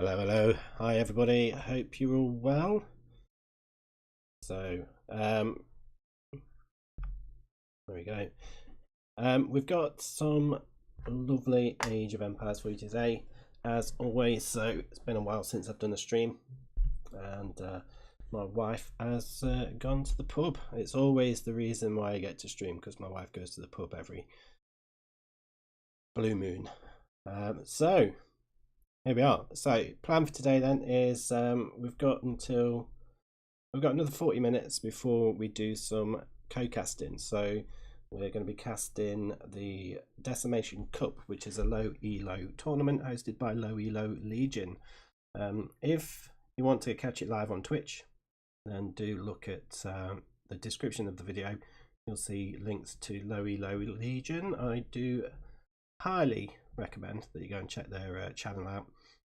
Hello. Hi, everybody. I hope you're all well. So, there we go. We've got some lovely Age of Empires for you today, as always. So, it's been a while since I've done a stream, and my wife has gone to the pub. It's always the reason why I get to stream, because my wife goes to the pub every blue moon. So, here we are. So, plan for today then is we've got another 40 minutes before we do some co-casting. So we're going to be casting the Decimation Cup, which is a Low Elo tournament hosted by Low Elo Legion. If you want to catch it live on Twitch, then do look at the description of the video. You'll see links to Low Elo Legion. I do highly recommend that you go and check their channel out.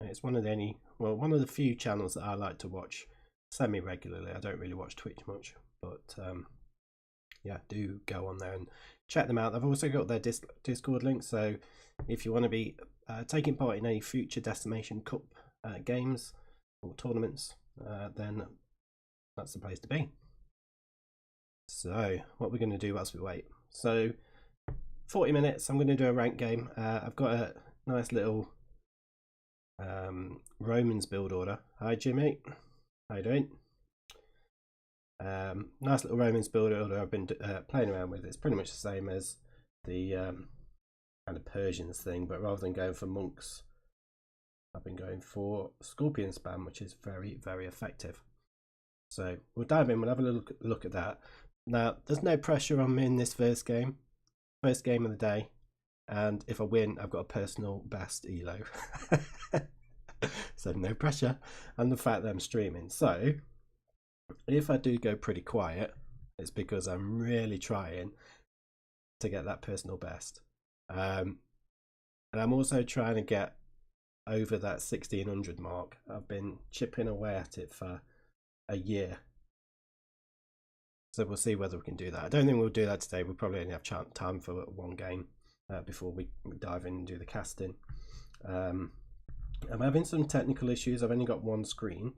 It's one of the few channels that I like to watch semi-regularly. I don't really watch Twitch much, but yeah, do go on there and check them out. I've also got their Discord link, so if you want to be taking part in any future Decimation Cup games or tournaments, then that's the place to be. So what we're going to do whilst we wait, so 40 minutes I'm going to do a rank game. I've got a nice little Romans build order. Hi Jimmy, how you doing? Nice little Romans build order I've been playing around with. It's pretty much the same as the kind of Persians thing, but rather than going for monks, I've been going for Scorpion spam, which is very, very effective. So we'll dive in, we'll have a look at that. Now, there's no pressure on me in this first game of the day, and if I win, I've got a personal best elo. So no pressure, and the fact that I'm streaming. So if I do go pretty quiet, it's because I'm really trying to get that personal best, and I'm also trying to get over that 1600 mark. I've been chipping away at it for a year, so we'll see whether we can do that. I don't think we'll do that today. We'll probably only have time for one game before we dive in and do the casting. I'm having some technical issues. I've only got one screen,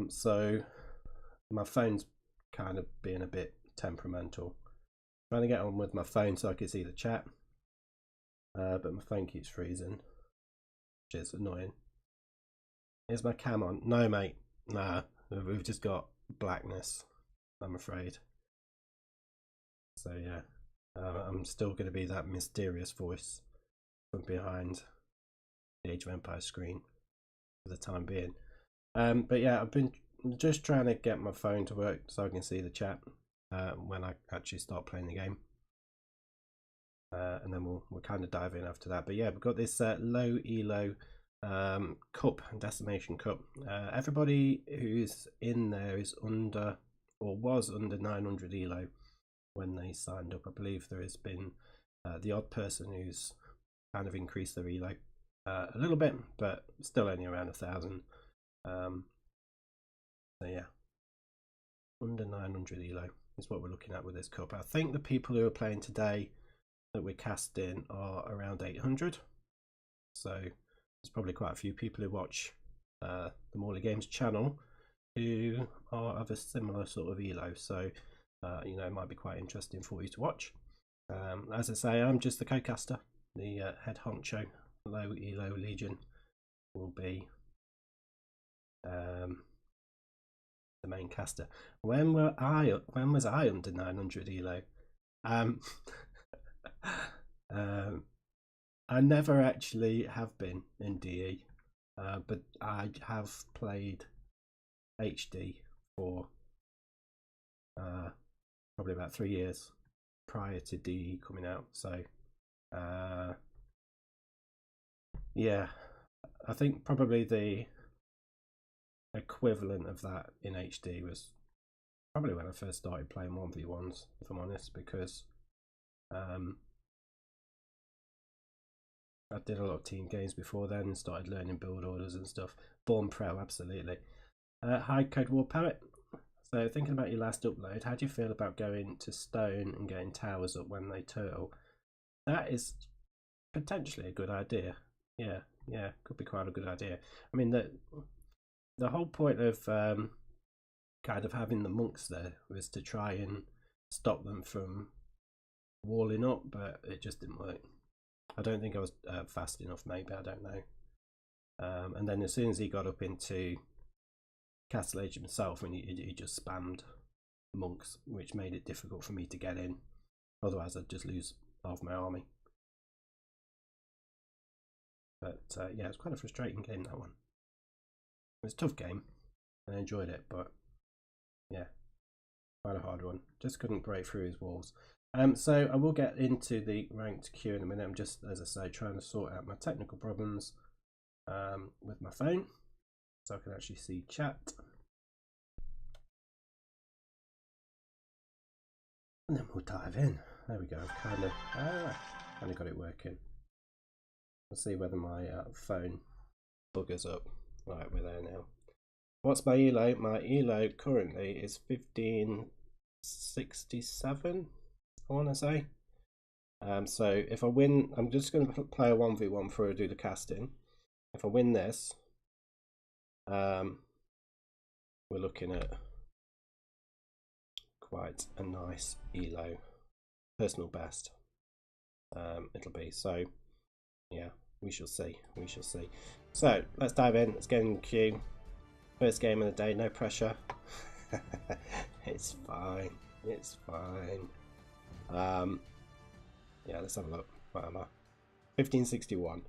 so my phone's kind of being a bit temperamental. I'm trying to get on with my phone so I can see the chat, but my phone keeps freezing, which is annoying. Is my cam on? No mate, nah, we've just got blackness, I'm afraid. So yeah, I'm still going to be that mysterious voice from behind the Age of Empires screen for the time being. But yeah, I've been just trying to get my phone to work so I can see the chat when I actually start playing the game, and then we'll kind of dive in after that. But yeah, we've got this Low Elo Cup, Decimation Cup. Everybody who's in there is under, or was under 900 Elo when they signed up. I believe there has been the odd person who's kind of increased their Elo a little bit, but still only around 1,000. So yeah, under 900 Elo is what we're looking at with this cup. I think the people who are playing today that we're casting are around 800. So there's probably quite a few people who watch the Morley Games channel who are of a similar sort of Elo. So you know, it might be quite interesting for you to watch. As I say, I'm just the co-caster. The head honcho, Low Elo Legion, will be the main caster. When was I under 900 Elo? I never actually have been in DE, but I have played HD for probably about 3 years prior to DE coming out. So yeah, I think probably the equivalent of that in HD was probably when I first started playing 1v1s, if I'm honest, because I did a lot of team games before then and started learning build orders and stuff. Born Pro, absolutely. Hi Code War Poet. So thinking about your last upload, how do you feel about going to stone and getting towers up when they turtle? That is potentially a good idea. Yeah, yeah, could be quite a good idea. I mean, the whole point of kind of having the monks there was to try and stop them from walling up, but it just didn't work. I don't think I was fast enough, maybe, I don't know. And then as soon as he got up into Castle Age himself, and he just spammed monks, which made it difficult for me to get in. Otherwise I'd just lose half my army. But yeah, it's quite a frustrating game, that one. It was a tough game and I enjoyed it, but yeah, quite a hard one. Just couldn't break through his walls. So I will get into the ranked queue in a minute. I'm just, as I say, trying to sort out my technical problems with my phone so I can actually see chat. And then we'll dive in. There we go. Kind of got it working. We'll see whether my phone buggers up. Right, we're there now. What's my elo? My elo currently is 1567, I want to say. So if I win, I'm just going to play a 1v1 before I do the casting. If I win this, we're looking at quite a nice elo, personal best. It'll be, so yeah, we shall see. So let's dive in. Let's get in the queue. First game of the day, no pressure. It's fine. Yeah, let's have a look. What am I? 1561.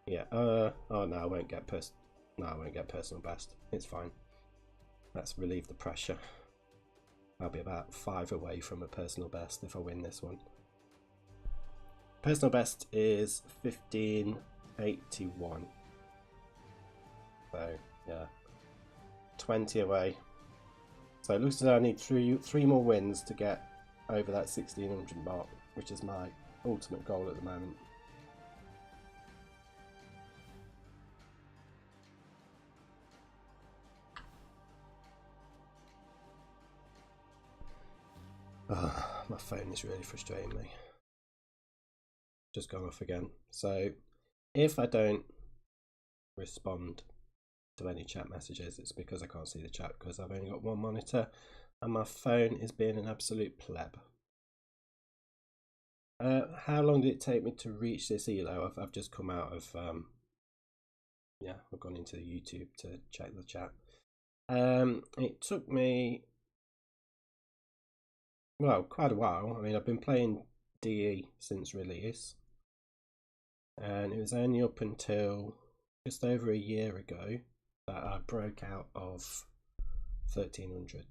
Yeah. Oh no, I won't get personal best. It's fine. Let's relieve the pressure. I'll be about 5 away from a personal best if I win this one. Personal best is 1581. So yeah, 20 away. So it looks as though I need three more wins to get over that 1600 mark, which is my ultimate goal at the moment. Oh, my phone is really frustrating me. Just gone off again. So if I don't respond to any chat messages, it's because I can't see the chat, because I've only got one monitor and my phone is being an absolute pleb. How long did it take me to reach this elo? I've just come out of yeah, I've gone into the YouTube to check the chat. It took me, well, quite a while. I mean, I've been playing DE since release, and it was only up until just over a year ago that I broke out of 1300.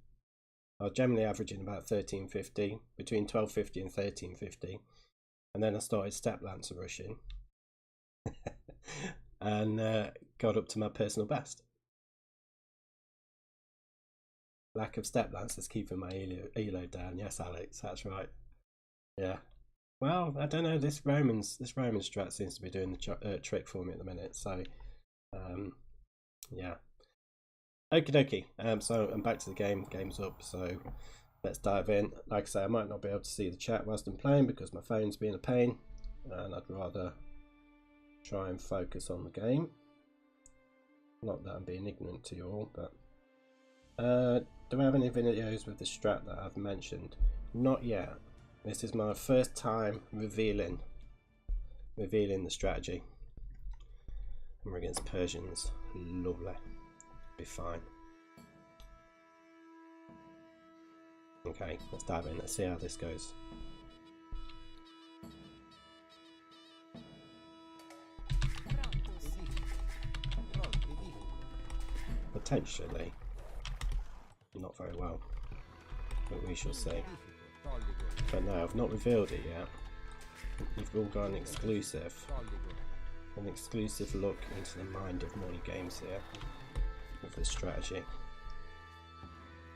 I was generally averaging about 1350, between 1250 and 1350, and then I started step lancer rushing and got up to my personal best. Lack of step lancers keeping my elo down. Yes, Alex, that's right. Yeah. Well, I don't know. This Roman strat seems to be doing the trick for me at the minute. So, yeah. Okie dokie. So I'm back to the game. Game's up. So let's dive in. Like I say, I might not be able to see the chat whilst I'm playing because my phone's being a pain, and I'd rather try and focus on the game. Not that I'm being ignorant to you all, but do I have any videos with the strat that I've mentioned? Not yet. This is my first time revealing the strategy. And we're against Persians. Lovely. Be fine. Okay, let's dive in. Let's see how this goes. Potentially not very well, but we shall see. But no, I've not revealed it yet. You've all got an exclusive look into the mind of Money Games here with this strategy,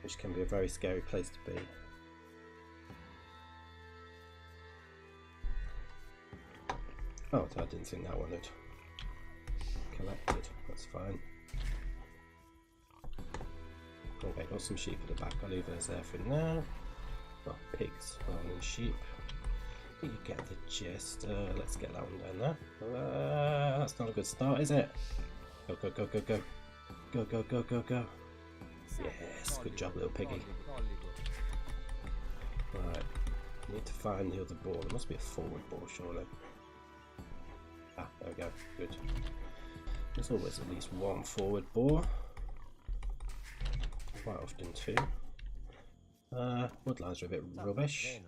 which can be a very scary place to be. Oh, I didn't think that one had collected. That's fine. Okay, got some sheep at the back. I'll leave those there for now. Oh, pigs rather than sheep. You get the gist. Let's get that one down there. That's not a good start, is it? Go, go, go, go, go. Go, go, go, go, go. Yes, good job, little piggy. Right, need to find the other ball. There must be a forward ball, surely. Ah, there we go. Good. There's always at least one forward ball. Quite often two. Woodlines are a bit rubbish.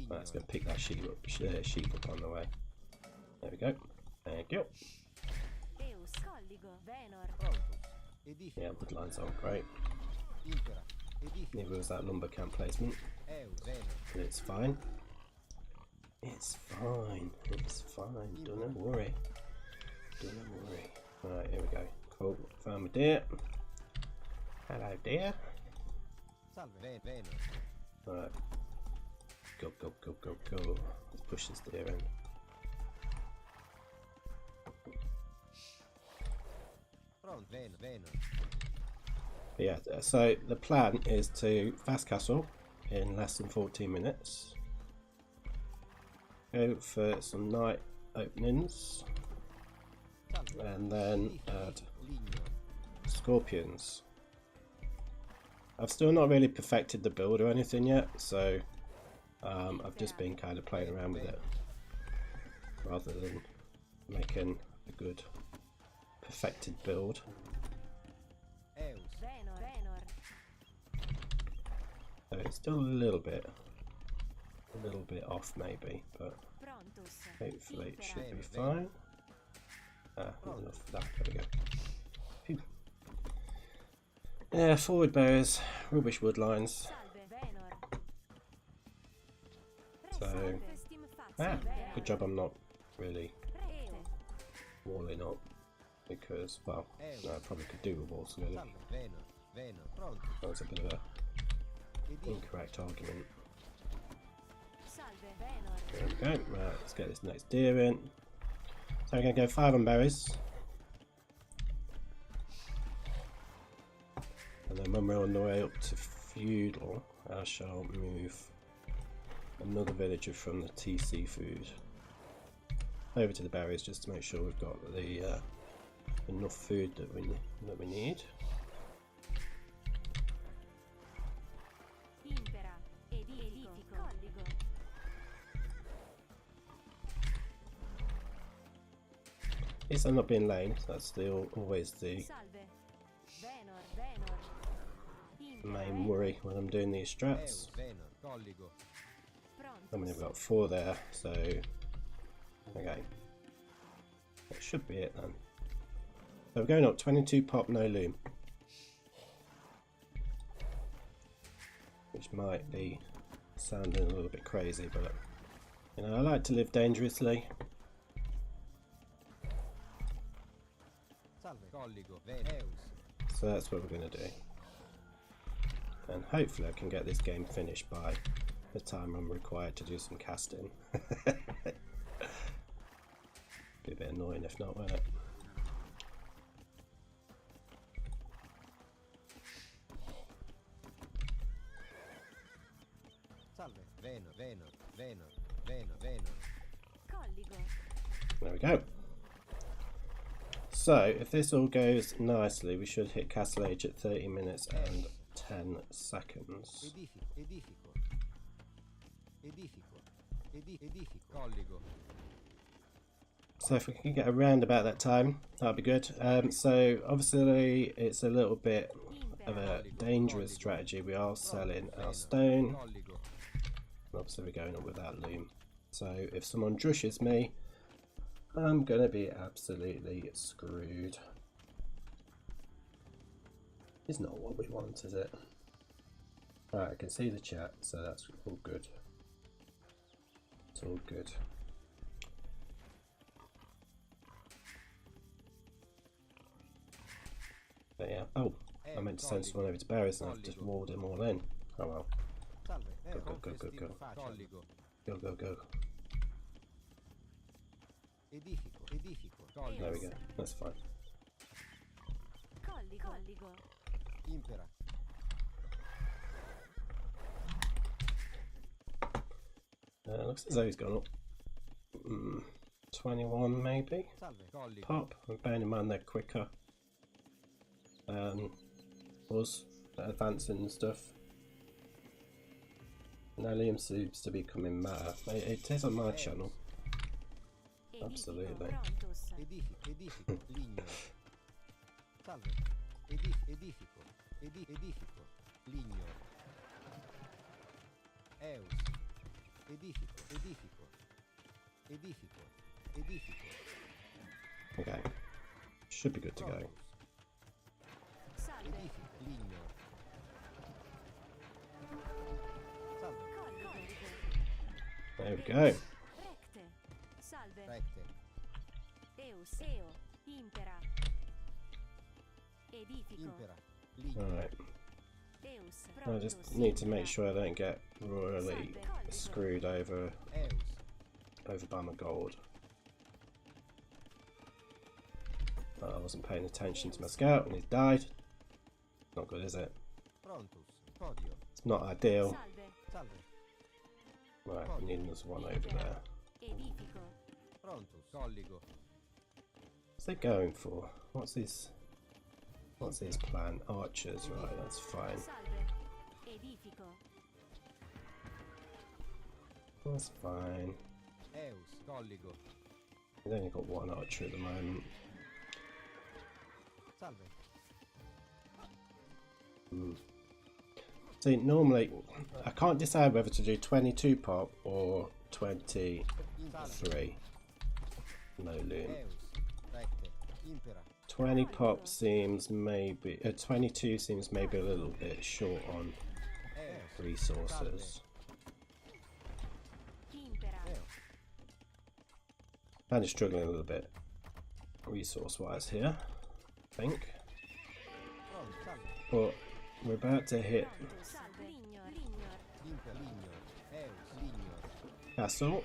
Right, it's going to pick that sheep up on the way. There we go. Thank you. Yeah, woodlines aren't great. Neither was that lumber camp placement. But it's fine. It's fine. It's fine. Don't worry. Don't worry. Right, here we go. Cool. Found my deer. Hello, deer. Right. Go, go, go, go, go. Let's push this deer in. But yeah, so the plan is to fast castle in less than 14 minutes. Go for some night openings. And then add scorpions. I've still not really perfected the build or anything yet, so I've just been kind of playing around with it rather than making a good perfected build. So it's still a little bit off maybe, but hopefully it should be fine. Enough for that, there we go. Phew. Yeah, forward bears, rubbish woodlines. So, good job I'm not really walling up because, well, no, I probably could do with walls really. That was a bit of a incorrect argument. There we go, right, let's get this next deer in. So we're going to go 5 on berries. And then when we're on the way up to feudal, I shall move another villager from the TC food over to the berries just to make sure we've got the enough food that we need. At least I'm not being lame, that's always the main worry when I'm doing these strats. I've only got 4 there, so okay. That should be it then. So we're going up 22 pop, no loom. Which might be sounding a little bit crazy, but you know, I like to live dangerously. So that's what we're going to do. And hopefully I can get this game finished by the time I'm required to do some casting. Be a bit annoying if not, won't it? There we go. So if this all goes nicely, we should hit castle age at 30 minutes and 10 seconds. So if we can get around about that time, that'd be good. So obviously it's a little bit of a dangerous strategy. We are selling our stone. Obviously we're going up with that loom. So if someone drushes me, I'm gonna be absolutely screwed. It's not what we want, is it? Alright, I can see the chat, so that's all good. It's all good. But yeah, oh, I meant to send someone over to berries and I've just walled him all in. Oh well. Go, go, go, go, go. Go, go, go. There we go, that's fine. Looks as though he's gone up. 21 maybe. Pop. Bearing in mind they're quicker than us, advancing and stuff. Now Liam seems to be coming mad. It is on my channel. Absolutely. Okay. Should be good to go. There we go. Alright. I just need to make sure I don't get royally screwed over by my gold. I wasn't paying attention to my scout and he's died. Not good, is it? It's not ideal. Right, we need another one over there. What's they going for? What's his plan? Archers, right, that's fine. That's fine. We've only got one archer at the moment. See, normally I can't decide whether to do 22 pop or 23 low loom. 20 pop seems maybe 22 seems maybe a little bit short on resources. Kind of struggling a little bit resource wise here, I think, but we're about to hit castle,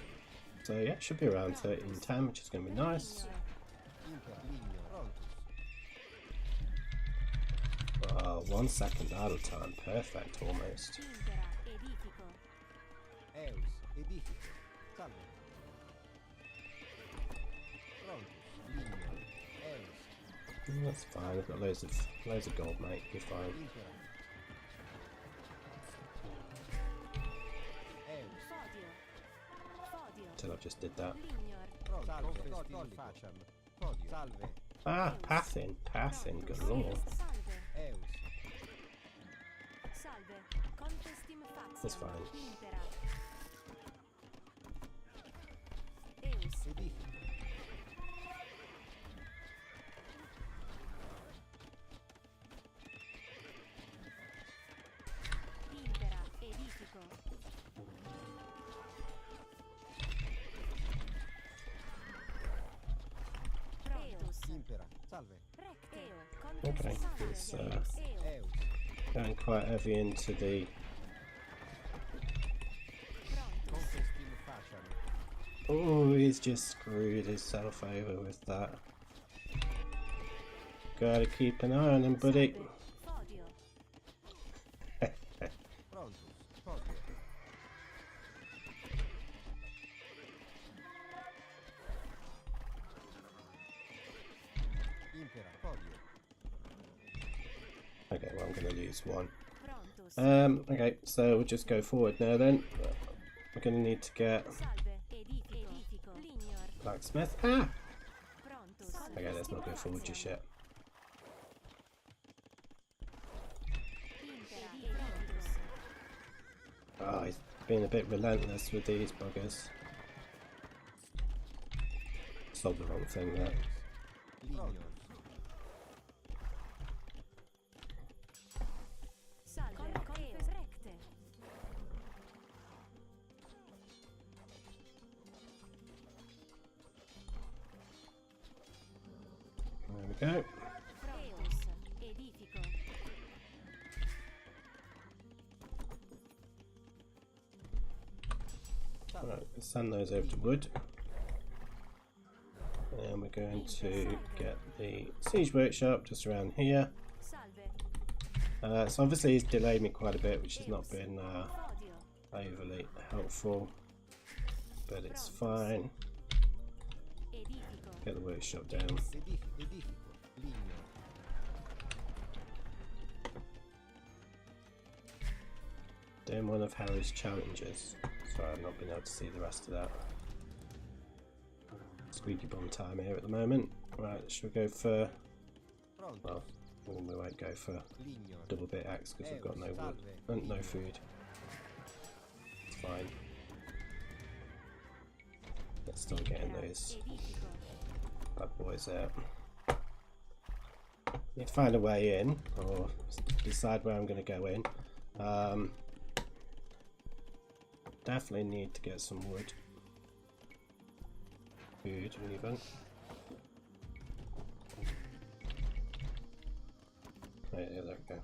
so yeah, should be around 1310, which is going to be nice. 1 second out of time, perfect almost. That's fine, I've got loads of gold, mate, you're fine. Until I've just did that. Ah, pathing, good lord. That's fine. Okay, it's going quite heavy into the... Oh, he's just screwed himself over with that. Gotta keep an eye on him, buddy. Okay, well I'm going to lose one. Okay, so we'll just go forward now then. We're going to need to get blacksmith. Ah! Okay, let's not go forward just yet. Oh, he's being a bit relentless with these buggers. Sold the wrong thing there. There we go. Right, let's send those over to wood. And we're going to get the siege workshop just around here. So obviously he's delayed me quite a bit, which has not been overly helpful. but it's fine. Get the workshop down. Doing one of Harry's challenges. Sorry, I've not been able to see the rest of that. Squeaky bum time here at the moment. Right, should we go for... Well, we won't go for double bit axe because we've got no wood and no food. It's fine. Let's start getting those bad boys out. Need to find a way in, or decide where I'm going to go in. Definitely need to get some wood. Food, even. Oh, yeah, there we go.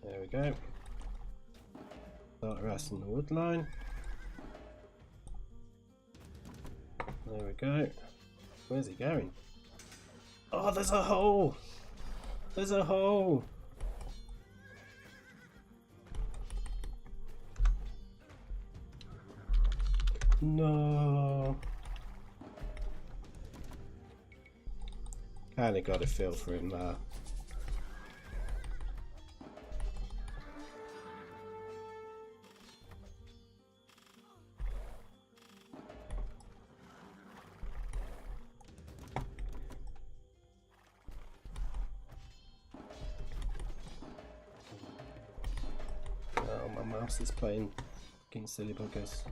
There we go. Start harassing the wood line. There we go. Where's he going? Oh, there's a hole! There's a hole! No. Kinda got a feel for him there. Oh, my mouse is playing fucking silly buggers.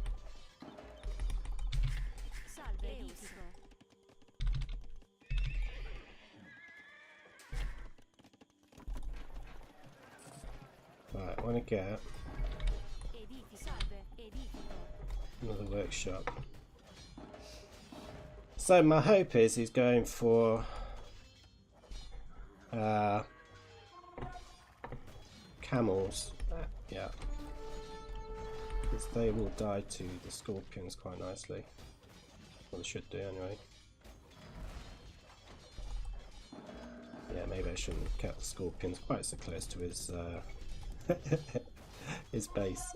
Right, I want to get another workshop. So my hope is he's going for camels. Yeah, because they will die to the scorpions quite nicely. Well, they should do anyway. Yeah, maybe I shouldn't have kept the scorpions quite so close to his his base.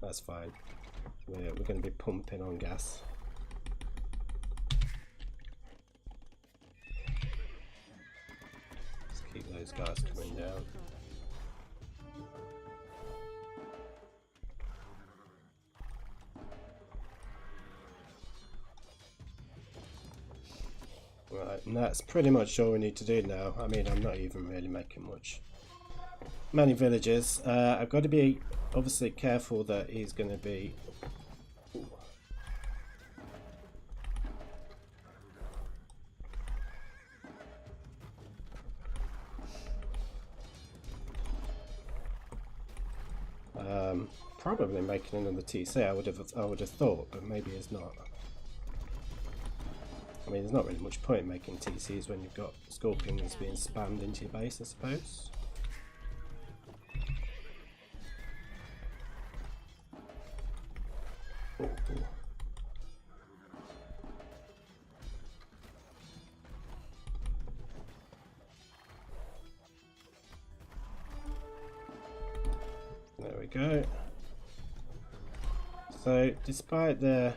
That's fine. We're going to be pumping on gas. Let's keep those guys coming down. Right, and that's pretty much all we need to do now. I mean, I'm not even really making many villages. I've got to be obviously careful that he's going to be probably making another TC. I would have thought, but maybe it's not. I mean, there's not really much point in making TCs when you've got scorpions being spammed into your base, I suppose. Ooh. There we go. So, despite the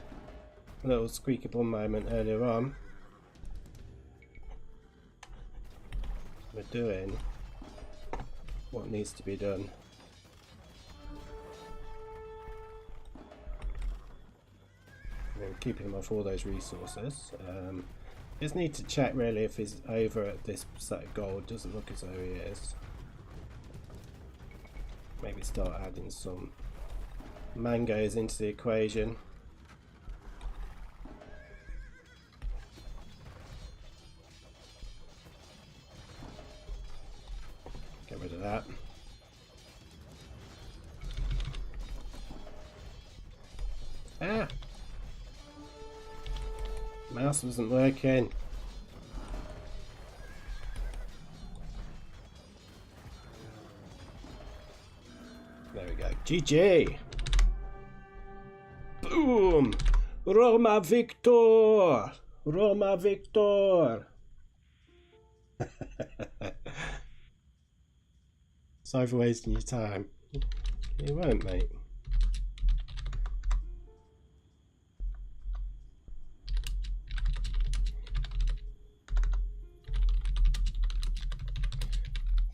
little squeaky bum moment earlier on, we're doing what needs to be done. And keeping him off all those resources. Just need to check really if he's over at this set of gold. Doesn't look as though he is. Maybe start adding some mangoes into the equation. Get rid of that. Ah! Mouse wasn't working. There we go. GG! Boom! Roma Victor! Roma Victor! Sorry for wasting your time. You won't, mate.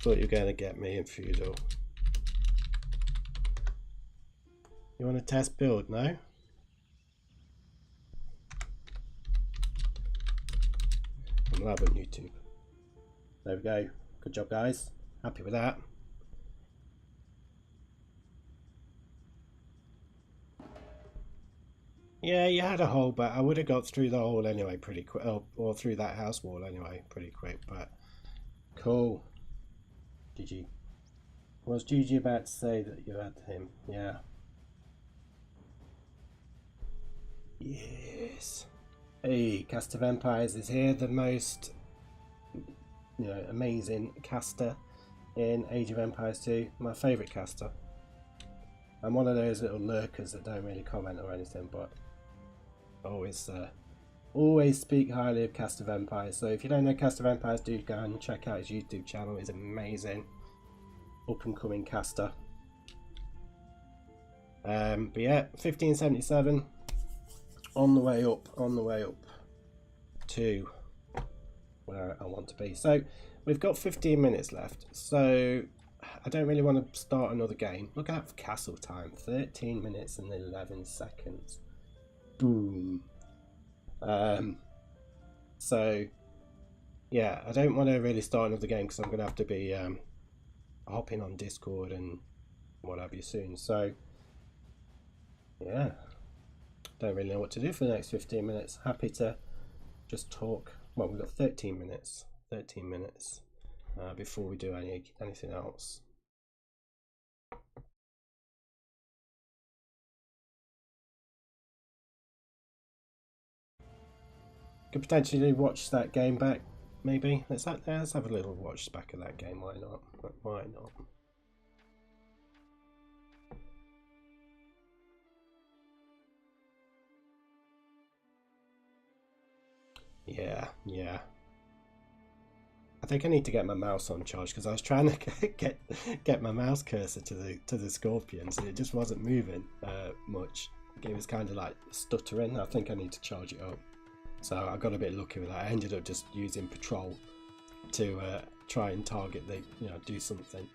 Thought you were going to get me in feudal. You want to test build, no? I'm live on YouTube. There we go. Good job, guys. Happy with that. Yeah, you had a hole, but I would have got through the hole anyway pretty quick, or through that house wall anyway pretty quick, but cool. GG. Was GG about to say that you had him? Yeah. Yes. Hey, Cast of Empires is here, the most amazing caster in Age of Empires 2. My favourite caster. I'm one of those little lurkers that don't really comment or anything, but always speak highly of Cast of Empires. So if you don't know Cast of Empires, do go and check out his YouTube channel. It's amazing, up and coming caster. But yeah, 1577 on the way up to where I want to be. So we've got 15 minutes left, so I don't really want to start another game. Look out for castle time, 13 minutes and 11 seconds. Boom. So yeah, I don't want to really start another game because I'm going to have to be hopping on Discord and what have you soon. So yeah, don't really know what to do for the next 15 minutes. Happy to just talk. Well, we've got 13 minutes before we do anything else. Could potentially watch that game back, maybe. Let's have a little watch back of that game. Why not? Why not? Yeah. I think I need to get my mouse on charge because I was trying to get my mouse cursor to the scorpions and it just wasn't moving much. It was kind of like stuttering. I think I need to charge it up. So I got a bit lucky with that. I ended up just using patrol to try and target do something.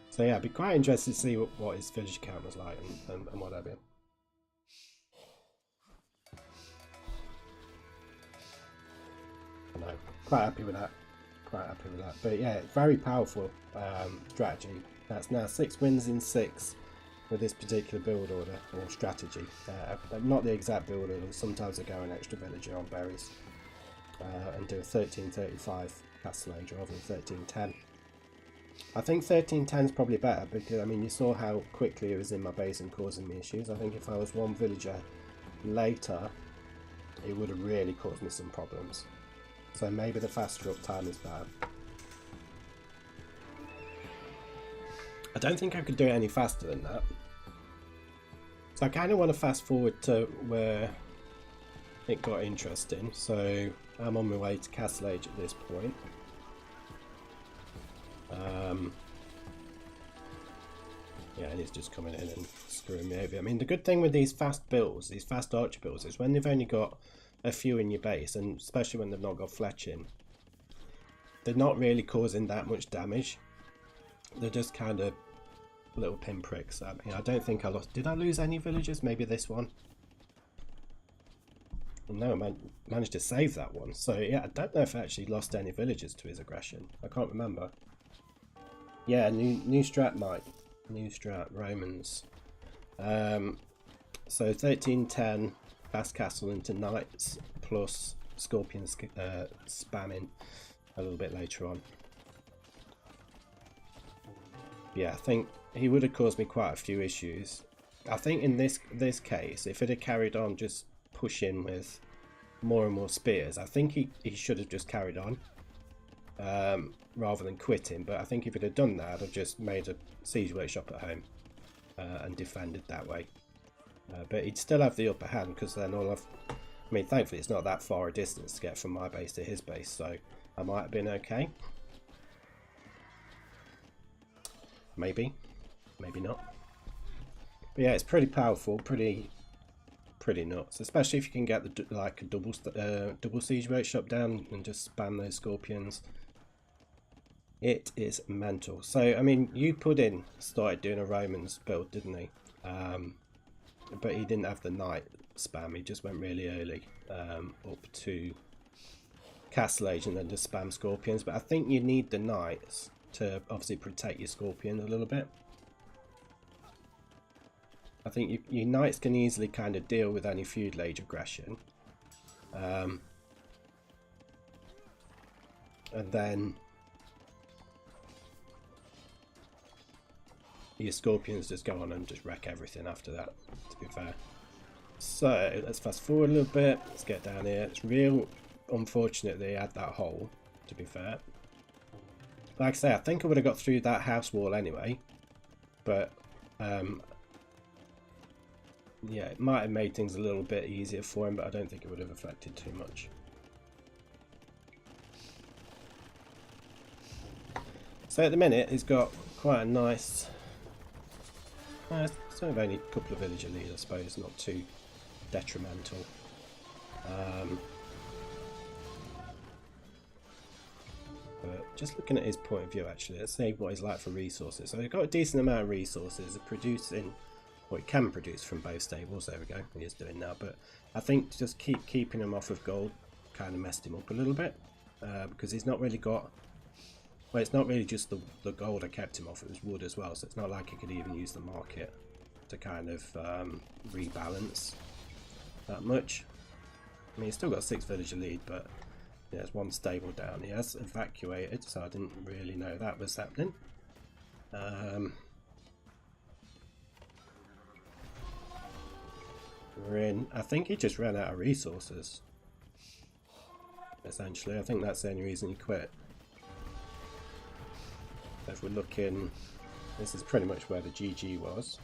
So yeah, I'd be quite interested to see what his village count was like and whatever. I know, quite happy with that. But yeah, very powerful strategy. That's now 6 wins in 6 with this particular build order or strategy. Not the exact build order. Sometimes I go an extra villager on berries and do a 1335 castle age rather than 1310. I think 1310 is probably better because I mean you saw how quickly it was in my base and causing me issues. I think if I was one villager later, it would have really caused me some problems. So maybe the faster up time is bad. I don't think I could do it any faster than that. So I kind of want to fast forward to where it got interesting. So I'm on my way to Castle Age at this point. Yeah, and he's just coming in and screwing me over. I mean, the good thing with these fast builds, these fast archer builds, is when they've only got a few in your base, and especially when they've not got fletching, they're not really causing that much damage. They're just kind of little pinpricks. I mean, I don't think I lost. Did I lose any villagers? Maybe this one. No, I managed to save that one. So yeah, I don't know if I actually lost any villagers to his aggression. I can't remember. Yeah, new strat, Mike. New strat, Romans. So 1310 fast castle into knights plus scorpions spamming a little bit later on. Yeah, I think he would have caused me quite a few issues. I think in this case, if it had carried on just pushing with more and more spears, I think he should have just carried on rather than quitting. But I think if it had done that, I'd have just made a siege workshop at home and defended that way. But he'd still have the upper hand because then I mean, thankfully it's not that far a distance to get from my base to his base, so I might have been okay. Maybe, maybe not. But yeah, it's pretty powerful, pretty nuts. Especially if you can get the like a double siege rate shot down and just spam those scorpions. It is mental. So I mean, Puddin started doing a Romans build, didn't he? But he didn't have the knight spam. He just went really early up to Castle Age and then just spam scorpions. But I think you need the knights to obviously protect your scorpion a little bit. I think your knights can easily kind of deal with any feudal age aggression. And then your scorpions just go on and just wreck everything after that, to be fair. So let's fast forward a little bit. Let's get down here. It's real unfortunate they had that hole, to be fair. Like I say, I think I would have got through that house wall anyway, but yeah, it might have made things a little bit easier for him, but I don't think it would have affected too much. So at the minute he's got quite a nice it's only a couple of villager lead, I suppose, not too detrimental. But just looking at his point of view, actually, let's see what he's like for resources. So he's got a decent amount of resources, producing what he can produce from both stables. There we go, he is doing now. But I think just keeping him off of gold kind of messed him up a little bit, because he's not really got. Well, it's not really just the gold I kept him off, it was wood as well, so it's not like he could even use the market to kind of rebalance that much. I mean, he's still got 6 villager lead, but yeah, there's 1 stable down. He has evacuated, so I didn't really know that was happening. I think he just ran out of resources, essentially. I think that's the only reason he quit. If we're looking, this is pretty much where the GG was.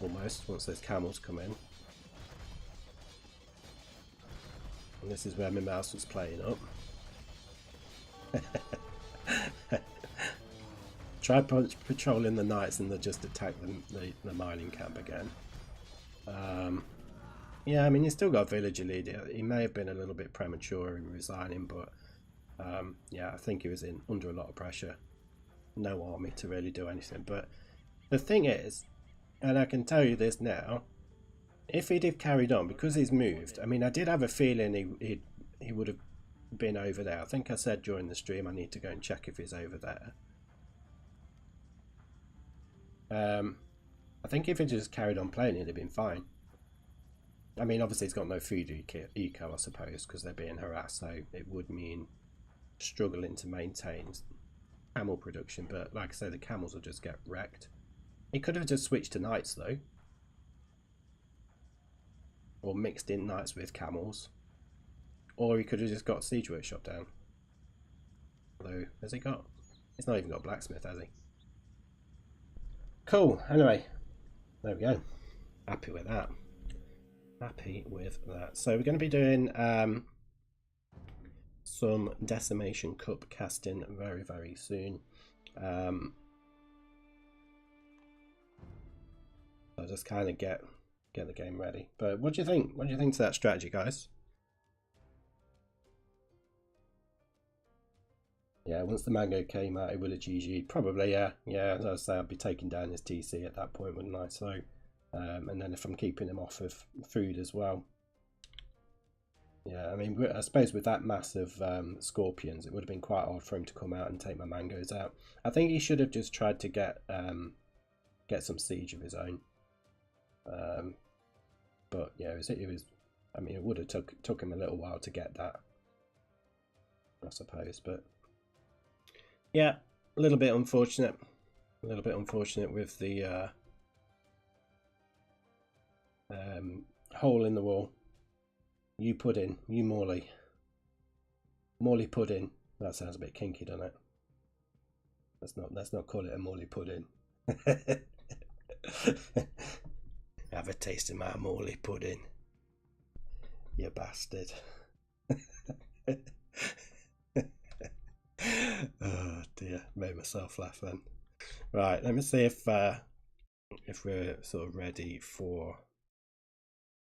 Almost, once those camels come in. And this is where my mouse was playing up. Try patrolling the knights and they just attack the mining camp again. Yeah, I mean, he's still got a villager lead. He may have been a little bit premature in resigning, but yeah, I think he was under a lot of pressure. No army to really do anything. But the thing is, and I can tell you this now, if he'd have carried on, because he's moved, I mean, I did have a feeling he would have been over there. I think I said during the stream I need to go and check if he's over there. I think if he just carried on playing, he'd have been fine. I mean, obviously he's got no food eco, I suppose, because they're being harassed, so it would mean struggling to maintain camel production. But like I say, the camels will just get wrecked. He could have just switched to knights though, or mixed in knights with camels, or he could have just got siege work shot down. Although, has he got? He's not even got blacksmith, has he? Cool. Anyway, there we go. Happy with that. Happy with that. So we're going to be doing some Decimation Cup casting very, very soon. I'll just kind of get the game ready. But what do you think? What do you think to that strategy, guys? Yeah, once the mango came out, it would have GG'd. Probably, yeah. Yeah, as I say, I'd be taking down his TC at that point, wouldn't I? So, and then if I'm keeping him off of food as well. Yeah, I mean, I suppose with that mass of scorpions, it would have been quite hard for him to come out and take my mangoes out. I think he should have just tried to get some siege of his own. But yeah, it was. I mean, it would have took him a little while to get that, I suppose. But yeah, a little bit unfortunate. A little bit unfortunate with the hole in the wall. You pudding, you Morley. Morley pudding. That sounds a bit kinky, doesn't it? Let's not call it a Morley pudding. Have a taste of my Morley pudding, you bastard. Oh dear, made myself laugh then. Right, let me see if we're sort of ready for.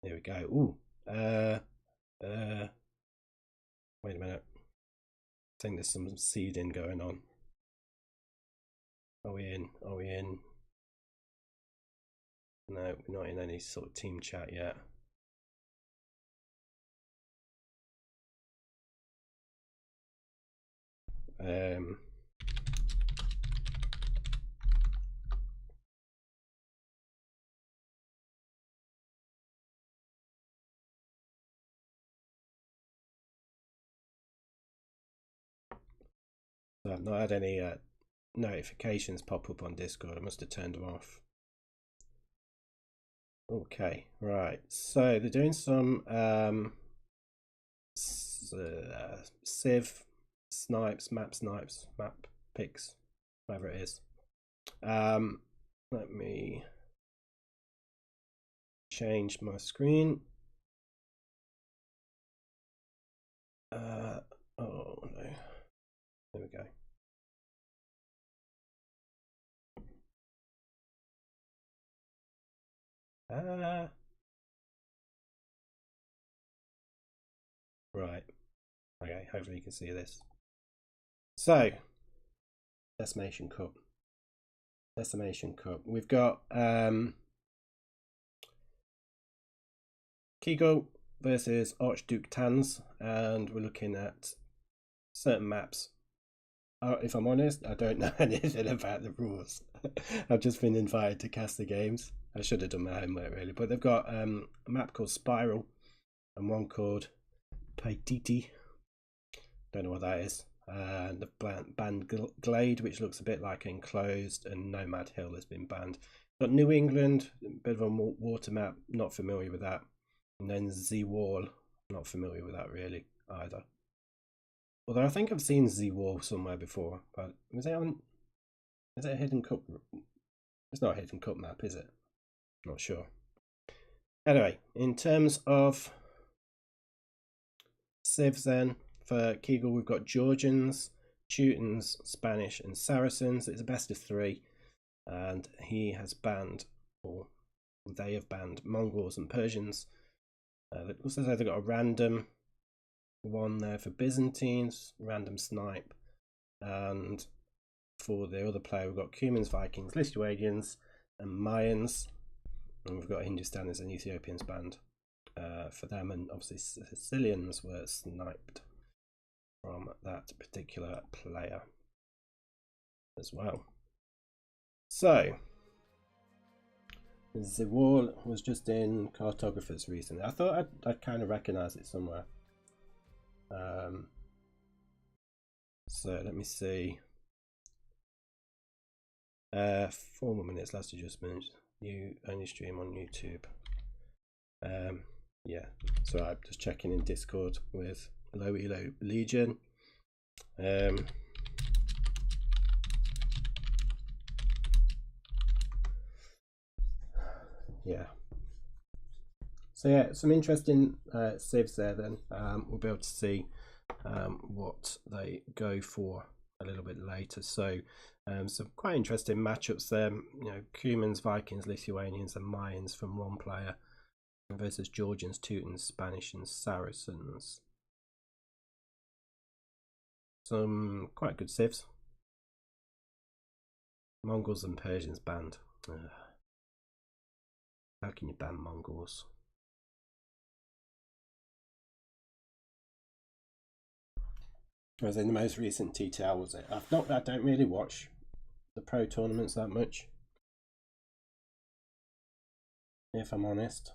Here we go. Ooh, wait a minute. I think there's some seeding going on. Are we in? Are we in? No, we're not in any sort of team chat yet. So I've not had any notifications pop up on Discord. I must have turned them off. Okay, right. So they're doing some Civ snipes, map picks, whatever it is. Let me change my screen. Oh no. There we go. Right. Okay, hopefully you can see this. So, Decimation Cup. We've got Kegel versus Archduke Tans, and we're looking at certain maps. If I'm honest, I don't know anything about the rules. I've just been invited to cast the games. I should have done my homework really, but they've got a map called Spiral and one called Paititi. Don't know what that is. And the banned Glade, which looks a bit like Enclosed, and Nomad Hill has been banned. Got New England, a bit of a water map, not familiar with that. And then Z-Wall, not familiar with that really either. Although I think I've seen Z-Wall somewhere before, but is it a Hidden Cup? It's not a Hidden Cup map, is it? Not sure. Anyway, in terms of Civs then, for Kegel we've got Georgians, Teutons, Spanish and Saracens. It's a best of 3, and he has banned, or they have banned, Mongols and Persians. It looks as though they've got a random one there for Byzantines, random snipe, and for the other player we've got Cumans, Vikings, Lithuanians and Mayans, and we've got Hindustanis and Ethiopians banned for them, and obviously Sicilians were sniped from that particular player as well. So the wall was just in Cartographers recently. I thought I'd kind of recognize it somewhere. So let me see. 4 more minutes, last adjustment. You only stream on YouTube. Yeah, so I'm just checking in Discord with Low Elo Legion. Yeah. So yeah, some interesting civs there then. We'll be able to see what they go for a little bit later. So some quite interesting matchups there. You know, Cumans, Vikings, Lithuanians and Mayans from one player versus Georgians, Teutons, Spanish and Saracens. Some quite good civs. Mongols and Persians banned. How can you ban Mongols? Was in the most recent TTL, was it? I don't really watch the pro tournaments that much, if I'm honest.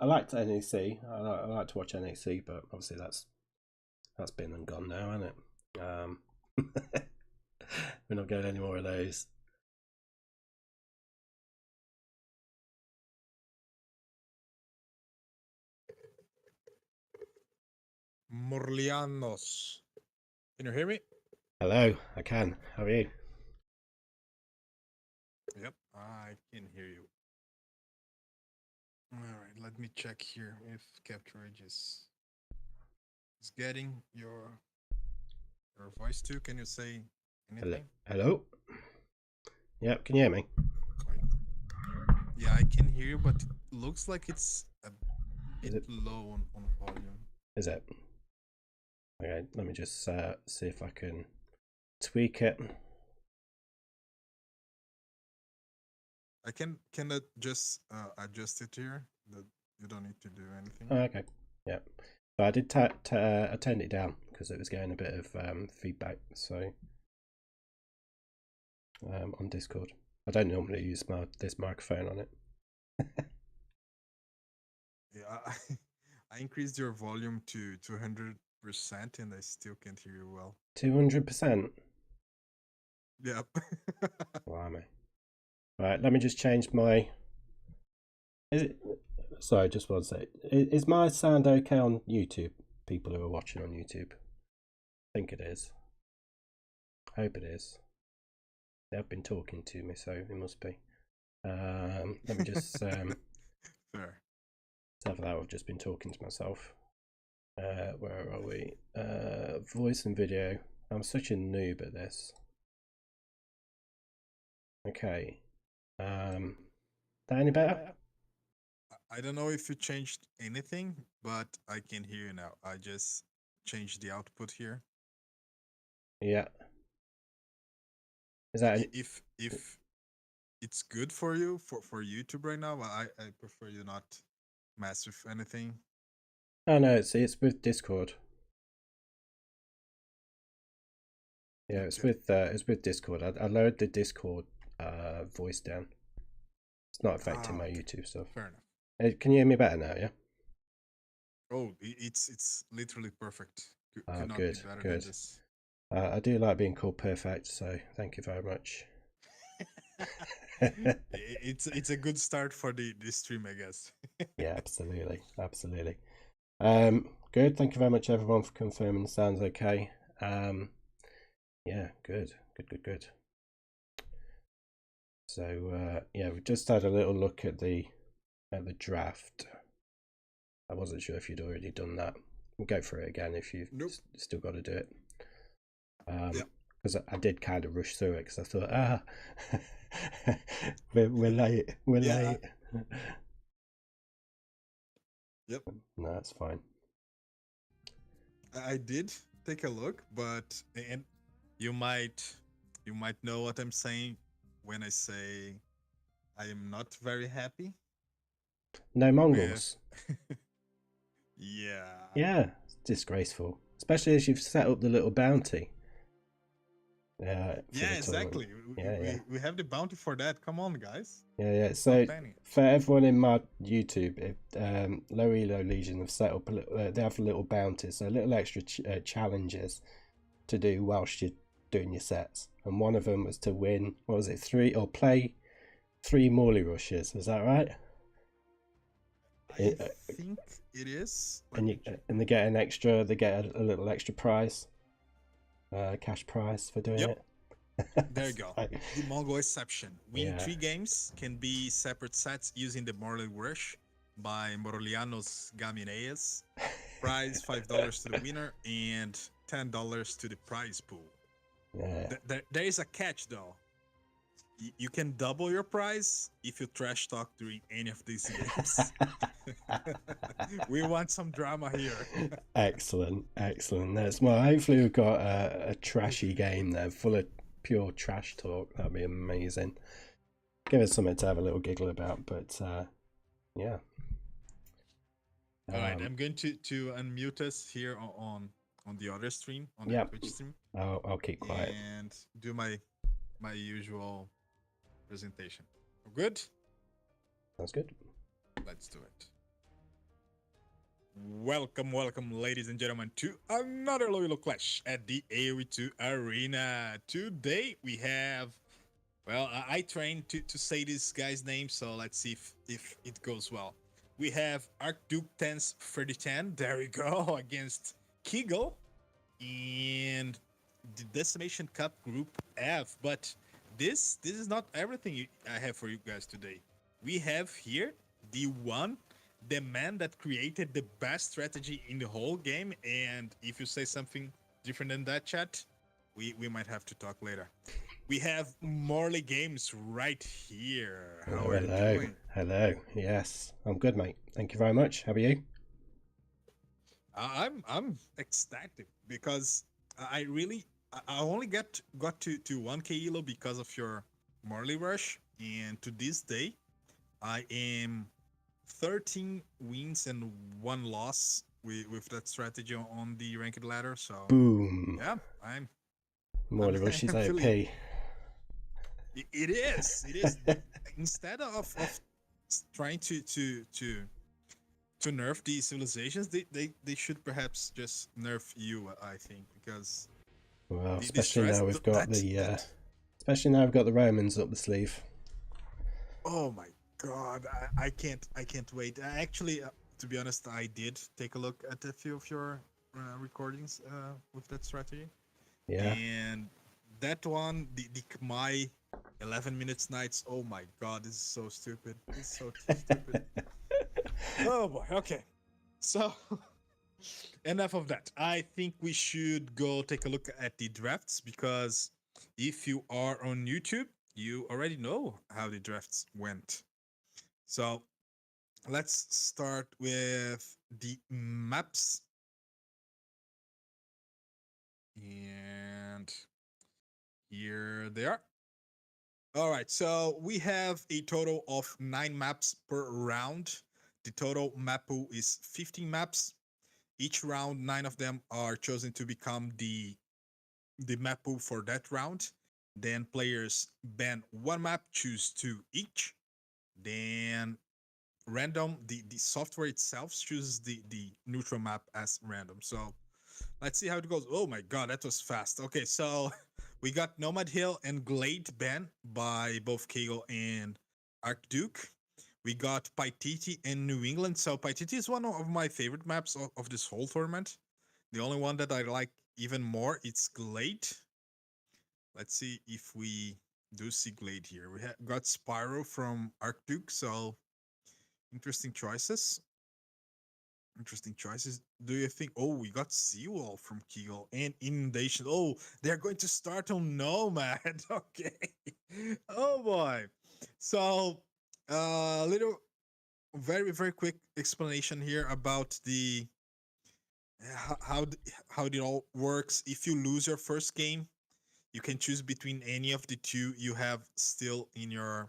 I liked NEC. I like to watch NEC, but obviously that's been and gone now, isn't it? We're not getting any more of those. Morlianos. Can you hear me? Hello, I can. How are you? Yep, I can hear you. All right, let me check here if capture is is getting your voice too. Can you say Hello. anything? Hello. Yep. Can you hear me? Wait. Yeah, I can hear you, but it looks like it's a Is bit it? low on volume. Is it? Okay. Let me just see if I can tweak it. I can just adjust it here. That you don't need to do anything. Oh, okay. Yeah. So I did I turned it down because it was getting a bit of feedback. So on Discord, I don't normally use this microphone on it. Yeah, I increased your volume to 200%, and I still can't hear you well. 200%. Yep. Blimey. Right. Let me just change my. Is it? Sorry, just one sec. Is my sound okay on YouTube? People who are watching on YouTube. I think it is. I hope it is. They've been talking to me, so it must be. Let me just Fair. have that. I've just been talking to myself. Where are we? Voice and video. I'm such a noob at this. Okay. That any better? I don't know if you changed anything, but I can hear you now. I just changed the output here. Yeah. Is that? If it's good for you for YouTube right now, I prefer you not mess with anything. Oh no, it's with Discord. Yeah, it's with Discord. I lowered the Discord voice down. It's not affecting my Okay. YouTube stuff. Fair enough. Can you hear me better now? Yeah. Oh, it's literally perfect. Oh, Could not be good, better than good. this. I do like being called perfect, so thank you very much. It's a good start for the stream, I guess. Yeah, absolutely, absolutely. Good. Thank you very much, everyone, for confirming. Sounds okay. Yeah, good. So yeah, we just had a little look at the draft. I wasn't sure if you'd already done that. We'll go through it again if you've still got to do it. Because I did kind of rush through it because I thought, we're late. We're late. Yep. No, that's fine. I did take a look, but and you might know what I'm saying when I say I am not very happy. No Mongols. Yeah. Yeah, it's disgraceful, especially as you've set up the little bounty. Yeah, exactly. We have the bounty for that. Come on, guys. Yeah. So for everyone in my YouTube, Low Elo Legion have set up a little. They have little bounties, so little extra challenges to do whilst you're doing your sets. And one of them was to win. What was it? Play 3 Morley rushes. Is that right? I think it is. And they get an extra. They get a little extra prize. Cash prize for doing it. There you go. The Mongol exception. Win 3 games, can be separate sets using the Morley Rush by Morolianos Gamineas. Prize $5 to the winner and $10 to the prize pool. Yeah. There is a catch though. You can double your prize if you trash talk during any of these games. We want some drama here. Excellent. Well, hopefully we've got a trashy game there, full of pure trash talk. That'd be amazing. Give us something to have a little giggle about. But yeah. All right, I'm going to unmute us here on the other stream, on the Twitch stream. I'll keep quiet and do my usual presentation. Good? Sounds good. Let's do it. Welcome, ladies and gentlemen, to another Low Elo Clash at the AOE2 Arena. Today we have, well, I trained to say this guy's name, so let's see if it goes well. We have Archduke 10's 3010, there we go, against Kegel and the Decimation Cup Group F. But this is not everything I have for you guys today. We have here the one the man that created the best strategy in the whole game. And if you say something different than that, chat, we might have to talk later. We have Morley Games right here. How Oh, are you hello. doing? Hello. Yes, I'm good, mate. Thank you very much. How are you? I'm ecstatic because I really I only got to 1K Elo because of your Morley Rush, and to this day I am 13 wins and one loss with that strategy on the ranked ladder. So Boom. yeah, I'm Morley Rush is I'm feeling OP. it is instead of trying to nerf these civilizations, they should perhaps just nerf you, I think, because Well, the especially stress now we've got that the Romans up the sleeve. oh my god, I can't wait. I actually, to be honest, I did take a look at a few of your recordings with that strategy, Yeah. and that one, the my 11 minutes nights. Oh my god, this is so stupid. This is so stupid. Oh boy. Okay. So enough of that. I think we should go take a look at the drafts because if you are on YouTube, you already know how the drafts went. So let's start with the maps. And here they are. All right, so we have a total of 9 maps per round. The total map pool is 15 maps. Each round, 9 of them are chosen to become the map pool for that round. Then players ban one map, choose two each. Then random, the software itself chooses the neutral map as random. So let's see how it goes. Oh my god, that was fast. Okay, so we got Nomad Hill and Glade banned by both Kegel and Archduke. We got Paititi and New England. So Paititi is one of my favorite maps of this whole tournament. The only one that I like even more, it's Glade. Let's see if we do see Glade here. We got Spyro from Archduke, so interesting choices. Interesting choices. Do you think? Oh, we got Seawall from Kegel and Inundation. Oh, they're going to start on Nomad. Okay. Oh boy. So, little, very quick explanation here about the how how it all works. If you lose your first game, you can choose between any of the two you have still in your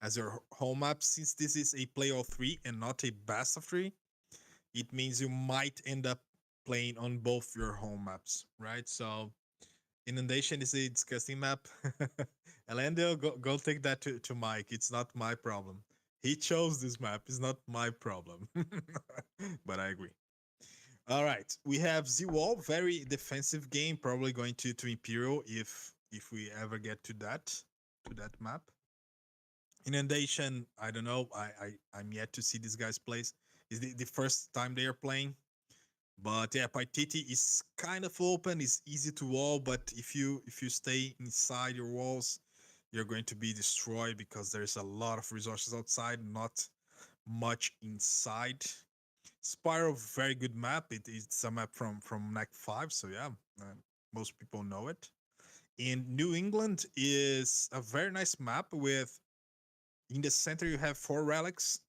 as your home map. Since this is a play of 3 and not a best of 3, it means you might end up playing on both your home maps, right? So Inundation is a disgusting map. Elendil, go take that to Mike. It's not my problem. He chose this map. It's not my problem. But I agree. All right, we have Z-Wall, very defensive game, probably going to Imperial if we ever get to that map. Inundation, I don't know. I'm yet to see these guys plays. Is the first time they are playing. But yeah, Paititi is kind of open. It's easy to wall, but if you stay inside your walls, you're going to be destroyed because there's a lot of resources outside, not much inside. Spiral, very good map. It's a map from NAC 5, so yeah, most people know it. And New England is a very nice map with in the center you have 4 relics,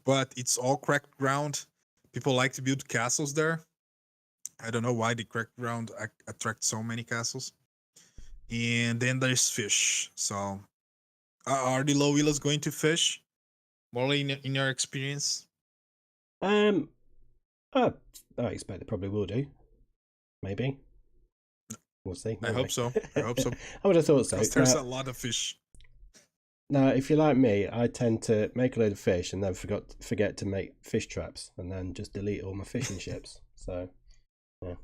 but it's all cracked ground. People like to build castles there. I don't know why the cracked ground attracts so many castles. And then there's fish. So are the low wheelers going to fish? More in your experience? Um, I, I expect they probably will do. Maybe. We'll see. I hope so. I hope so. I would have thought so. Because there's a lot of fish. Now, if you're like me, I tend to make a load of fish and then forget to make fish traps and then just delete all my fishing ships. So, yeah,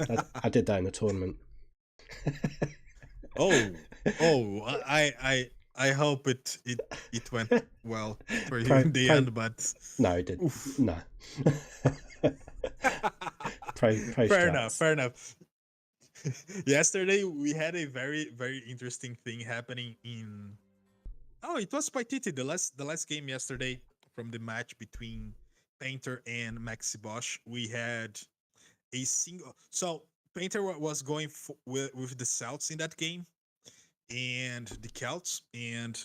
I did that in the tournament. Oh, I hope it went well for you in the end, but no, it did. oof. No. Fair enough. Fair enough. Yesterday we had a very interesting thing happening in. Oh, it was Paititi, the last game yesterday from the match between Painter and Maxi Bosch, we had a single. So Painter was going with the Celts in that game and the Celts, and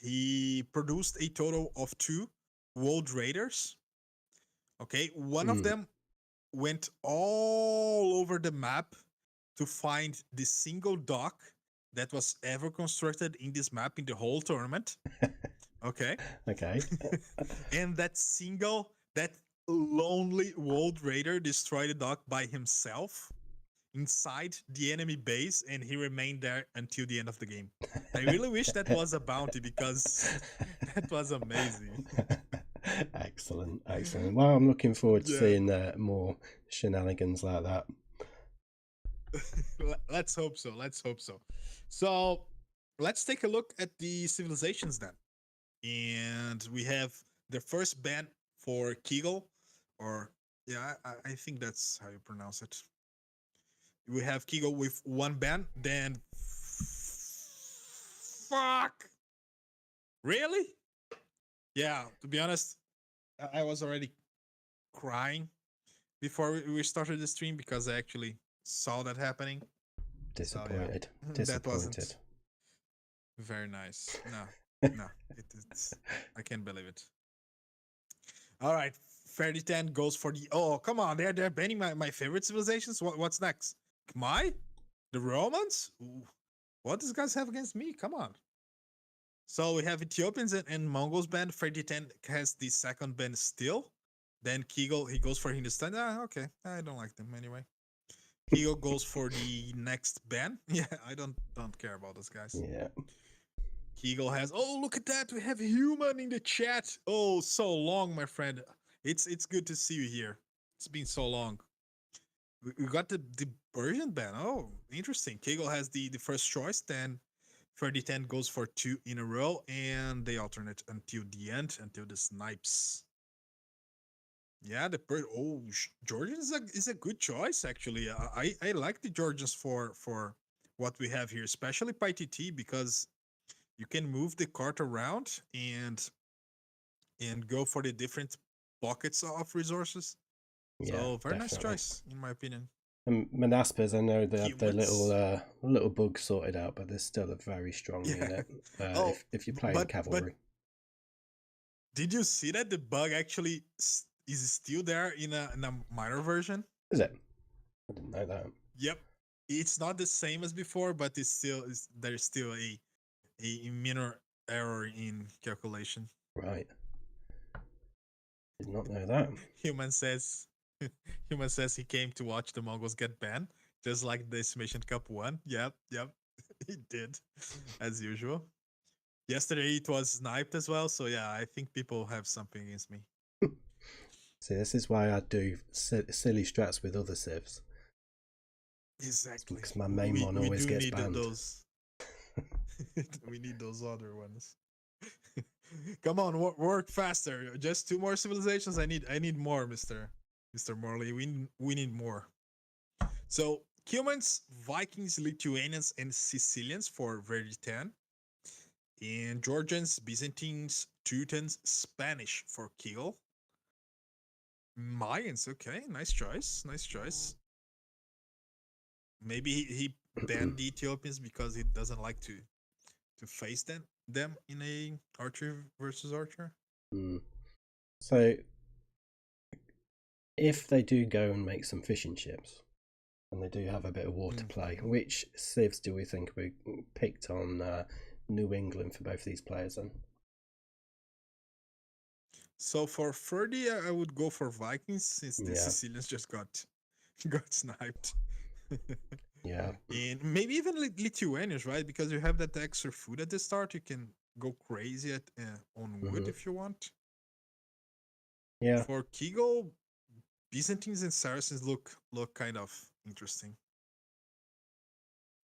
he produced a total of 2 World Raiders. Okay, one of them went all over the map to find the single dock that was ever constructed in this map in the whole tournament. Okay. Okay. And that lonely World Raider destroyed the dock by himself inside the enemy base, and he remained there until the end of the game. I really wish that was a bounty because that was amazing. Excellent. Well, I'm looking forward to seeing more shenanigans like that. Let's hope so. So let's take a look at the civilizations then. And we have the first ban for Kegel, or I think that's how you pronounce it. We have Kegel with 1 ban, then fuck. Really? Yeah, to be honest, I was already crying before we started the stream because I actually saw that happening. Disappointed. So, yeah, Disappointed. That wasn't very nice. No, it's I can't believe it. All right, Ferdinand goes for the. Oh, come on! They're banning my favorite civilizations. What's next? Khmer? The Romans? Ooh, what does guys have against me? Come on. So we have Ethiopians and Mongols banned. Ferdinand has the second ban still. Then Kegel, he goes for Hindustan. Okay. I don't like them anyway. Kegel goes for the next ban. Yeah, I don't care about those guys. Yeah. Kegel has. Oh, look at that! We have human in the chat. Oh, so long, my friend. It's good to see you here. It's been so long. We got the Persian ban. Oh, interesting. Kegel has the first choice. Then Ferdinand goes for 2 in a row, and they alternate until the end, until the snipes. Yeah, Georgian is a good choice actually. I like the Georgians for what we have here, especially PyTT, because you can move the cart around and go for the different pockets of resources. Yeah, so very definitely. nice choice in my opinion. And Manaspas, I know they have their little bugs sorted out, but they're still a very strong unit if you're playing cavalry. But did you see that the bug actually is still there in a minor version? Is it? I didn't know that. Yep, it's not the same as before, but there's still a minor error in calculation. Right. Did not know that. Human says he came to watch the Mongols get banned, just like Decimation Cup 1. Yep, he did, as usual. Yesterday it was sniped as well, so yeah, I think people have something against me. See, this is why I do silly strats with other civs. Exactly. Because my main one always gets banned. We need those other ones. Come on, work faster. Just 2 more civilizations. I need more, Mr. Morley. We need more. So Cumans, Vikings, Lithuanians, and Sicilians for Verditan. And Georgians, Byzantines, Teutons, Spanish for Kegel. Mayans, okay, nice choice. Maybe he banned the Ethiopians because he doesn't like to face them in a archer versus archer. So if they do go and make some fishing ships and they do have a bit of water play, which civs do we think we picked on New England for both these players then? So for Ferdy, I would go for Vikings since the Sicilians just got sniped. Yeah. And maybe even Lithuanians, right? Because you have that extra food at the start, you can go crazy on wood if you want. Yeah. For Kegel, Byzantines and Saracens look kind of interesting.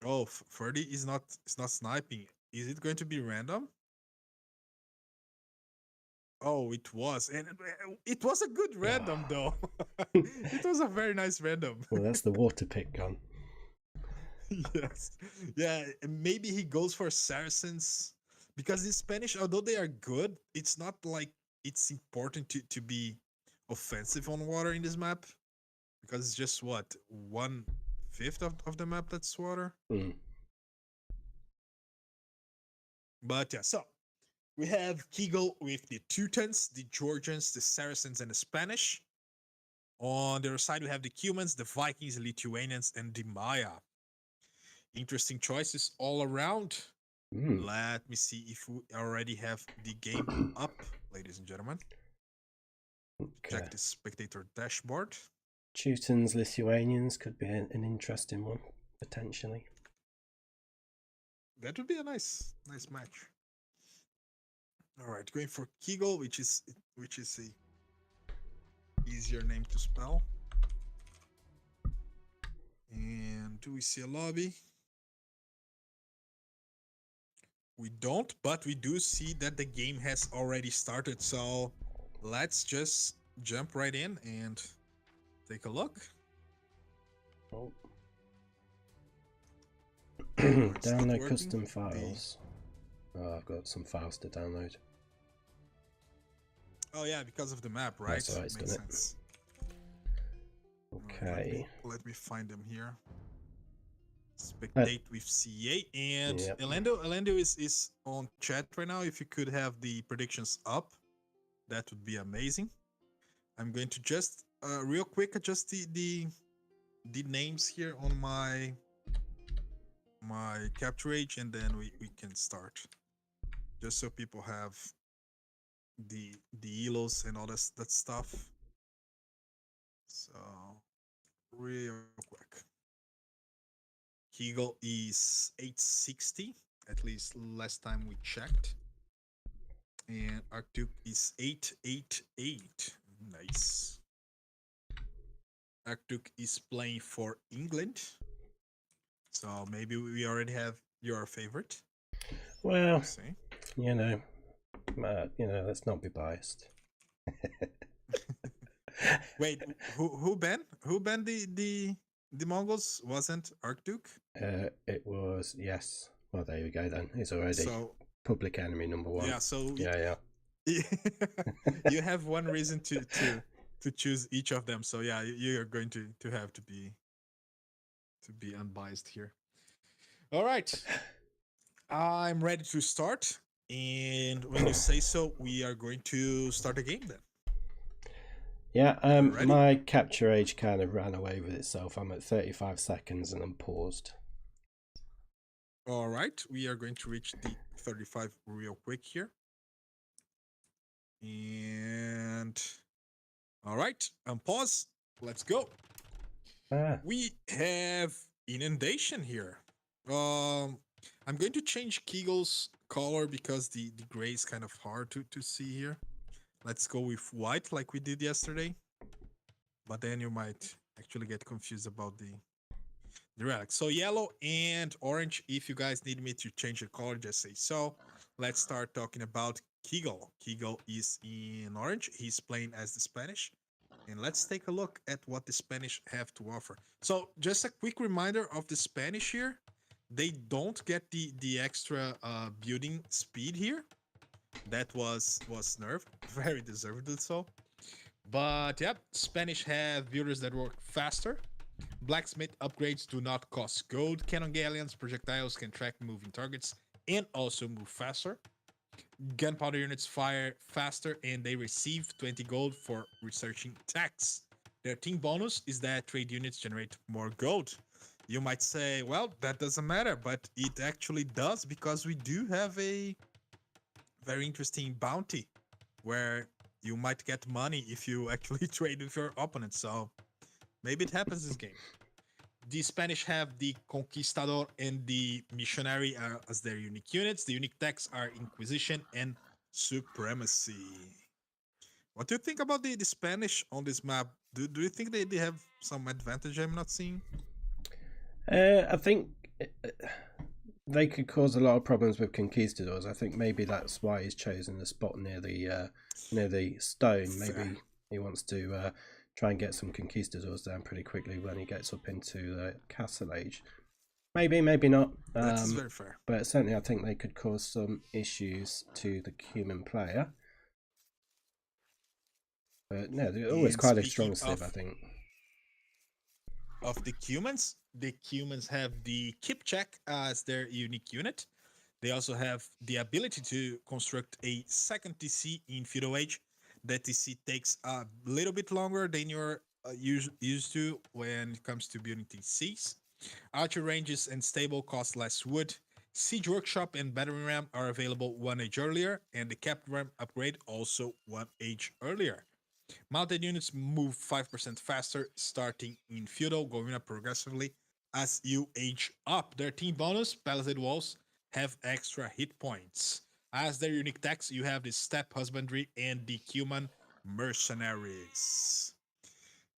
Oh, Ferdy is not sniping. Is it going to be random? Oh, it was, and it was a good random though. It was a very nice random. Well, that's the water pick gun. Yes, yeah. Maybe he goes for Saracens because in Spanish, although they are good, it's not like it's important to be offensive on water in this map, because it's just what, 1/5 of the map that's water. But yeah, so we have Kegel with the Teutons, the Georgians, the Saracens, and the Spanish. On the other side, we have the Cumans, the Vikings, the Lithuanians, and the Maya. Interesting choices all around. Let me see if we already have the game up, ladies and gentlemen. Okay. Check the spectator dashboard. Teutons, Lithuanians could be an interesting one, potentially. That would be a nice match. All right, going for Kegel, which is a easier name to spell. And do we see a lobby? We don't, but we do see that the game has already started. So let's just jump right in and take a look. Oh. Download custom files. Oh, I've got some files to download. Oh yeah, because of the map, right? That's right, Makes sense. Okay. Right, let me find them here. Spectate with CA, and Elendo is on chat right now. If you could have the predictions up, that would be amazing. I'm going to just real quick adjust the names here on my capture age, and then we can start, just so people have the elos and all that stuff. So real quick, Kegel is 860, at least last time we checked, and Arctic is 888. Nice. Arctic is playing for England, so maybe we already have your favorite. Well, you know, let's not be biased. Wait, who banned the Mongols? Wasn't Arctic? It was, yes. Well, there you go then. It's already public enemy number 1. Yeah, so yeah. You have one reason to choose each of them. So yeah, you're going to have to be unbiased here. All right, I'm ready to start, and when you say so, we are going to start the game then. Yeah, my capture age kind of ran away with itself. I'm at 35 seconds and I'm paused. All right, we are going to reach the 35 real quick here. And all right, pause. Let's go. We have inundation here. I'm going to change Kegel's color because the gray is kind of hard to see here. Let's go with white like we did yesterday. But then you might actually get confused about the relic. So yellow and orange, if you guys need me to change the color, just say so. Let's start talking about Kegel. Kegel is in orange. He's playing as the Spanish. And let's take a look at what the Spanish have to offer. So just a quick reminder of the Spanish here. They don't get the extra building speed here. That was nerfed, very deservedly so. But yep, Spanish have builders that work faster. Blacksmith upgrades do not cost gold. Cannon galleons, projectiles can track moving targets and also move faster. Gunpowder units fire faster and they receive 20 gold for researching attacks. Their team bonus is that trade units generate more gold. You might say, well, that doesn't matter, but it actually does, because we do have a very interesting bounty where you might get money if you actually trade with your opponent. So maybe it happens this game. The Spanish have the Conquistador and the Missionary as their unique units. The unique techs are Inquisition and Supremacy. What do you think about the Spanish on this map? Do you think they have some advantage I'm not seeing? I think they could cause a lot of problems with Conquistadors. I think maybe that's why he's chosen the spot near the stone. Maybe he wants to try and get some Conquistadors down pretty quickly when he gets up into the Castle Age. Maybe not. That's very fair. But certainly I think they could cause some issues to the human player. But no, they're always And quite a speaking strong civ, I think. of the Cumans have the Keep Check as their unique unit. They also have the ability to construct a second TC in Feudal Age. That TC takes a little bit longer than you're used to when it comes to building TCs. Archer ranges and stable cost less wood. Siege Workshop and Battering Ram are available 1 age earlier, and the Captain Ram upgrade also 1 age earlier. Mounted units move 5% faster, starting in Feudal, going up progressively as you age up. Their team bonus, Palisade Walls, have extra hit points. As their unique techs, you have the Steppe Husbandry and the Cuman Mercenaries.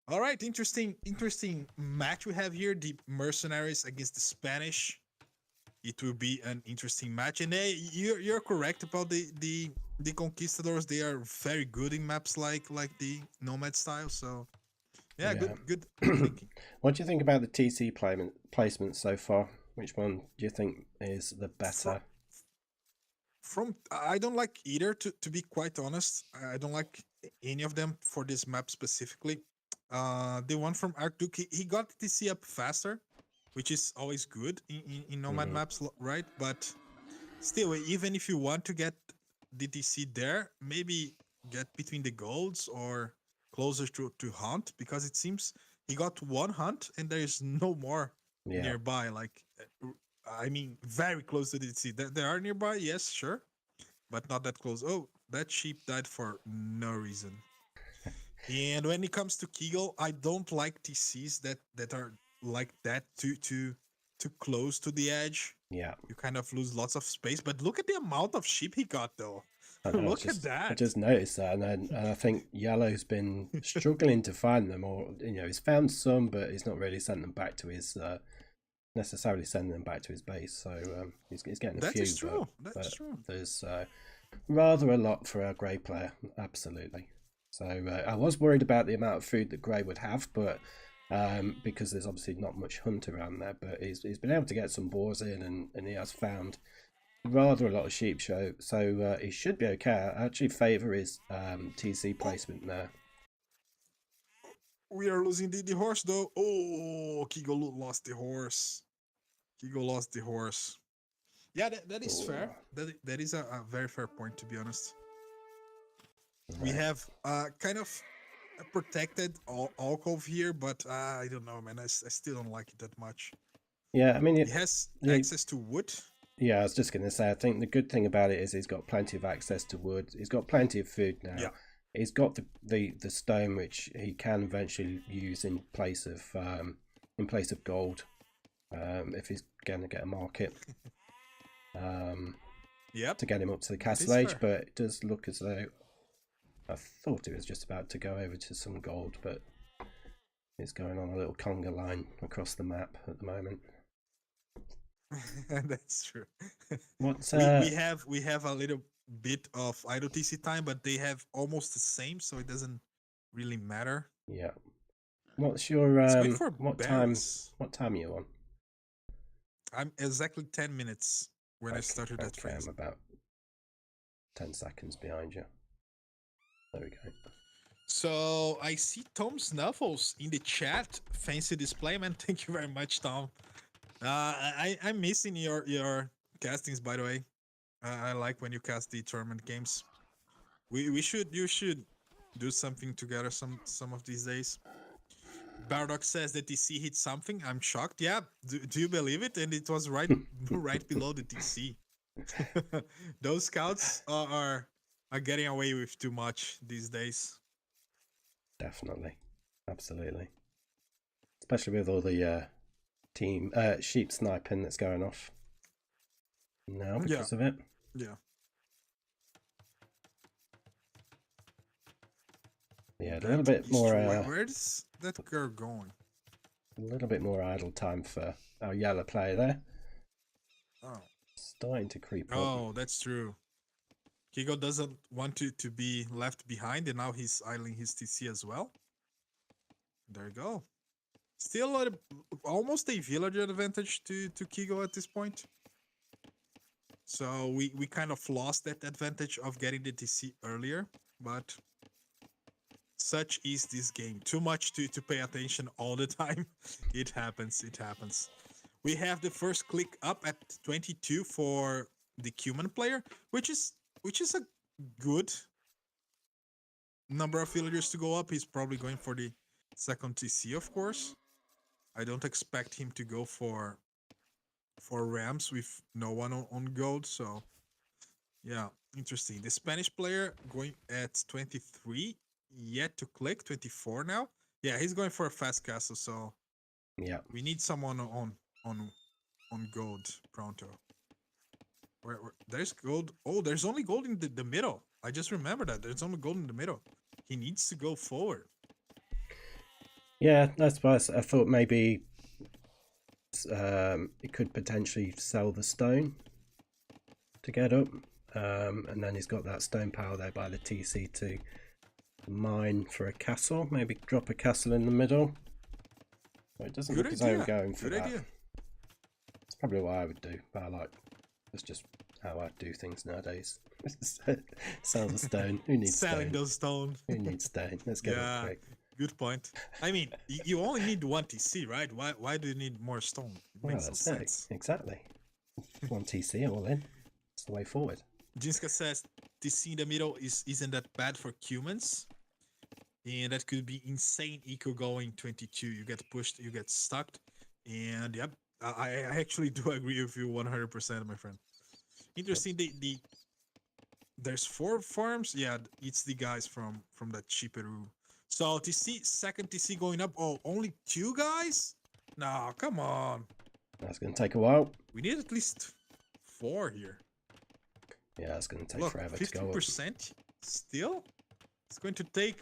All right, interesting match we have here. The Mercenaries against the Spanish. It will be an interesting match. And you're correct about the Conquistadors. They are very good in maps like the Nomad style. So yeah. Good thinking. What do you think about the TC placement so far? Which one do you think is the better? From I don't like either, to be quite honest. I don't like any of them for this map specifically. The one from Archduke, he got TC up faster, which is always good in Nomad maps, right? But still, even if you want to get DTC there, maybe get between the golds or closer to hunt, because it seems he got one hunt and there is no more nearby. Like, I mean, very close to DTC. They are nearby, yes, sure, but not that close. Oh, that sheep died for no reason. And when it comes to Kegel, I don't like TCs that are like that too close to the edge. Yeah, you kind of lose lots of space. But look at the amount of sheep he got, though. Look at that. I just noticed that, and I think Yellow's been struggling to find them, or he's found some, but he's not really sent them back to his necessarily sending them back to his base. So he's getting a few. That's true. That's true. There's rather a lot for a Grey player, absolutely. So I was worried about the amount of food that Grey would have, but because there's obviously not much hunt around there, but he's been able to get some boars in, and he has found rather a lot of sheep, so he should be okay. I actually favour his TC placement there. We are losing the horse, though. Oh, Kigo lost the horse. Kigo lost the horse. Yeah, that is fair. That is a very fair point, to be honest. Right. We have kind of a protected alcove here, but I don't know, man. I still don't like it that much. Yeah, I mean, it has access to wood. Yeah, I was just going to say, I think the good thing about it is he's got plenty of access to wood. He's got plenty of food now. Yeah. He's got the stone, which he can eventually use in place of gold, if he's going to get a market. To get him up to the Castle Age, but it does look as though I thought it was just about to go over to some gold, but it's going on a little conga line across the map at the moment. That's true. What's we have a little bit of idle TC time, but they have almost the same, so it doesn't really matter. Yeah. What's your what time are you on? I'm exactly 10 minutes when I started that phase. I'm about 10 seconds behind you. There we go. So I see Tom Snuffles in the chat. Fancy display, man. Thank you very much, Tom. I'm missing your castings, by the way. I like when you cast the tournament games. You should do something together some of these days. Bardock says that TC hit something. I'm shocked. Yeah, do you believe it? And it was right below the TC. Those scouts are getting away with too much these days. Definitely, absolutely. Especially with all the team sheep sniping that's going off now because of it. Yeah. Yeah, a little bit more. Where's that girl going? A little bit more idle time for our yellow player there. Oh. Starting to creep up. Oh, that's true. Kigo doesn't want to be left behind, and now he's idling his TC as well. There you go. Still almost a villager advantage to Kigo at this point. So we kind of lost that advantage of getting the TC earlier, but Such is this game. Too much to pay attention all the time. It happens. It happens. We have the first click up at 22 for the Cuman player, which is a good number of villagers to go up. He's probably going for the second TC, of course. I don't expect him to go for Rams with no one on gold. So yeah, interesting. The Spanish player going at 23, yet to click 24 now. Yeah, he's going for a fast castle. So Yeah. we need someone on gold pronto. Where there's gold. Oh, there's only gold in the middle. I just remember that there's only gold in the middle. He needs to go forward. Yeah, that's why I thought maybe it could potentially sell the stone to get up. And then he's got that stone power there by the TC to mine for a castle. Maybe drop a castle in the middle. Well, it doesn't look as though we're going for that. Idea. It's probably what I would do, but that's just how I do things nowadays. Sell the stone. Who needs selling those stone? Who needs stone? Let's get it quick. Good point. I mean, you only need one TC, right? Why do you need more stone? It makes no sense. Exactly. One TC all in. It's the way forward. Jinska says TC in the middle isn't that bad for humans. And that could be insane eco going 22. You get pushed, you get stuck. And yep, I actually do agree with you 100%, my friend. Interesting. There's 4 farms. Yeah, it's the guys from that Chiperu. So TC, second TC going up. Oh, only 2 guys? No, come on. That's going to take a while. We need at least 4 here. Yeah, it's going to take forever to go up. 50% still? It's going to take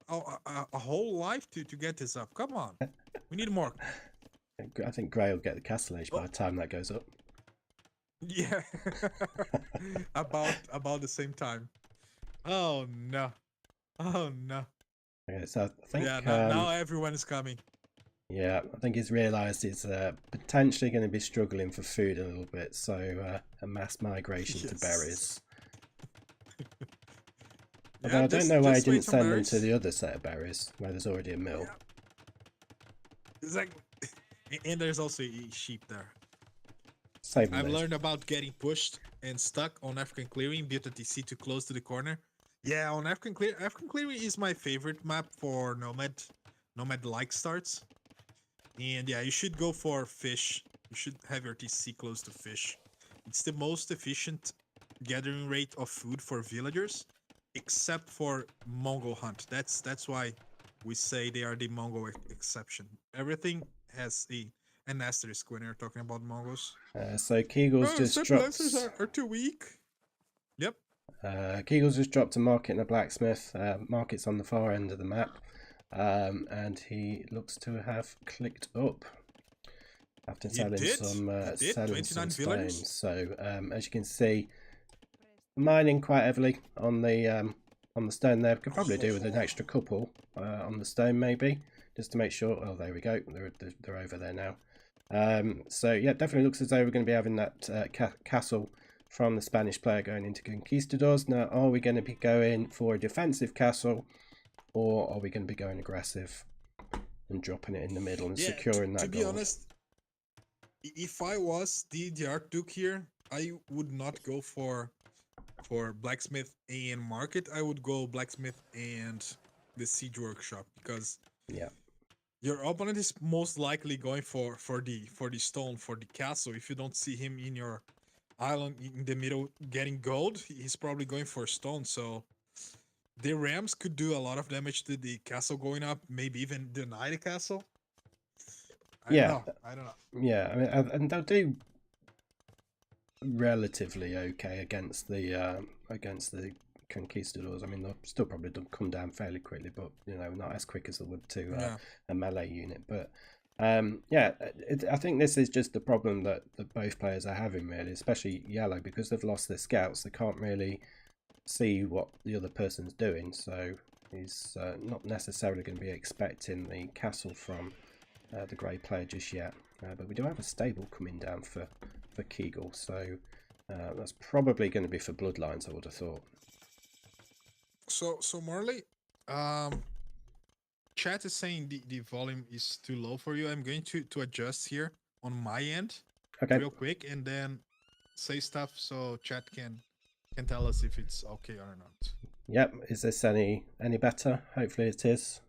a whole life to get this up. Come on. We need more. I think Grey will get the castle age by the time that goes up. Yeah. about the same time. Oh no. Oh no. Okay, so I think now everyone is coming. Yeah, I think he's realised he's potentially going to be struggling for food a little bit, so a mass migration to berries. Although I don't know why he didn't send them to the other set of berries, where there's already a mill. Yeah. Exactly. And there's also a sheep there. I've learned about getting pushed and stuck on African Clearing, built a TC too close to the corner. Yeah, on African Clearing. African Clearing is my favorite map for Nomad-like starts. And yeah, you should go for fish. You should have your TC close to fish. It's the most efficient gathering rate of food for villagers, except for Mongol hunt. That's why we say they are the Mongol exception. Everything has an asterisk when you're talking about Mongols. So Kegel's just dropped. Are too weak. Yep. Kegel's just dropped a market and a blacksmith. Market's on the far end of the map. And he looks to have clicked up after selling some stones. So as you can see, mining quite heavily on the stone there. Could probably do with an extra couple on the stone maybe, just to make sure. Oh, there we go. They're over there now. So yeah, definitely looks as though we're going to be having that castle from the Spanish player going into Conquistadors. Now, are we going to be going for a defensive castle? Or are we going to be going aggressive and dropping it in the middle and securing that gold? To be honest, if I was the Archduke here, I would not go for blacksmith and market. I would go blacksmith and the siege workshop, because your opponent is most likely going for the stone, for the castle. If you don't see him in your island in the middle getting gold, he's probably going for stone. So the Rams could do a lot of damage to the castle going up, maybe even deny the castle. I don't know. Yeah, I mean, and they'll do relatively okay against the Conquistadors. I mean, they'll still probably come down fairly quickly, but not as quick as they would to a melee unit. But I think this is just the problem that both players are having, really, especially Yellow, because they've lost their scouts. They can't really see what the other person's doing, so he's not necessarily going to be expecting the castle from the grey player just yet. But we do have a stable coming down for Kegel, so that's probably going to be for Bloodlines, I would have thought. So Marley, chat is saying the volume is too low for you. I'm going to adjust here on my end Okay. real quick and then say stuff so chat can tell us if it's okay or not. Yep. Is this any better? Hopefully it is.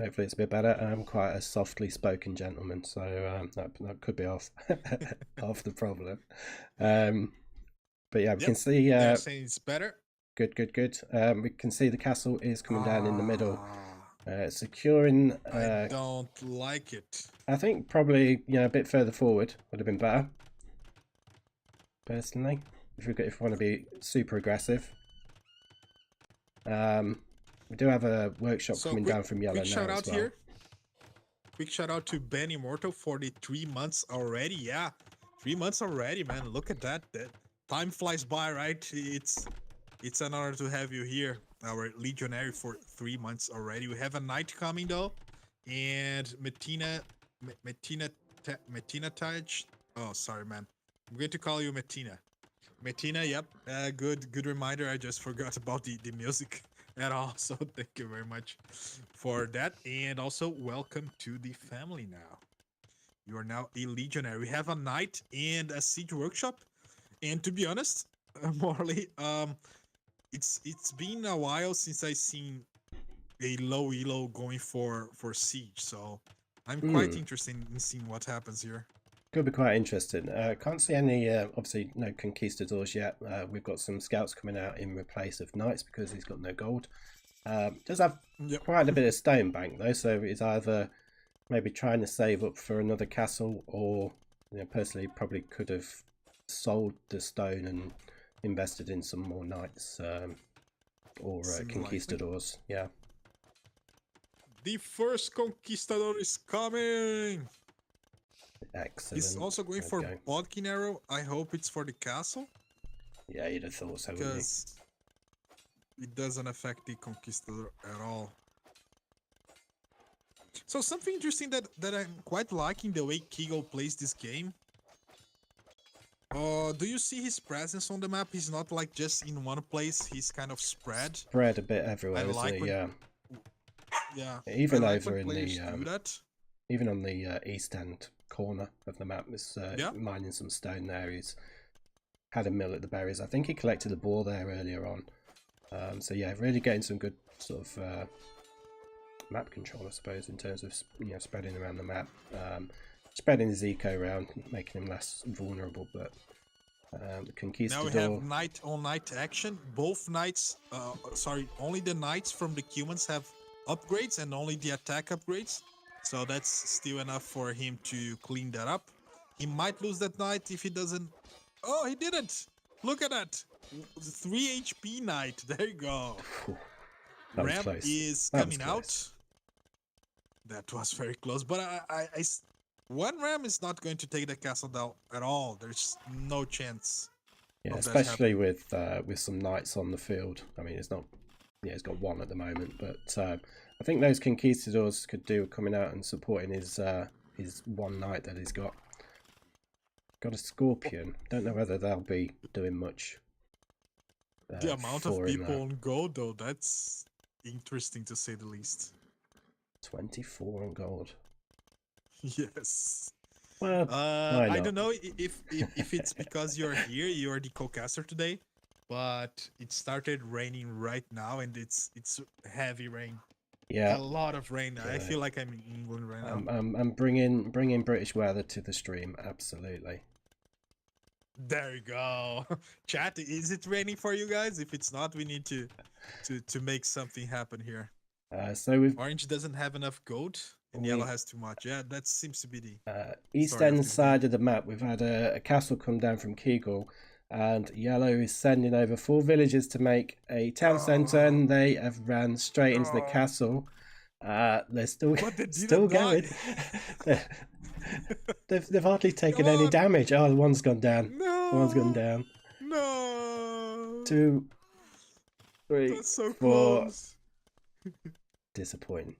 Hopefully it's a bit better. I'm quite a softly spoken gentleman, so that could be half half the problem. But yeah, we can see. They're saying it's better. Good. We can see the castle is coming down in the middle, securing. I don't like it. I think probably a bit further forward would have been better. Personally, if we want to be super aggressive. We do have a workshop coming down from yellow now shout out as well. here. Quick shout out to Ben Immortal for the 3 months already. Yeah, 3 months already, man. Look at that. That time flies by, right? It's an honor to have you here, our legionary, for 3 months already. We have a knight coming though, and Metina Taj. Oh, sorry, man. I'm going to call you Metina. Metina, yep. Good reminder. I just forgot about the music at all. So thank you very much for that. And also welcome to the family now. You are now a legionary. We have a knight and a siege workshop. And to be honest, Morley, it's been a while since I seen a low elo going for siege. So I'm quite interested in seeing what happens here. Could be quite interesting. Can't see any, obviously no conquistadors yet. We've got some scouts coming out in replace of knights because he's got no gold. Does have quite a bit of stone bank though, so it's either maybe trying to save up for another castle, or personally probably could have sold the stone and invested in some more knights or conquistadors. Yeah. The first conquistador is coming. Excellent. He's also going for Bodkin arrow. I hope it's for the castle. Yeah, you'd have thought so. Because it doesn't affect the conquistador at all. So something interesting that I'm quite liking the way Kigo plays this game. Do you see his presence on the map? He's not like just in one place. He's kind of spread a bit everywhere, isn't he? Yeah. Even over in the even on the east end corner of the map, was mining some stone there. He's had a mill at the berries. I think he collected a boar there earlier on. So yeah, really getting some good sort of map control, I suppose, in terms of spreading around the map, spreading his eco around, making him less vulnerable. But the conquistador. Now we have knight on knight action. Both knights, only the knights from the humans have upgrades, and only the attack upgrades. So that's still enough for him to clean that up. He might lose that knight if he doesn't. Oh, he didn't. Look at that. 3 HP knight. There you go. Ram is coming out. That was very close. But one Ram is not going to take the castle down at all. There's no chance. Yeah, especially with some knights on the field. I mean, it's not. Yeah, he's got one at the moment, but I think those conquistadors could do coming out and supporting his one knight that he's got. Got a scorpion. Don't know whether they'll be doing much. The amount of people on gold, though, that's interesting to say the least. 24 on gold. Yes. Well, I don't know if it's because you're here, you're the co-caster today, but it started raining right now, and it's heavy rain. Yeah, a lot of rain. I feel like I'm in England right now. I'm bringing British weather to the stream. Absolutely. There you go. Chat, is it raining for you guys? If it's not, we need to make something happen here. So Orange doesn't have enough gold, and yellow has too much. Yeah, that seems to be the east end side of the map. We've had a castle come down from Kegel, and yellow is sending over 4 villagers to make a town centre, and they have ran straight into the castle. They're still going. they've hardly taken any damage. Oh, the one's gone down. No. One's gone down. No. 2, 3, That's so 4. close. Disappointing.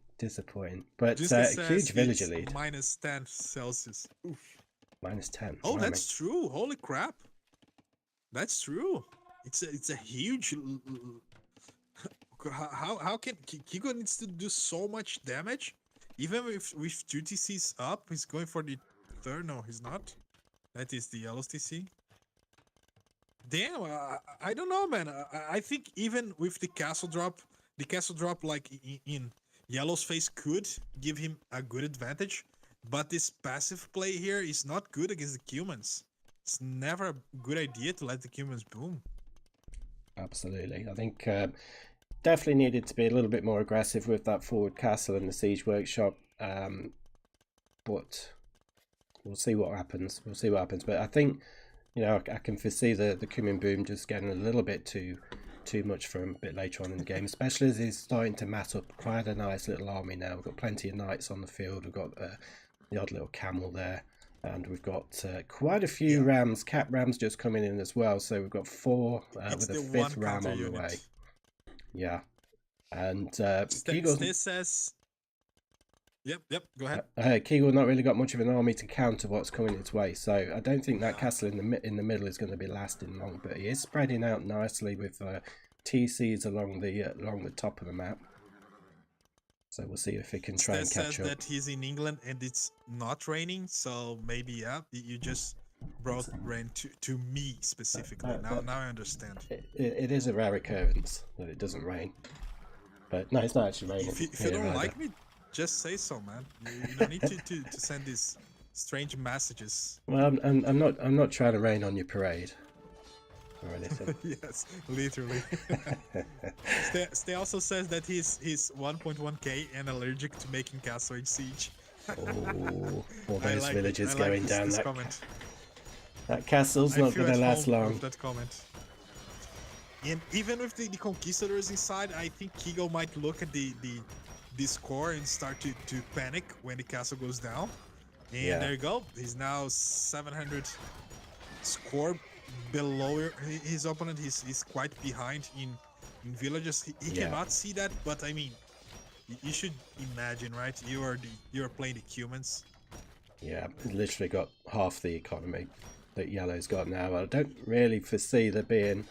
But huge villager lead. -10 Celsius. Oof. -10. Oh, that's true. Holy crap. That's true. It's a huge How can Kigo needs to do so much damage? Even with 2 TCs up, he's going for the third. No, he's not. That is the yellow's TC. Damn, I don't know, man. I think even with the castle drop like in yellow's face could give him a good advantage, but this passive play here is not good against the humans. It's never a good idea to let the humans boom. Absolutely. I think definitely needed to be a little bit more aggressive with that forward castle and the siege workshop. But we'll see what happens. We'll see what happens. But I think, you know, I can foresee the Cumin boom just getting a little bit too much for him a bit later on in the game, especially as he's starting to mat up quite a nice little army now. We've got plenty of knights on the field. We've got the odd little camel there. And we've got quite a few rams, cap rams just coming in as well. So we've got 4 with a 5th ram on the way. Yeah. And Kegel says... Yep, go ahead. Kegel not really got much of an army to counter what's coming its way. So I don't think that castle in the middle is going to be lasting long. But he is spreading out nicely with TCs along the top of the map. So we'll see if he can try and catch up. Says that he's in England and it's not raining, so maybe you just brought rain to me specifically. Now I understand. It is a rare occurrence that it doesn't rain, but no, it's not actually raining. If you don't like me, just say so, man. You don't need to send these strange messages. Well, I'm not trying to rain on your parade. Or anything. Yes, literally. Stay also says that he's 1.1k and allergic to making Castle Age Siege. Oh, all those villages going down this that comment. That castle's not going to last long. That comment. And even with the conquistadors inside, I think Kigo might look at the score and start to panic when the castle goes down. And there you go. He's now 700 score below his opponent. He's quite behind in villages. He cannot see that, but I mean, you should imagine, right? You are playing the humans. Yeah, literally got half the economy that yellow's got now. I don't really foresee there being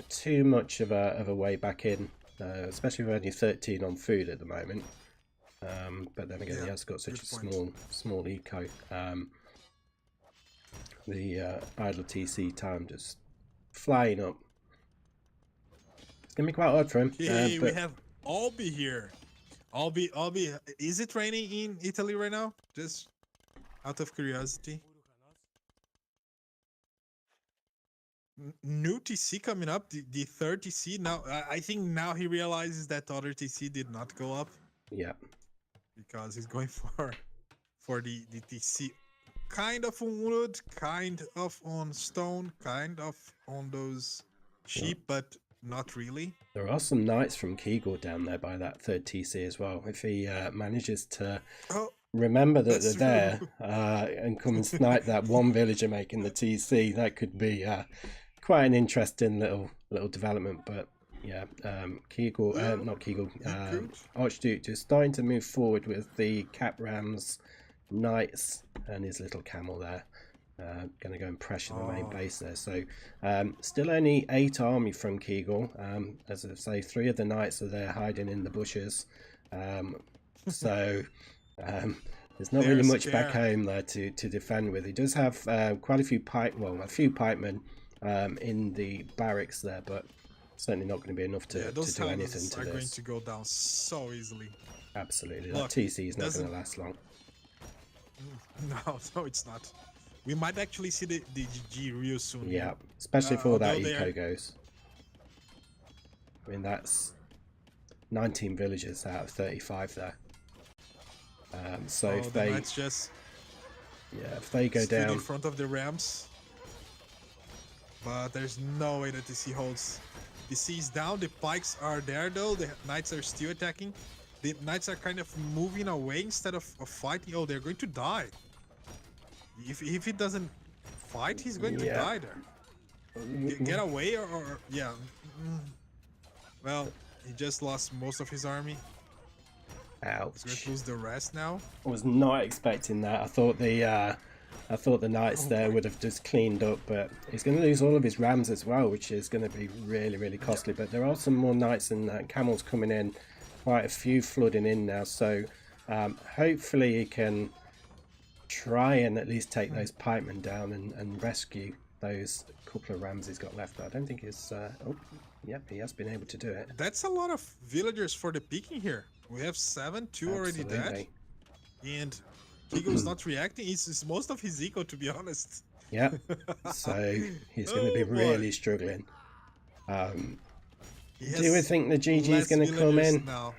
too much of a way back in, especially with only 13 on food at the moment. But then again, he has got such a small eco. The idle TC time just flying up. It's gonna be quite hard for him. Hey, we have Albi here. Albi, is it raining in Italy right now? Just out of curiosity. New TC coming up, the third TC. Now, I think now he realizes that other TC did not go up. Yeah. Because he's going for the TC. Kind of on wood, kind of on stone, kind of on those sheep, but not really. There are some knights from Kegel down there by that third TC as well. If he manages to remember that they're there and come and snipe that one villager making the TC, that could be quite an interesting little development. But yeah, Kegel, not Kegel, Archduke just starting to move forward with the cap rams, knights, and his little camel there. Going to go and pressure the main base there. So still only 8 army from Kegel. As I say, 3 of the knights are there hiding in the bushes. So there's not really much back home there to defend with. He does have quite a few pikemen in the barracks there, but certainly not going to be enough to do anything to this. Are going to go down so easily. Absolutely. Look, that TC is not going to last long. No, it's not. We might actually see the GG real soon. Yeah, especially if all that eco goes. I mean, that's 19 villages out of 35 there. So if they just if they go down in front of the rams, but there's no way that the sea holds. The sea is down. The pikes are there though. The knights are still attacking. The knights are kind of moving away instead of fighting. Oh, they're going to die. If he doesn't fight, he's going to die there. Get away or yeah. Well, he just lost most of his army. Ouch. He's going to lose the rest now. I was not expecting that. I thought the I thought the knights Oh there boy. would have just cleaned up, but he's going to lose all of his rams as well, which is going to be really, really Yeah. costly. But there are some more knights and camels coming in, quite a few flooding in now. So hopefully he can try and at least take those pikemen down and rescue those couple of rams he's got left. But I don't think he's... oh, yep, he has been able to do it. That's a lot of villagers for the picking here. We have 7, 2 already dead. Absolutely. And Kigo's not reacting. It's most of his eco, to be honest. Yep. So he's going to be really struggling. Do we think the GG is going to come in? Now.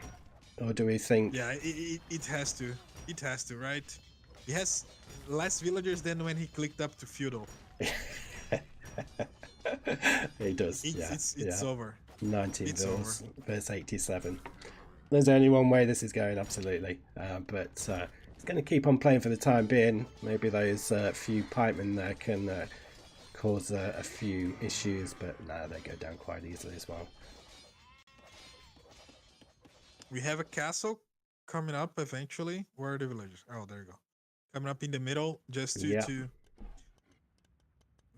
Or do we think... Yeah, it has to. It has to, right? He has less villagers than when he clicked up to feudal. He does. It's over. 19 it's bills over. versus 87. There's only one way this is going, absolutely. But it's going to keep on playing for the time being. Maybe those few pikemen there can cause a few issues, but no, they go down quite easily as well. We have a castle coming up eventually. Where are the villagers? Oh, there you go. Coming up in the middle, just to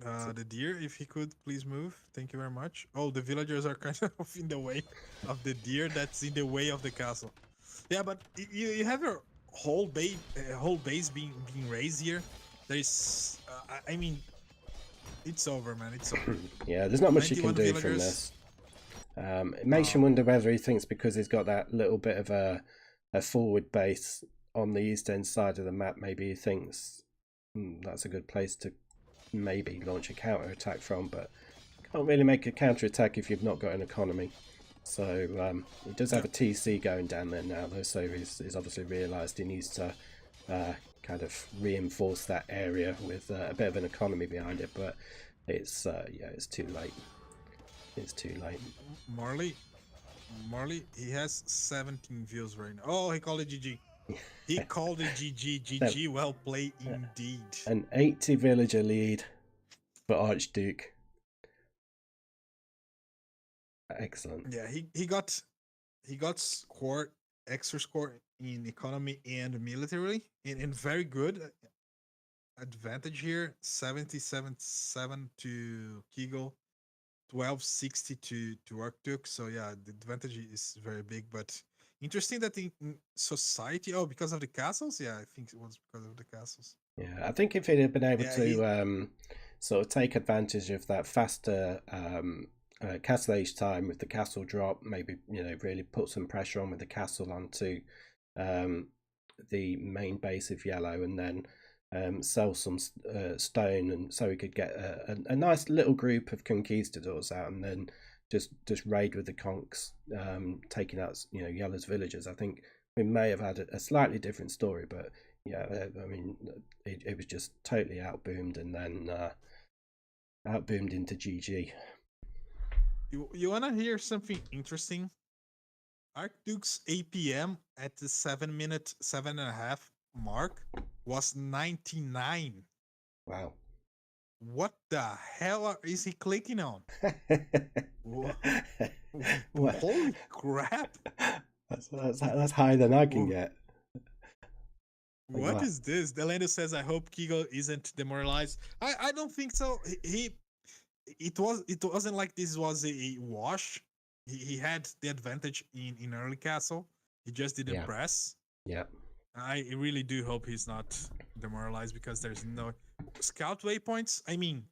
the deer, if he could please move. Thank you very much. Oh, the villagers are kind of in the way of the deer that's in the way of the castle. Yeah, but you have your whole base being raised here. There's I mean, it's over, man. It's over. Yeah, there's not much you can do from this. It makes you wonder whether he thinks because he's got that little bit of a forward base on the east end side of the map, maybe he thinks that's a good place to maybe launch a counter attack from, but can't really make a counter attack if you've not got an economy. So he does have a TC going down there now, though, so he's obviously realised he needs to kind of reinforce that area with a bit of an economy behind it, but it's yeah, it's too late. It's too late. Marley, he has 17 views right now. Oh, he called it GG. He called it GG. GG, well played indeed. An 80 villager lead for Archduke. Excellent. Yeah, he got extra score in economy and military, and very good advantage here. 77-7 to Kegel. 1260 to Archduke. So yeah, the advantage is very big, but interesting that in society, because of the castles. Yeah, I think it was because of the castles. Yeah, I think if he'd have been able to sort of take advantage of that faster castle age time with the castle drop, maybe really put some pressure on with the castle onto the main base of yellow, and then sell some stone, and so we could get a nice little group of conquistadors out, and then just raid with the conks, taking out yellow's villagers. I think we may have had a slightly different story, but yeah, I mean it was just totally outboomed, and then outboomed into GG. You wanna hear something interesting? Archduke's APM at the 7-minute 7.5 mark was 99. Wow. What the hell is he clicking on? Holy crap. That's higher than I can get. What is this? Delano says, I hope Kegel isn't demoralized. I don't think so. It wasn't like this was a wash. He had the advantage in early castle. He just didn't press. Yeah. I really do hope he's not demoralized, because there's no scout waypoints. I mean,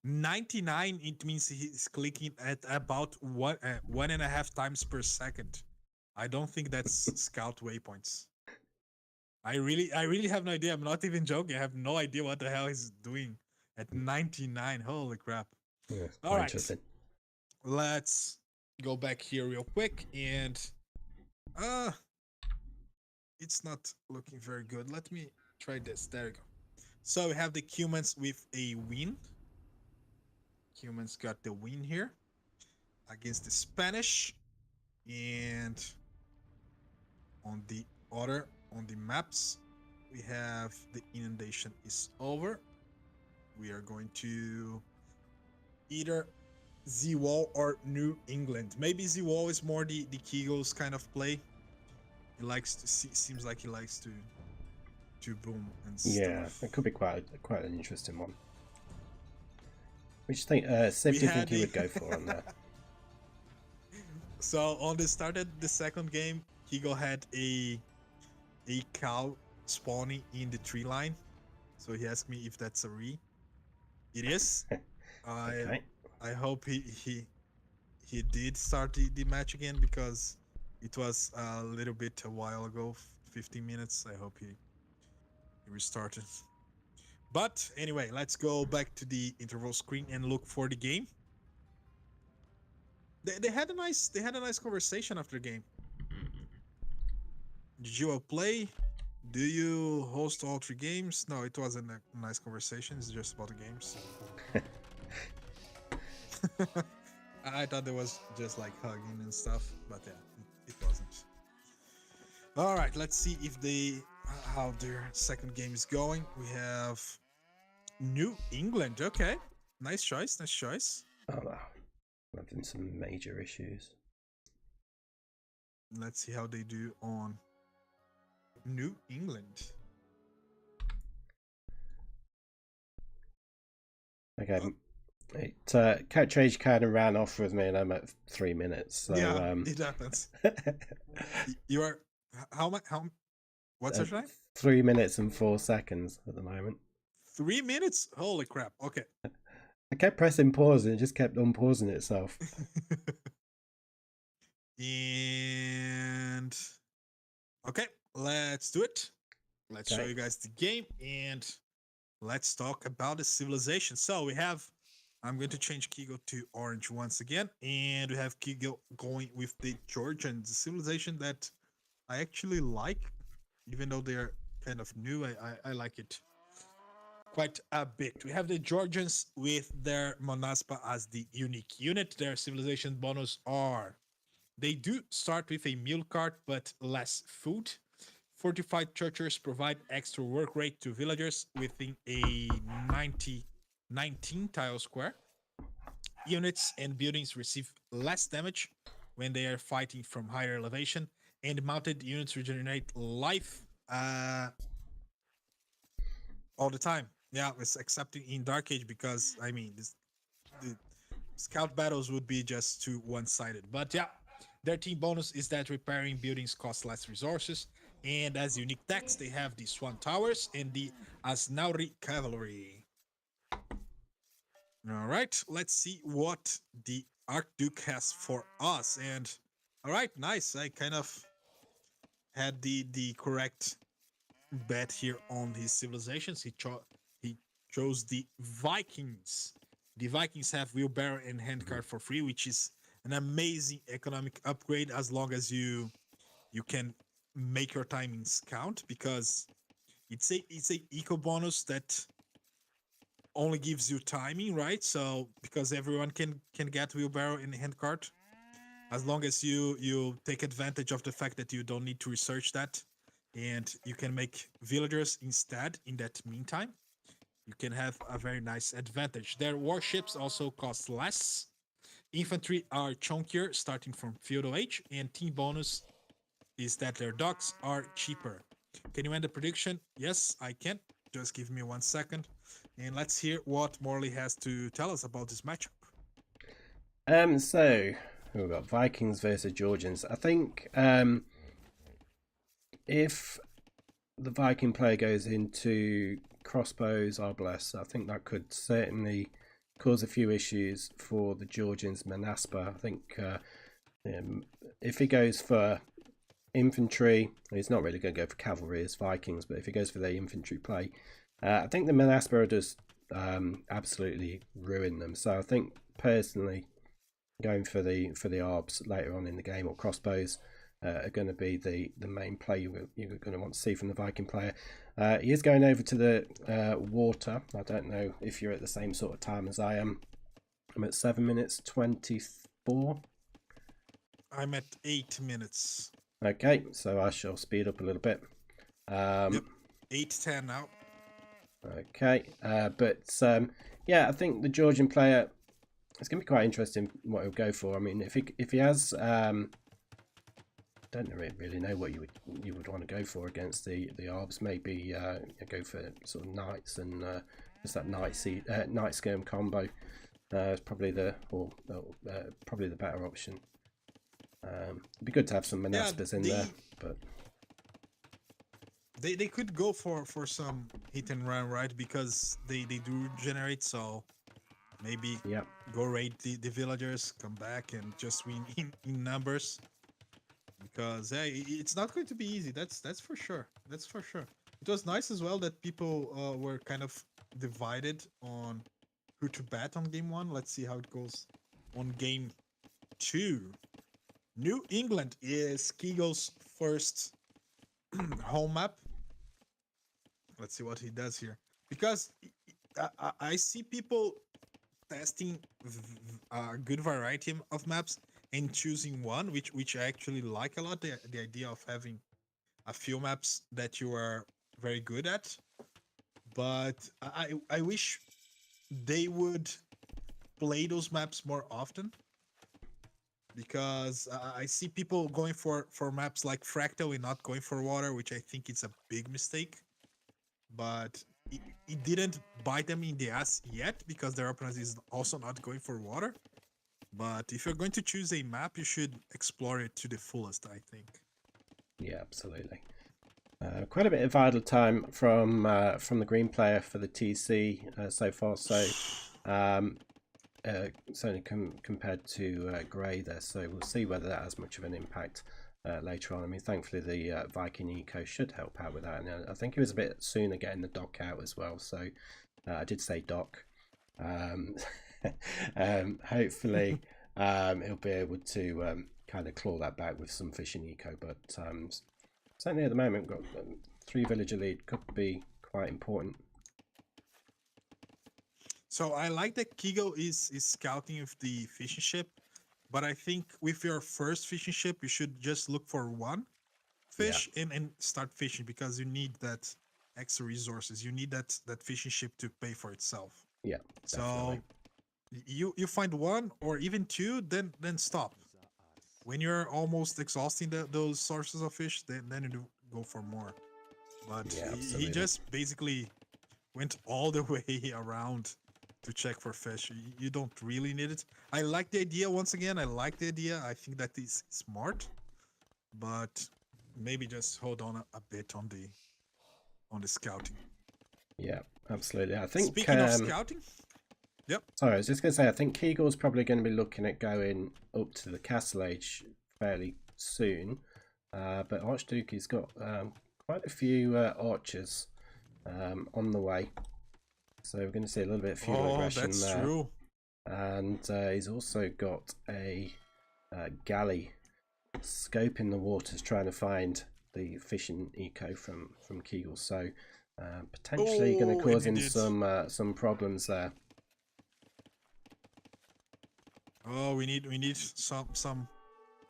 99, it means he's clicking at about 1.5 times per second. I don't think that's scout waypoints. I really have no idea. I'm not even joking. I have no idea what the hell he's doing at 99. Holy crap. Yeah, all right. Let's go back here real quick, and it's not looking very good. Let me try this. There we go. So we have the Cumans with a win. Cumans got the win here against the Spanish. And on the maps, we have the inundation is over. We are going to either Z-Wall or New England. Maybe Z-Wall is more the Kegel's kind of play. He likes to seems like he likes to to boom and Yeah, stuff. it could be quite an interesting one. Which thing, Civ, We do you had think you would go for on there? So on the start of the second game, Kigo had a cow spawning in the tree line. So he asked me if that's a re. It is. Okay. I hope he did start the match again, because it was a little bit a while ago, 15 minutes. I hope he restarted. But anyway, let's go back to the interval screen and look for the game. They had a nice conversation after the game. Did you all play? Do you host all 3 games? No, it wasn't a nice conversation. It's just about the games. I thought there was just like hugging and stuff, but yeah, it wasn't. All right, let's see if how their second game is going. We have New England. Okay, nice choice. Nice choice. Oh, wow. I'm having some major issues. Let's see how they do on New England. Okay. It Catch kind of ran off with me, and I'm at 3 minutes. So, yeah, it happens. You are how much? What's your time? 3 minutes and 4 seconds at the moment. 3 minutes? Holy crap! Okay. I kept pressing pause and it just kept unpausing itself. And okay, let's do it. Let's show you guys the game and let's talk about the civilization. So we have, I'm going to change Kigo to orange once again, and we have Kigo going with the Georgian civilization that I actually like, even though they're kind of new. I like it quite a bit. We have the Georgians with their Monaspa as the unique unit. Their civilization bonus are, they do start with a meal cart but less food. Fortified churches provide extra work rate to villagers within a 19 tile square. Units and buildings receive less damage when they are fighting from higher elevation, and mounted units regenerate life all the time. Yeah, it's except in Dark Age, because I mean the scout battles would be just too one-sided. But yeah, their team bonus is that repairing buildings cost less resources, and as unique decks they have the Swan Towers and the Asnauri Cavalry. All right, let's see what the Archduke has for us. And all right, nice. I kind of had the correct bet here on his civilizations. He chose the Vikings. The Vikings have wheelbarrow and handcart for free, which is an amazing economic upgrade as long as you can make your timings count, because it's a eco bonus that only gives you timing, right? So because everyone can get wheelbarrow and handcart, as long as you take advantage of the fact that you don't need to research that, and you can make villagers instead in that meantime, you can have a very nice advantage. Their warships also cost less. Infantry are chunkier, starting from feudal age, and team bonus is that their docks are cheaper. Can you end the prediction? Yes, I can. Just give me 1 second, and let's hear what Morley has to tell us about this matchup. So we've got Vikings versus Georgians. I think if the Viking player goes into crossbows, arbalest, I think that could certainly cause a few issues for the Georgians' Manaspa. I think if he goes for infantry, he's not really going to go for cavalry as Vikings, but if he goes for the infantry play, I think the Manaspa will just absolutely ruin them. So I think personally, going for the arbs later on in the game, or crossbows, are going to be the main play you're going to want to see from the Viking player. He is going over to the water. I don't know if you're at the same sort of time as I am. I'm at 7 minutes 24. I'm at 8 minutes. Okay, so I shall speed up a little bit. Yep, 8:10 now. Okay, yeah, I think the Georgian player, it's going to be quite interesting what he'll go for. I mean, if he has don't really know what you would want to go for against the Arbs. Maybe go for sort of knights and just that night skirm combo. It's probably probably the better option. It'd be good to have some Manaspers in there, but they could go for some hit and run, right? Because they do generate, so maybe go raid the villagers, come back and just win in numbers. Because it's not going to be easy. That's for sure. That's for sure. It was nice as well that people were kind of divided on who to bet on game 1. Let's see how it goes on game 2. New England is Kegel's first home map. Let's see what he does here. Because I see people testing a good variety of maps and choosing one, which I actually like a lot. The idea of having a few maps that you are very good at. But I wish they would play those maps more often, because I see people going for maps like Fractal and not going for water, which I think is a big mistake. But it didn't bite them in the ass yet, because their opponent is also not going for water. But if you're going to choose a map, you should explore it to the fullest, I think. Yeah, absolutely. Quite a bit of idle time from the green player for the TC so far. So certainly compared to grey there. So we'll see whether that has much of an impact later on. I mean, thankfully the Viking Eco should help out with that. And I think he was a bit sooner getting the dock out as well. So I did say dock. Hopefully he'll be able to kind of claw that back with some fishing eco, but certainly at the moment we've got 3 villager lead, could be quite important. So I like that Kegel is scouting with the fishing ship, but I think with your first fishing ship you should just look for one fish and start fishing, because you need that extra resources. You need that fishing ship to pay for itself. Yeah, definitely. So you find one or even 2, then stop. When you're almost exhausting those sources of fish, then you go for more. But he just basically went all the way around to check for fish. You don't really need it. I like the idea. Once again, I like the idea. I think that is smart, but maybe just hold on a bit on the scouting. Yeah, absolutely. I think speaking of scouting. Yep. Sorry, I was just going to say, I think Kegel's probably going to be looking at going up to the Castle Age fairly soon. But Archduke has got quite a few archers on the way. So we're going to see a little bit of feudal aggression that's there. True. And he's also got a galley scoping the waters, trying to find the fishing eco from Kegel. So potentially going to cause him some problems there. Oh, we need some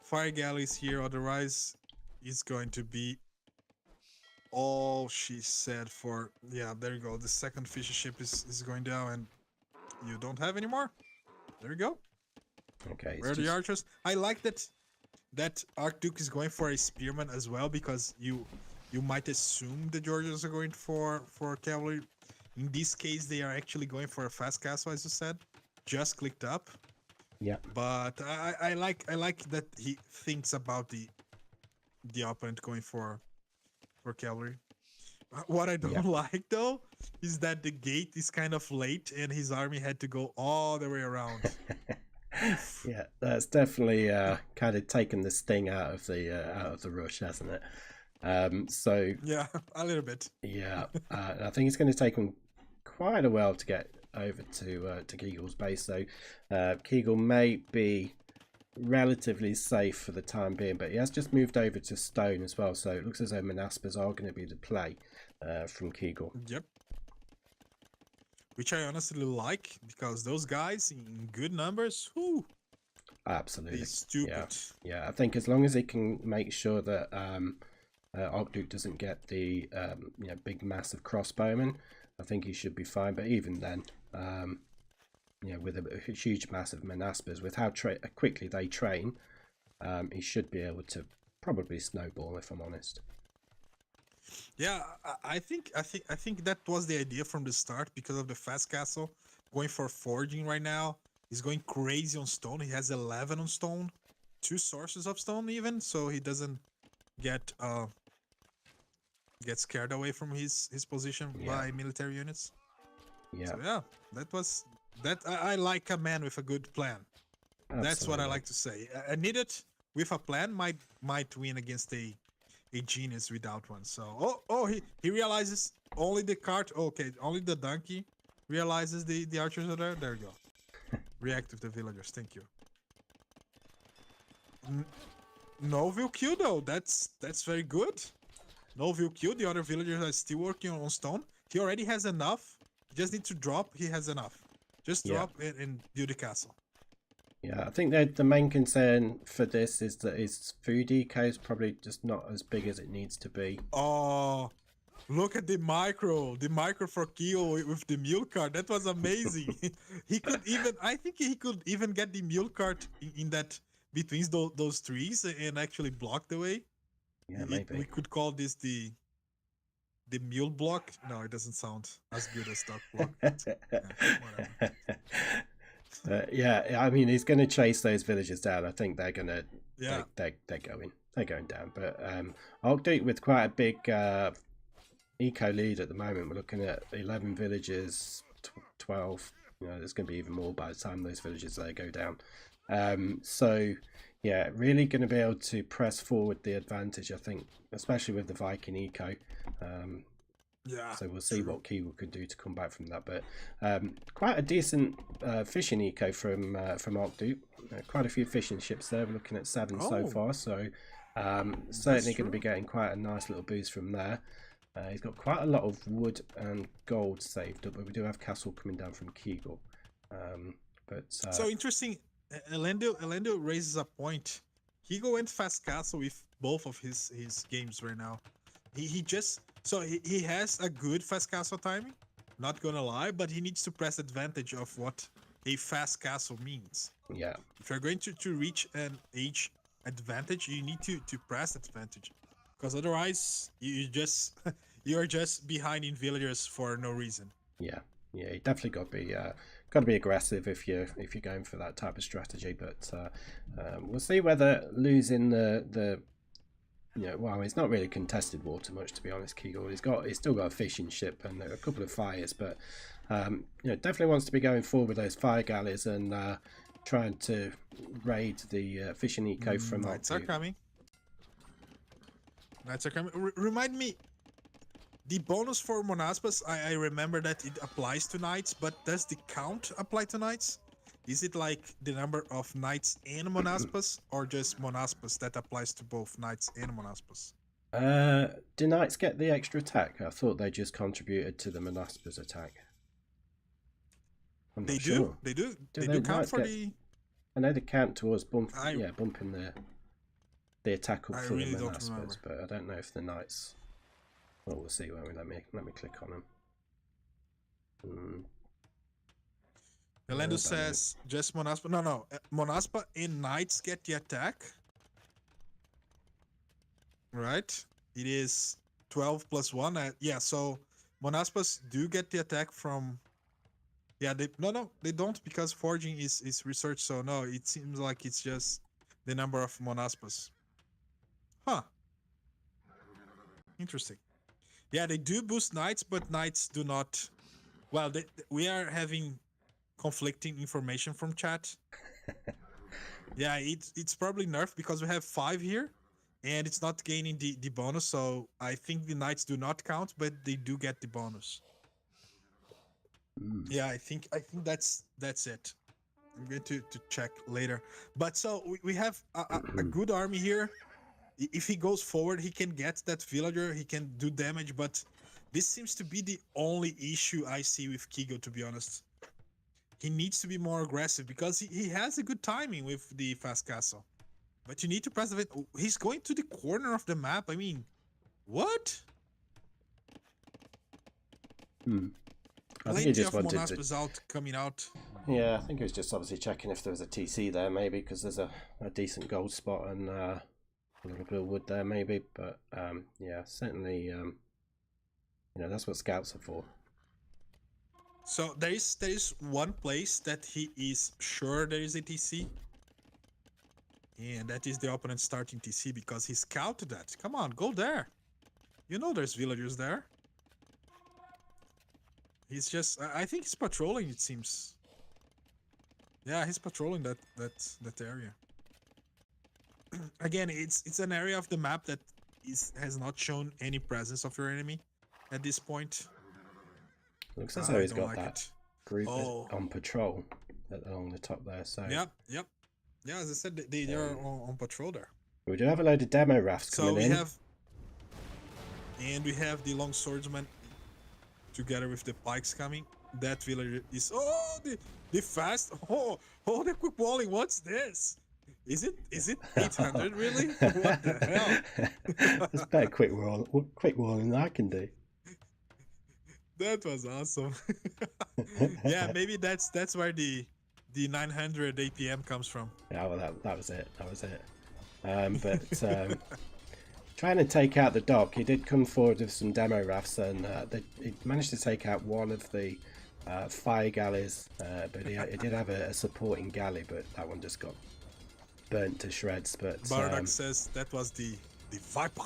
fire galleys here, otherwise it's going to be all she said for... Yeah, there you go. The second fishing ship is going down and you don't have any more. There you go. Okay. Where are the archers? I like that Archduke is going for a spearman as well, because you might assume the Georgians are going for cavalry. In this case, they are actually going for a fast castle, as you said. Just clicked up. Yeah. But I like that he thinks about the opponent going for cavalry. What I don't like though is that the gate is kind of late and his army had to go all the way around. Yeah, that's definitely kind of taken the sting out of the rush, hasn't it? So yeah, a little bit. Yeah, I think it's going to take him quite a while to get over to Kegel's base. So Kegel may be relatively safe for the time being, but he has just moved over to stone as well. So it looks as though Manaspers are going to be the play from Kegel. Yep. Which I honestly like, because those guys in good numbers, whoo, absolutely stupid. Yeah, I think as long as he can make sure that Archduke doesn't get the big massive crossbowmen, I think he should be fine. But even then, with a huge massive Manaspers, with how quickly they train, he should be able to probably snowball, if I'm honest. Yeah, I think that was the idea from the start because of the fast castle going for forging right now. He's going crazy on stone. He has 11 on stone, 2 sources of stone even, so he doesn't get scared away from his position by military units. Yeah. So yeah, I like a man with a good plan. Absolutely. That's what I like to say. A needed with a plan might win against a genius without one. So he realizes only the cart. Okay, only the donkey realizes the archers are there. There you go. React with the villagers. Thank you. No will kill though. That's very good. No will kill. The other villagers are still working on stone. He already has enough. He just need to drop. He has enough. Just drop it and build the castle. Yeah, I think that the main concern for this is that his food eco is probably just not as big as it needs to be. Oh, look at the micro for kill with the mule cart. That was amazing. He could even, I think he could even get the mule cart in that between those trees and actually block the way. Yeah, maybe we could call this the mule block. No, it doesn't sound as good as stock block. Whatever. Yeah, I mean, he's going to chase those villagers down. I think they're going to. Yeah, they're going down. But I'll do it with quite a big eco lead at the moment. We're looking at 11 villages, 12. You know, there's going to be even more by the time those villages there go down. So yeah, really going to be able to press forward the advantage, I think, especially with the Viking eco. Yeah. So we'll see what Kiwi can do to come back from that. But quite a decent fishing eco from Arkduke. Quite a few fishing ships there. We're looking at 7 so far. So certainly going to be getting quite a nice little boost from there. He's got quite a lot of wood and gold saved up, but we do have castle coming down from Kegel. So interesting. Elendo raises a point. Kegel went fast castle with both of his games right now. He just he has a good fast castle timing, not gonna lie, but he needs to press advantage of what a fast castle means. Yeah. If you're going to reach an age advantage, you need to press advantage, because otherwise you're just behind in villagers for no reason. Yeah, you definitely got to be aggressive if you're going for that type of strategy. But we'll see whether losing the well, it's not really contested water much, to be honest. Kegel, he's still got a fishing ship and a couple of fires, but definitely wants to be going forward with those fire galleys and trying to raid the fishing eco from Knights are coming. Knights are coming. Remind me, the bonus for Monaspas, I remember that it applies to knights, but does the count apply to knights? Is it like the number of knights and Monaspas, or just Monaspas that applies to both knights and Monaspas? Do knights get the extra attack? I thought they just contributed to the Monaspas attack. They do. They do. They do count for the. I know they count towards bumping the attack up for the Monaspas, but I don't know if the knights. Well, we'll see when let me click on them. Elendo says just Monaspa. No. Monaspa and knights get the attack. Right? It is 12 plus 1. Yeah, so Monaspas do get the attack from. Yeah, they don't, because forging is research. So no, it seems like it's just the number of Monaspas. Huh. Interesting. Yeah, they do boost knights, but knights do not. Well, we are having conflicting information from chat. Yeah, it's probably nerfed because we have 5 here, and it's not gaining the bonus. So I think the knights do not count, but they do get the bonus. Yeah, I think that's it. I'm going to check later. But so we have a good army here. If he goes forward, he can get that villager, he can do damage, but this seems to be the only issue I see with Kegel, to be honest. He needs to be more aggressive because he has a good timing with the fast castle. But you need to press the... He's going to the corner of the map. I mean, what? I think he just wanted Monaspas out, coming out. Yeah, I think he was just obviously checking if there was a TC there, maybe, because there's a decent gold spot, and a little bit of wood there maybe, but yeah, certainly you know, that's what scouts are for. So there is one place that he is sure there is a TC, and that is the opponent starting TC because he scouted that. Come on, go there. You know there's villagers there. He's just, I think he's patrolling, it seems. Yeah, he's patrolling that area. Again, it's an area of the map that has not shown any presence of your enemy at this point. Looks as though he's got that group on patrol along the top there. So yeah, as I said, they are on patrol there. We do have a load of demo rafts coming in. We have the long swordsman together with the pikes coming. That villager is the fast the quick walling. What's this? Is it 800 really? What the hell? It's better quick walling than I can do. That was awesome. Yeah, maybe that's where the 900 APM comes from. Yeah, well that was it. But trying to take out the dock, he did come forward with some demo rafts, and he managed to take out one of the fire galleys, but he did have a supporting galley, but that one just got burnt to shreds. But Bardock says that was the Viper.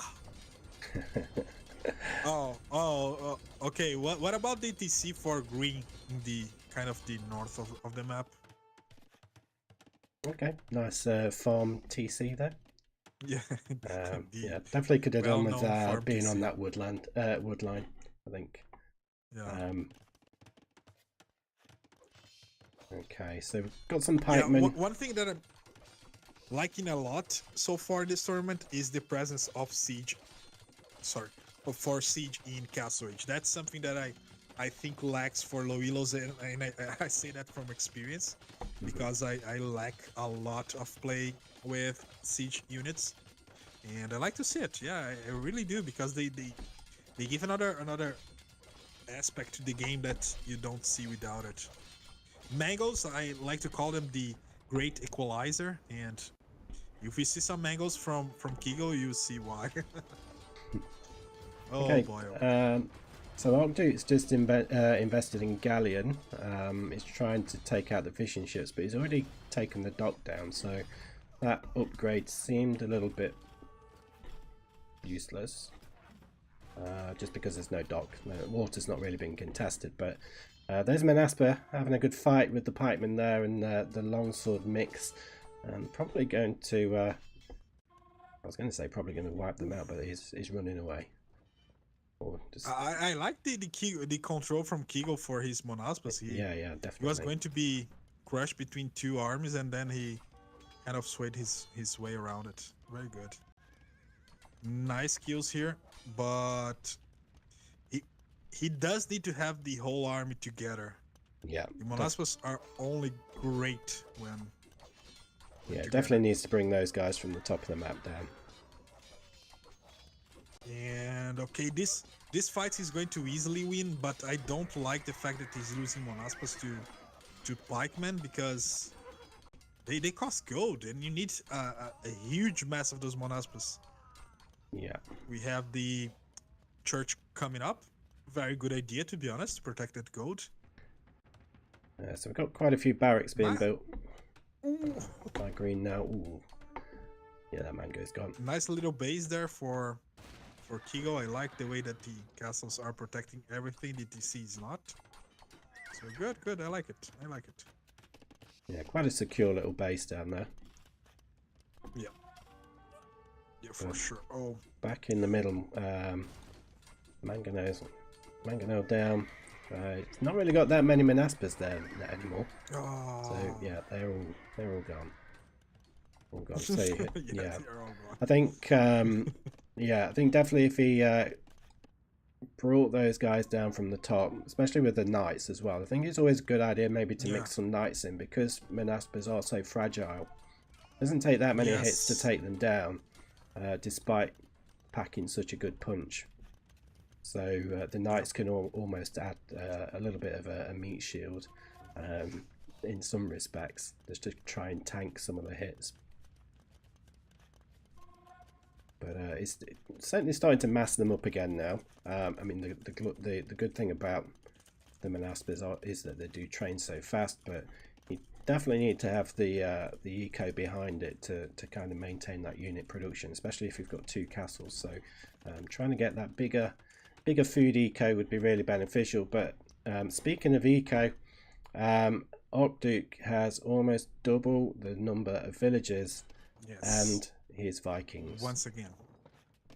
Okay. What about the TC for green in the kind of the north of the map? Okay, nice farm TC there. Yeah. Yeah, definitely could have done with being TC on that wood line, I think. Yeah. Okay, so we've got some pikemen. Yeah, one thing that I'm liking a lot so far this tournament is the presence of siege. For siege in Castle Age. That's something that I think lacks for low elos, and I say that from experience because I lack a lot of play with siege units, and I like to see it. Yeah, I really do, because they give another aspect to the game that you don't see without it. Mangoes, I like to call them the great equalizer, and if we see some mangoes from Kigo, you see why. Okay. Boy. So what I'll do is just invested in Galleon. He's trying to take out the fishing ships, but he's already taken the dock down, so that upgrade seemed a little bit useless. Just because there's no dock. The water's not really been contested, but there's Menaspa having a good fight with the pikemen there, and the longsword mix. Probably going to... I was going to say probably going to wipe them out, but he's running away. I like the control from Kigo for his Monaspas. Yeah, definitely. He was going to be crushed between two armies, and then he kind of swayed his way around it. Very good. Nice kills here, but he does need to have the whole army together. Yeah. The Monaspas are only great when yeah, definitely needs to bring those guys from the top of the map down. And okay, this fight is going to easily win, but I don't like the fact that he's losing Monaspas to pikemen, because they cost gold, and you need a huge mass of those Monaspas. Yeah. We have the church coming up. Very good idea, to be honest, to protect that gold. So we've got quite a few barracks being built. By green now. Ooh. Yeah, that mango's gone. Nice little base there for Kigo. I like the way that the castles are protecting everything. The TC is not. So good. I like it. Yeah, quite a secure little base down there. Yeah, for sure. Oh, back in the middle. Mangonel down. It's not really got that many Menaspas there anymore. Oh. So yeah, they're all gone. All gone. So yeah, all gone. I think I think definitely if he brought those guys down from the top, especially with the knights as well, I think it's always a good idea maybe to mix some knights in, because Menaspas are so fragile. It doesn't take that many hits to take them down, despite packing such a good punch. So the knights can almost add a little bit of a meat shield in some respects, just to try and tank some of the hits. it's certainly starting to mass them up again now. I mean, the good thing about the Manaspers is that they do train so fast, but you definitely need to have the eco behind it to kind of maintain that unit production, especially if you've got 2 castles. So trying to get that bigger food eco would be really beneficial. But speaking of eco, Archduke has almost double the number of villagers, and his Vikings once again.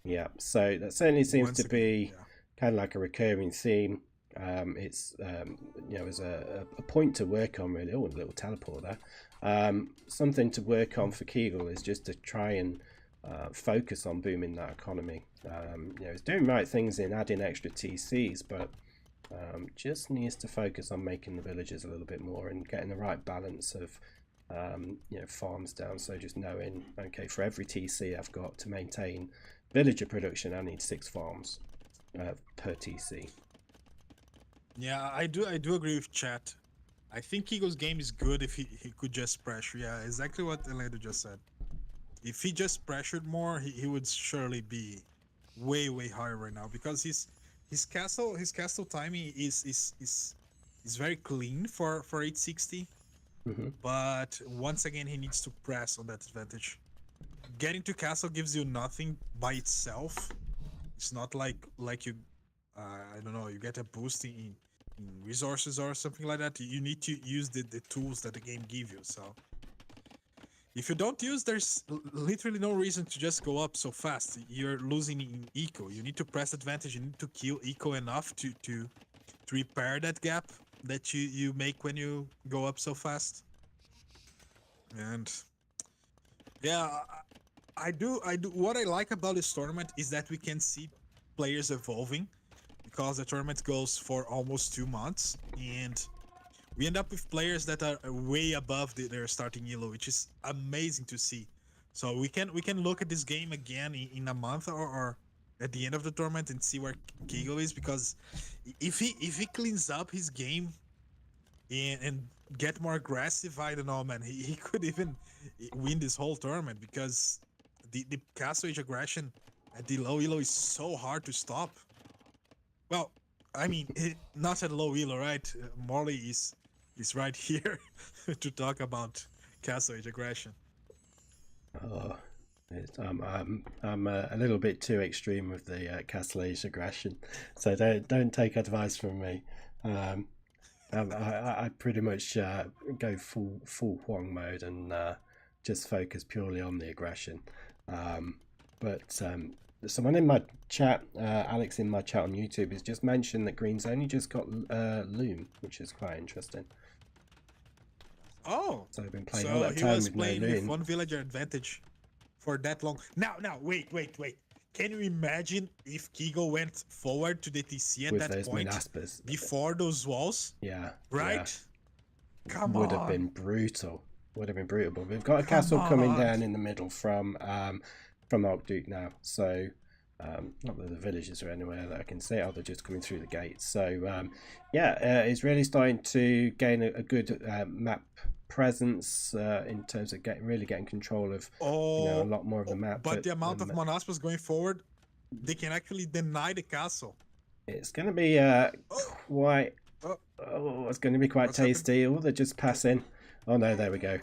Yeah, so that certainly seems to be kind of like a recurring theme. It's you know, as a point to work on, really. Oh, a little teleport there. Something to work on for Kegel is just to try and focus on booming that economy. You know, it's doing right things in adding extra TCs, but just needs to focus on making the villages a little bit more and getting the right balance of you know, farms down. So just knowing, okay, for every TC I've got to maintain villager production, I need 6 farms per TC. Yeah, I do agree with chat. I think Kegel's game is good if he could just pressure. Yeah, exactly what Elendo just said. If he just pressured more, he would surely be way higher right now, because his castle timing is very clean for 860. But once again, he needs to press on that advantage. Getting to castle gives you nothing by itself. It's not like you I don't know, you get a boost in resources or something like that. You need to use the tools that the game give you. So if you don't use, there's literally no reason to just go up so fast. You're losing in eco. You need to press advantage. You need to kill eco enough to repair that gap that you make when you go up so fast. And yeah, I do what I like about this tournament is that we can see players evolving, because the tournament goes for almost 2 months, and we end up with players that are way above their starting elo, which is amazing to see. So we can look at this game again in a month or at the end of the tournament and see where Kegel is, because if he cleans up his game and get more aggressive, I don't know, man, he could even win this whole tournament, because the castle age aggression at the low elo is so hard to stop. Well, I mean, not at low elo, right? Morley is right here to talk about castle age aggression. Oh, I'm a little bit too extreme with the castle age aggression, so don't take advice from me. I pretty much go full Huang mode and just focus purely on the aggression. But someone in my chat, Alex in my chat on YouTube, has just mentioned that Green's only just got Loom, which is quite interesting. Oh, so I've been playing all that time with no Loom. With one villager advantage for that long. Now, wait. Can you imagine if Kegel went forward to the TC at that point Manaspers before those walls? Yeah. Right? Yeah. Come Would on. have been brutal. Would have been brutal. But we've got a castle coming down in the middle from Archduke now. So not that the villages are anywhere that I can see. Oh, they're just coming through the gates. So yeah, it's really starting to gain a good map presence in terms of really getting control of you know, a lot more of the map. But the amount of Manaspers going forward, they can actually deny the castle. It's going to be quite. It's going to be quite tasty. Oh, they're just passing. Oh no, there we go.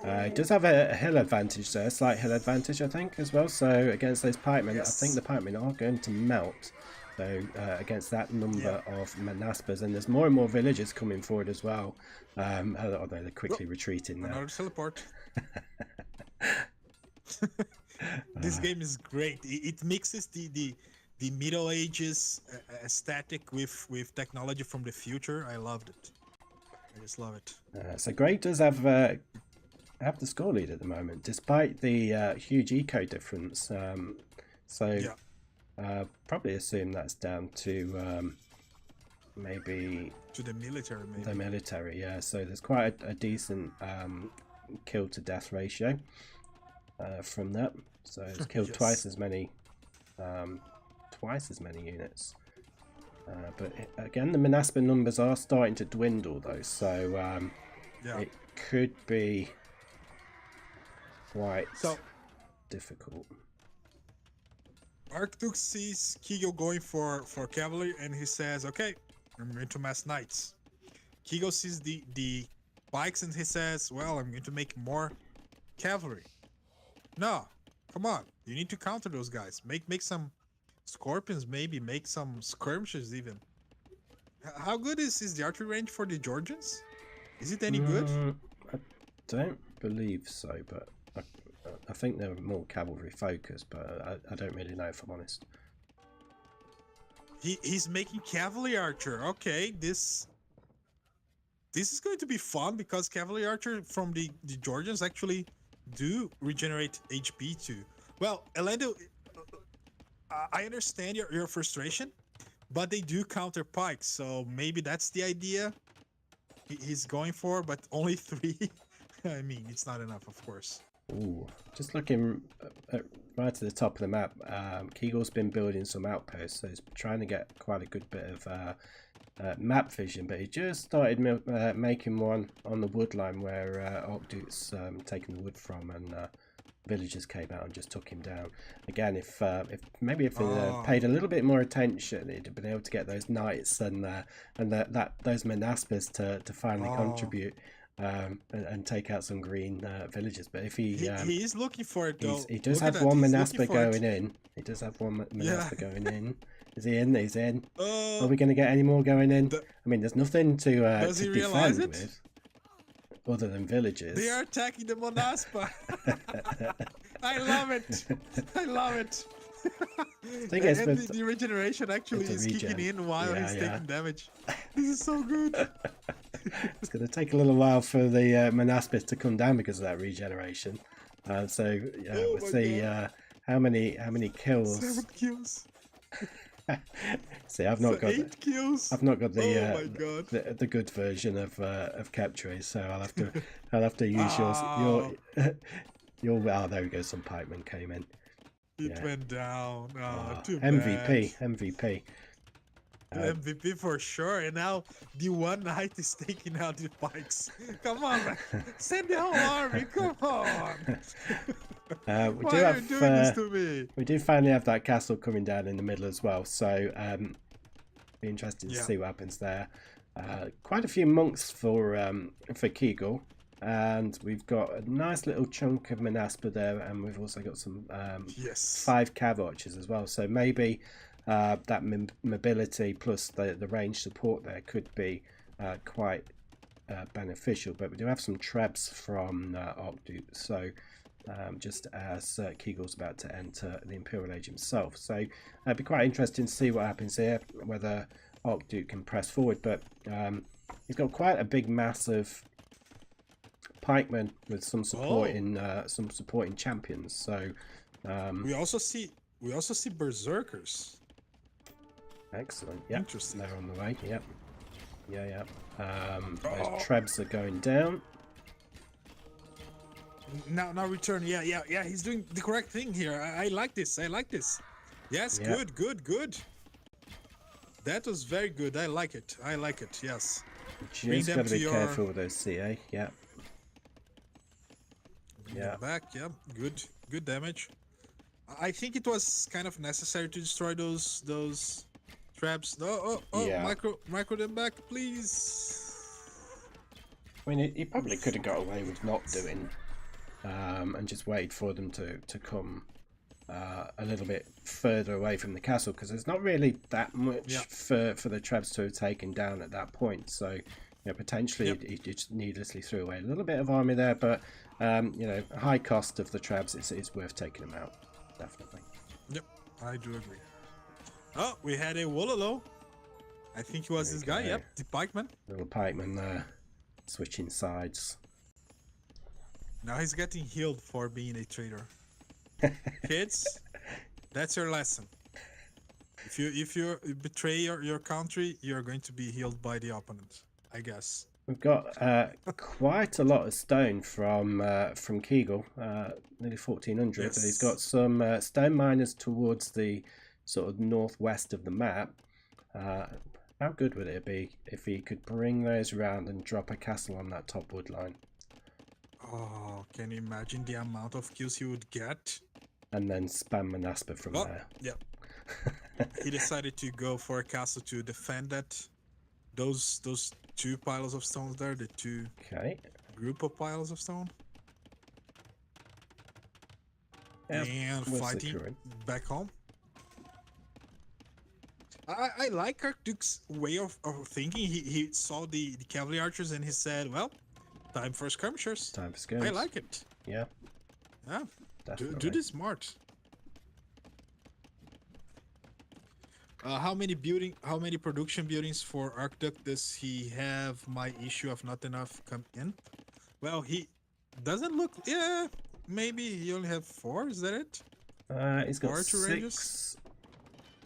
It does have a hill advantage there, a slight hill advantage, I think, as well. So against those pikemen, yes. I think the pikemen are going to melt. So against that number of Manaspers, and there's more and more villagers coming forward as well. Although they're quickly retreating now. Another teleport. This game is great. It mixes the Middle Ages aesthetic with technology from the future. I loved it. I just love it. So Grey does have the score lead at the moment, despite the huge eco difference. Probably assume that's down to maybe to the military. Maybe. The military, yeah. So there's quite a decent kill to death ratio from that. So it's killed twice as many units. But again, the Manasper numbers are starting to dwindle though, so it could be quite difficult. Arctic sees Kigo going for cavalry, and he says, "Okay, I'm going to mass knights." Kigo sees the pikes, and he says, "Well, I'm going to make more cavalry." No, come on, you need to counter those guys. Make some scorpions, maybe make some skirmishes even. How good is the archery range for the Georgians? Is it any good? I don't believe so, but I think they're more cavalry focused, but I don't really know if I'm honest. He's making cavalry archer. Okay, this is going to be fun because cavalry archer from the Georgians actually do regenerate HP too. Well, Elendo, I understand your frustration, but they do counter pikes, so maybe that's the idea he's going for, but only 3. I mean, it's not enough, of course. Ooh, just looking right at the top of the map, Kegel's been building some outposts, so he's trying to get quite a good bit of map vision, but he just started making one on the wood line where Ocdute's taken the wood from, and villagers came out and just took him down. Again, if maybe if he paid a little bit more attention, he'd have been able to get those knights and those Menaspers to finally contribute. And take out some green villagers, but if he is looking for it though. He does have one Menasper going in. He does have one Menasper going in. Is he in? He's in. Are we going to get any more going in? I mean, there's nothing to defend with, other than villagers. They are attacking the Monaspa. I love it. I love it. The regeneration actually is kicking in while he's taking damage. This is so good. It's going to take a little while for the Menaspis to come down because of that regeneration. We'll see how many kills. 7 kills. See, I've not got 8 kills. I've not got the good version of Capture, so I'll have to use your. Oh, there we go. Some pikemen came in. It went down. Too MVP, bad. MVP. MVP for sure, and now the one knight is taking out the pikes. Come on, man. Send the whole army. Come on. Why are you doing this to me? We do finally have that castle coming down in the middle as well, so be interesting to see what happens there. Quite a few monks for Kegel, and we've got a nice little chunk of Menaspa there, and we've also got some 5 cav archers as well. So maybe that mobility plus the range support there could be quite beneficial. But we do have some trebs from Ocdute, so just as Kegel's about to enter the Imperial Age himself. So it'd be quite interesting to see what happens here, whether Ocdute can press forward. But he's got quite a big mass of pikemen with some supporting champions. So we also see berserkers. Excellent. Yep. Interesting. They're on the way. Yep. Yeah. Those trebs are going down. Now return. Yeah. He's doing the correct thing here. I like this. Yes. Yep. Good. That was very good. I like it. Yes. Just got to be careful with those CA. Yeah. Bring them back. Yeah. Good damage. I think it was kind of necessary to destroy those traps. Yeah. Micro them back, please. I mean, he probably could have got away with not doing, and just waited for them to come a little bit further away from the castle, because there's not really that much for the traps to have taken down at that point. So, potentially he just needlessly threw away a little bit of army there, but high cost of the traps, it's worth taking them out, definitely. Yep, I do agree. Oh, we had a Wololo. I think he was this guy. Yep, the pikeman. Little pikeman there, switching sides. Now he's getting healed for being a traitor. Kids, that's your lesson. If you betray your country, you're going to be healed by the opponent, I guess. We've got quite a lot of stone from Kegel, nearly 1,400. Yes. He's got some stone miners towards the sort of northwest of the map. How good would it be if he could bring those around and drop a castle on that top wood line? Oh, can you imagine the amount of kills he would get? and then spam Manaspa from there. Yeah. He decided to go for a castle to defend that. Those 2 piles of stones there, the 2 group of piles of stone. Yeah, and fighting back home. I like Arcduke's way of thinking. He saw the cavalry archers and he said, well, time for skirmishers. Time for skirmishers. I like it. Yeah. Yeah. Do this smart. How many production buildings for Arcduke does he have? My issue of not enough come in. Well, he doesn't look. Yeah, maybe he only have 4. Is that it? He's got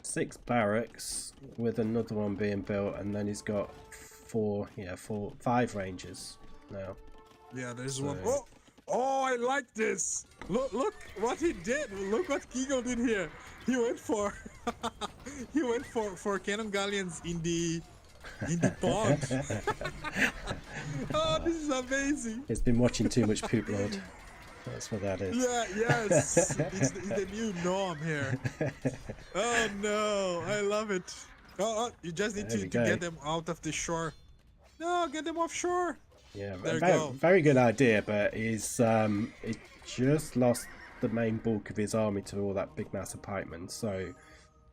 6 barracks with another one being built, and then he's got 5 rangers now. Yeah, there's one. Oh, I like this. Look what he did. Look what Keegle did here. He went for cannon galleons in the pond. Oh, this is amazing. He's been watching too much Poop Lord. That's what that is. Yeah, yes. It's the new norm here. Oh no, I love it. Oh, you just need to get them out of the shore. No, get them offshore. Yeah, very good idea, but he's he just lost the main bulk of his army to all that big mass of pikemen. So,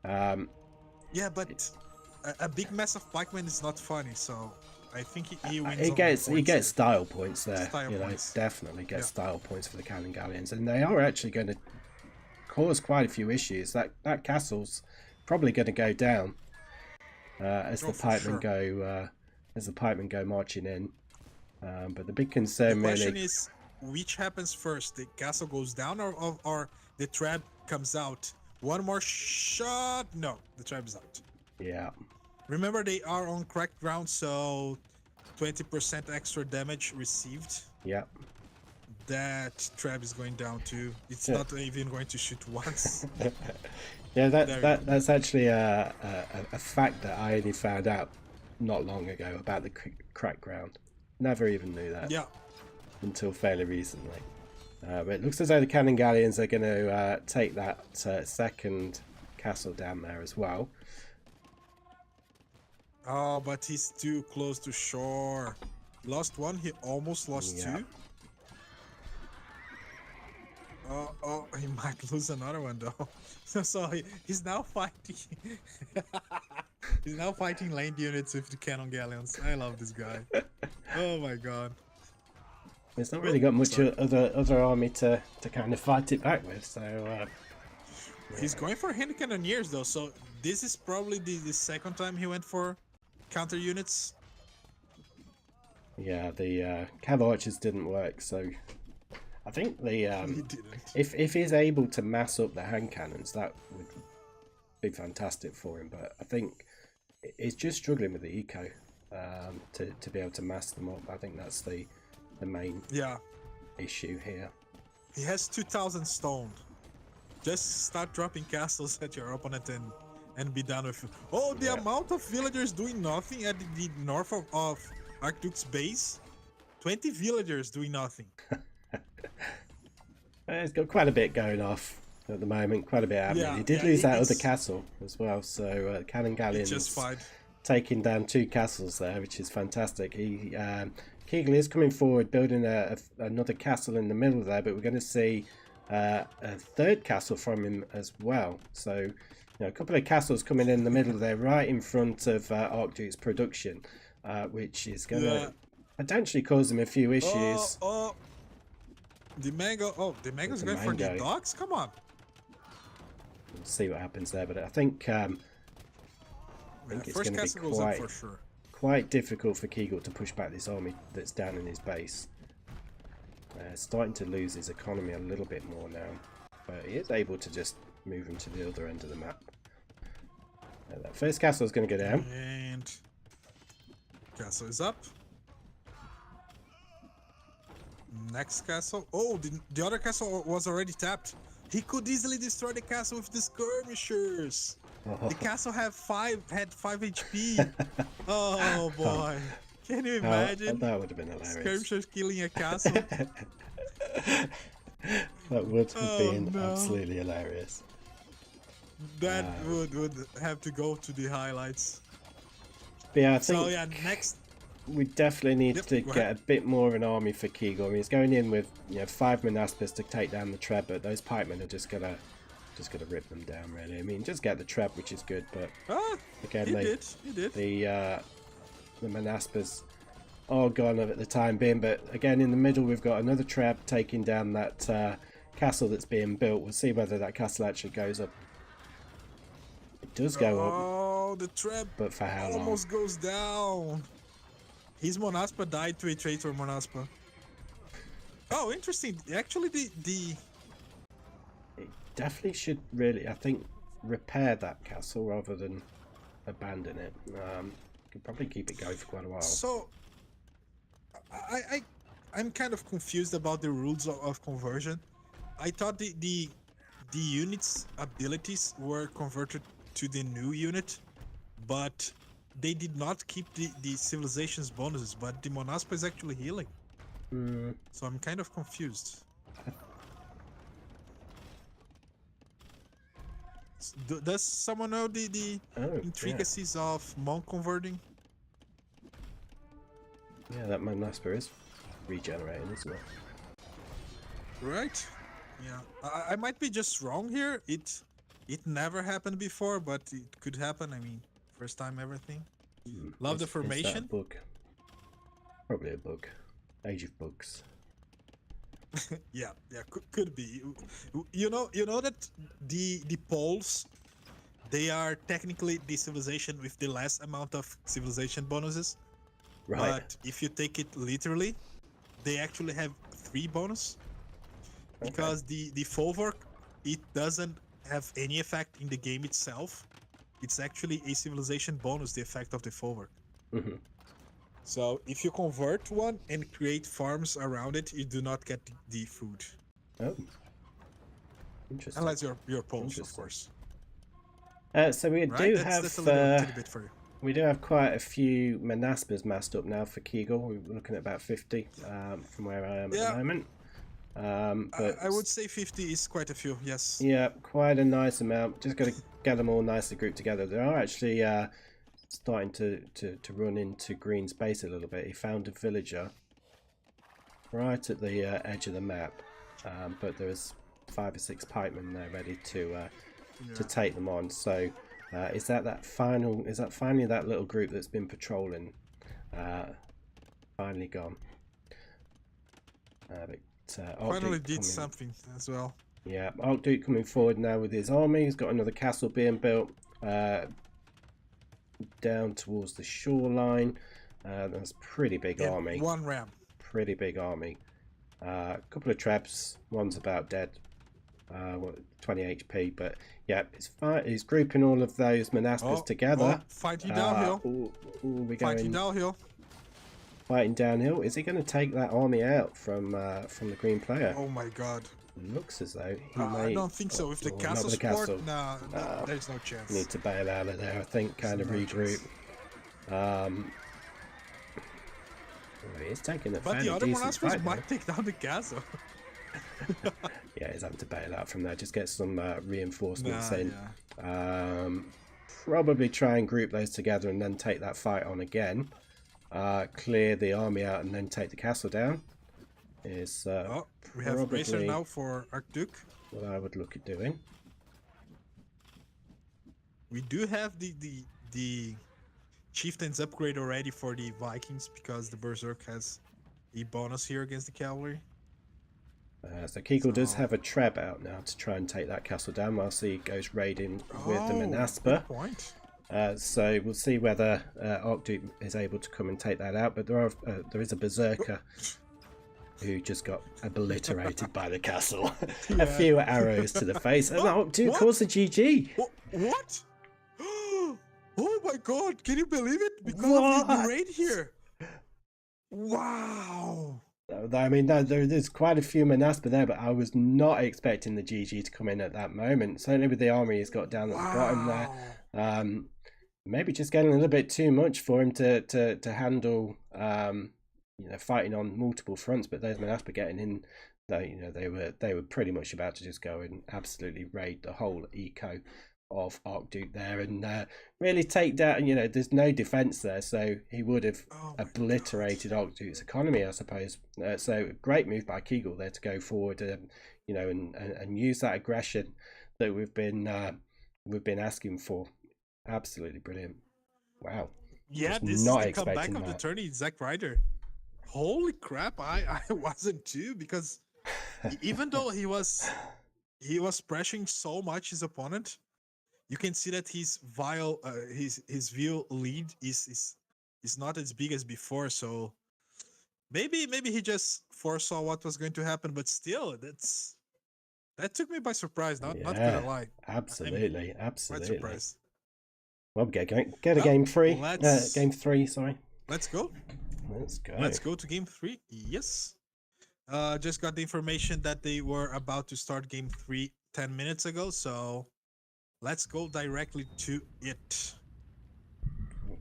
yeah, but a big mass of pikemen is not funny. So I think he wins. He gets style points there. Definitely gets style points for the cannon galleons, and they are actually going to cause quite a few issues. That castle's probably going to go down as the pikemen go marching in. But the big concern the question is, which happens first? The castle goes down or the trap comes out? One more shot? No, the trap is out. Yeah. Remember, they are on cracked ground, so 20% extra damage received. Yeah. That trap is going down too. It's not even going to shoot once. Yeah, that's actually a fact that I only found out not long ago about the cracked ground. Never even knew that. Yeah. Until fairly recently. But it looks as though the cannon galleons are going to take that second castle down there as well. Oh, but he's too close to shore. Lost one, he almost lost 2. Oh, he might lose another one though. So he's now fighting. He's now fighting land units with the cannon galleons. I love this guy. Oh my god. He's not really got much other army to kind of fight it back with, so he's going for hand cannoneers though, so this is probably the second time he went for counter units. Yeah, the cav archers didn't work, so I think the if he's able to mass up the hand cannons, that would be fantastic for him. But I think he's just struggling with the eco to be able to mass them up. I think that's the main issue here. He has 2,000 stone. Just start dropping castles at your opponent and be done with it. Oh, the amount of villagers doing nothing at the north of Arcduke's base. 20 villagers doing nothing. He's got quite a bit going off at the moment, quite a bit happening. He did lose that other castle as well, so cannon galleons just fine. Taking down 2 castles there, which is fantastic. Keegle is coming forward, building another castle in the middle there, but we're going to see a 3rd castle from him as well. So, a couple of castles coming in the middle there, right in front of Arcduke's production, which is going to potentially cause him a few issues. The mango's going for the dogs? Come on. We'll see what happens there, but I think it's going to be quite difficult for Keegle to push back this army that's down in his base. Starting to lose his economy a little bit more now, but he is able to just move him to the other end of the map. That first castle is going to go down. And castle is up. Next castle. Oh, the other castle was already tapped. He could easily destroy the castle with the skirmishers. The castle had 5 HP. Oh boy. Can you imagine? That would have been hilarious. Skirmishers killing a castle. That would have Oh been no. absolutely hilarious. That would have to go to the highlights. But yeah, I So think yeah, next we definitely need Yep, to go get ahead. a bit more of an army for Kegel. I mean, he's going in with 5 Monaspers to take down the Treb, but those pikemen are just gonna rip them down. Really, I mean, just get the Treb, which is good, but again, He did. the Monaspers are gone at the time being. But again, in the middle, we've got another Treb taking down that castle that's being built. We'll see whether that castle actually goes up. It does go up. Oh, the trap But for how long? almost goes down. His Monaspa died to a traitor Monaspa. Oh, interesting. Actually, the It definitely should really, I think, repair that castle rather than abandon it. Could probably keep it going for quite a while. So I'm kind of confused about the rules of conversion. I thought the unit's abilities were converted to the new unit, but they did not keep the civilization's bonuses, but the Monaspa is actually healing. So I'm kind of confused. Does someone know the intricacies of monk converting? Yeah, that Manasper is regenerating, isn't it? Right. Yeah. I might be just wrong here. It never happened before, but it could happen. I mean, first time everything. Love the formation. Is that a book? Probably a book. Age of Books. Yeah, could be. You know that the poles, they are technically the civilization with the less amount of civilization bonuses. Right. But if you take it literally, they actually have 3 bonus. Because the Folwark, it doesn't have any effect in the game itself. It's actually a civilization bonus, the effect of the Folwark. So if you convert one and create farms around it, you do not get the food. Oh, interesting. Unless you're Poles, of course. So we do have that's a little bit for you. We do have quite a few Monaspers massed up now for Kegel. We're looking at about 50 from where I am at the moment. But I would say 50 is quite a few, yes. Yeah, quite a nice amount. Just got to get them all nicely grouped together. They are actually starting to run into green space a little bit. He found a villager right at the edge of the map, but there's 5 or 6 pikemen there ready to take them on. So is that finally that little group that's been patrolling finally gone? Finally did something as well. Yeah, Archduke coming forward now with his army. He's got another castle being built down towards the shoreline. That's a pretty big army. 1 ram. Pretty big army. A couple of traps. One's about dead. 20 HP. But yeah, he's grouping all of those Monaspers together. Fighting downhill. Fighting downhill. Fighting downhill. Is he going to take that army out from the green player? Oh my god. Looks as though he may. I don't think so. With the castle support, no, there's no chance. Need to bail out of there, I think. Kind of regroup. He's taking a fairly decent fight. But the other Monaspers might take down the castle. Yeah, he's having to bail out from there. Just get some reinforcements in. Probably try and group those together and then take that fight on again. Clear the army out and then take the castle down. Is we have Racer now for Archduke. What I would look at doing. We do have the chieftain's upgrade already for the Vikings because the Berserk has a bonus here against the cavalry. So Kegel does have a Treb out now to try and take that castle down whilst he goes raiding with the Monaspa. Good point. So we'll see whether Archduke is able to come and take that out. But there is a Berserker who just got obliterated by the castle. A few arrows to the face. And Archduke calls a GG. What? Oh my god, can you believe it? Because of the raid here. Wow. I mean, there's quite a few Monaspa there, but I was not expecting the GG to come in at that moment. Certainly with the army he's got down at the bottom there. Maybe just getting a little bit too much for him to handle, fighting on multiple fronts. But there's Monaspa getting in they were pretty much about to just go and absolutely raid the whole eco of Archduke there and really take down. There's no defense there, so he would have obliterated Archduke's economy, I suppose. So great move by Kegel there to go forward, and use that aggression that we've been asking for. Absolutely brilliant. Wow. Yeah, Was this is not the comeback expecting of the that. tourney, Zack Ryder. Holy crap, I wasn't too, because even though he was pressuring so much his opponent, you can see that his view lead is not as big as before. So maybe he just foresaw what was going to happen, but still, that took me by surprise. Not gonna Yeah, lie, absolutely, quite absolutely. surprised. Well, we get a Well, game three. let's Game three, sorry. let's go. Let's go. Let's go to game 3. Yes. Just got the information that they were about to start game 3 10 minutes ago, so let's go directly to it.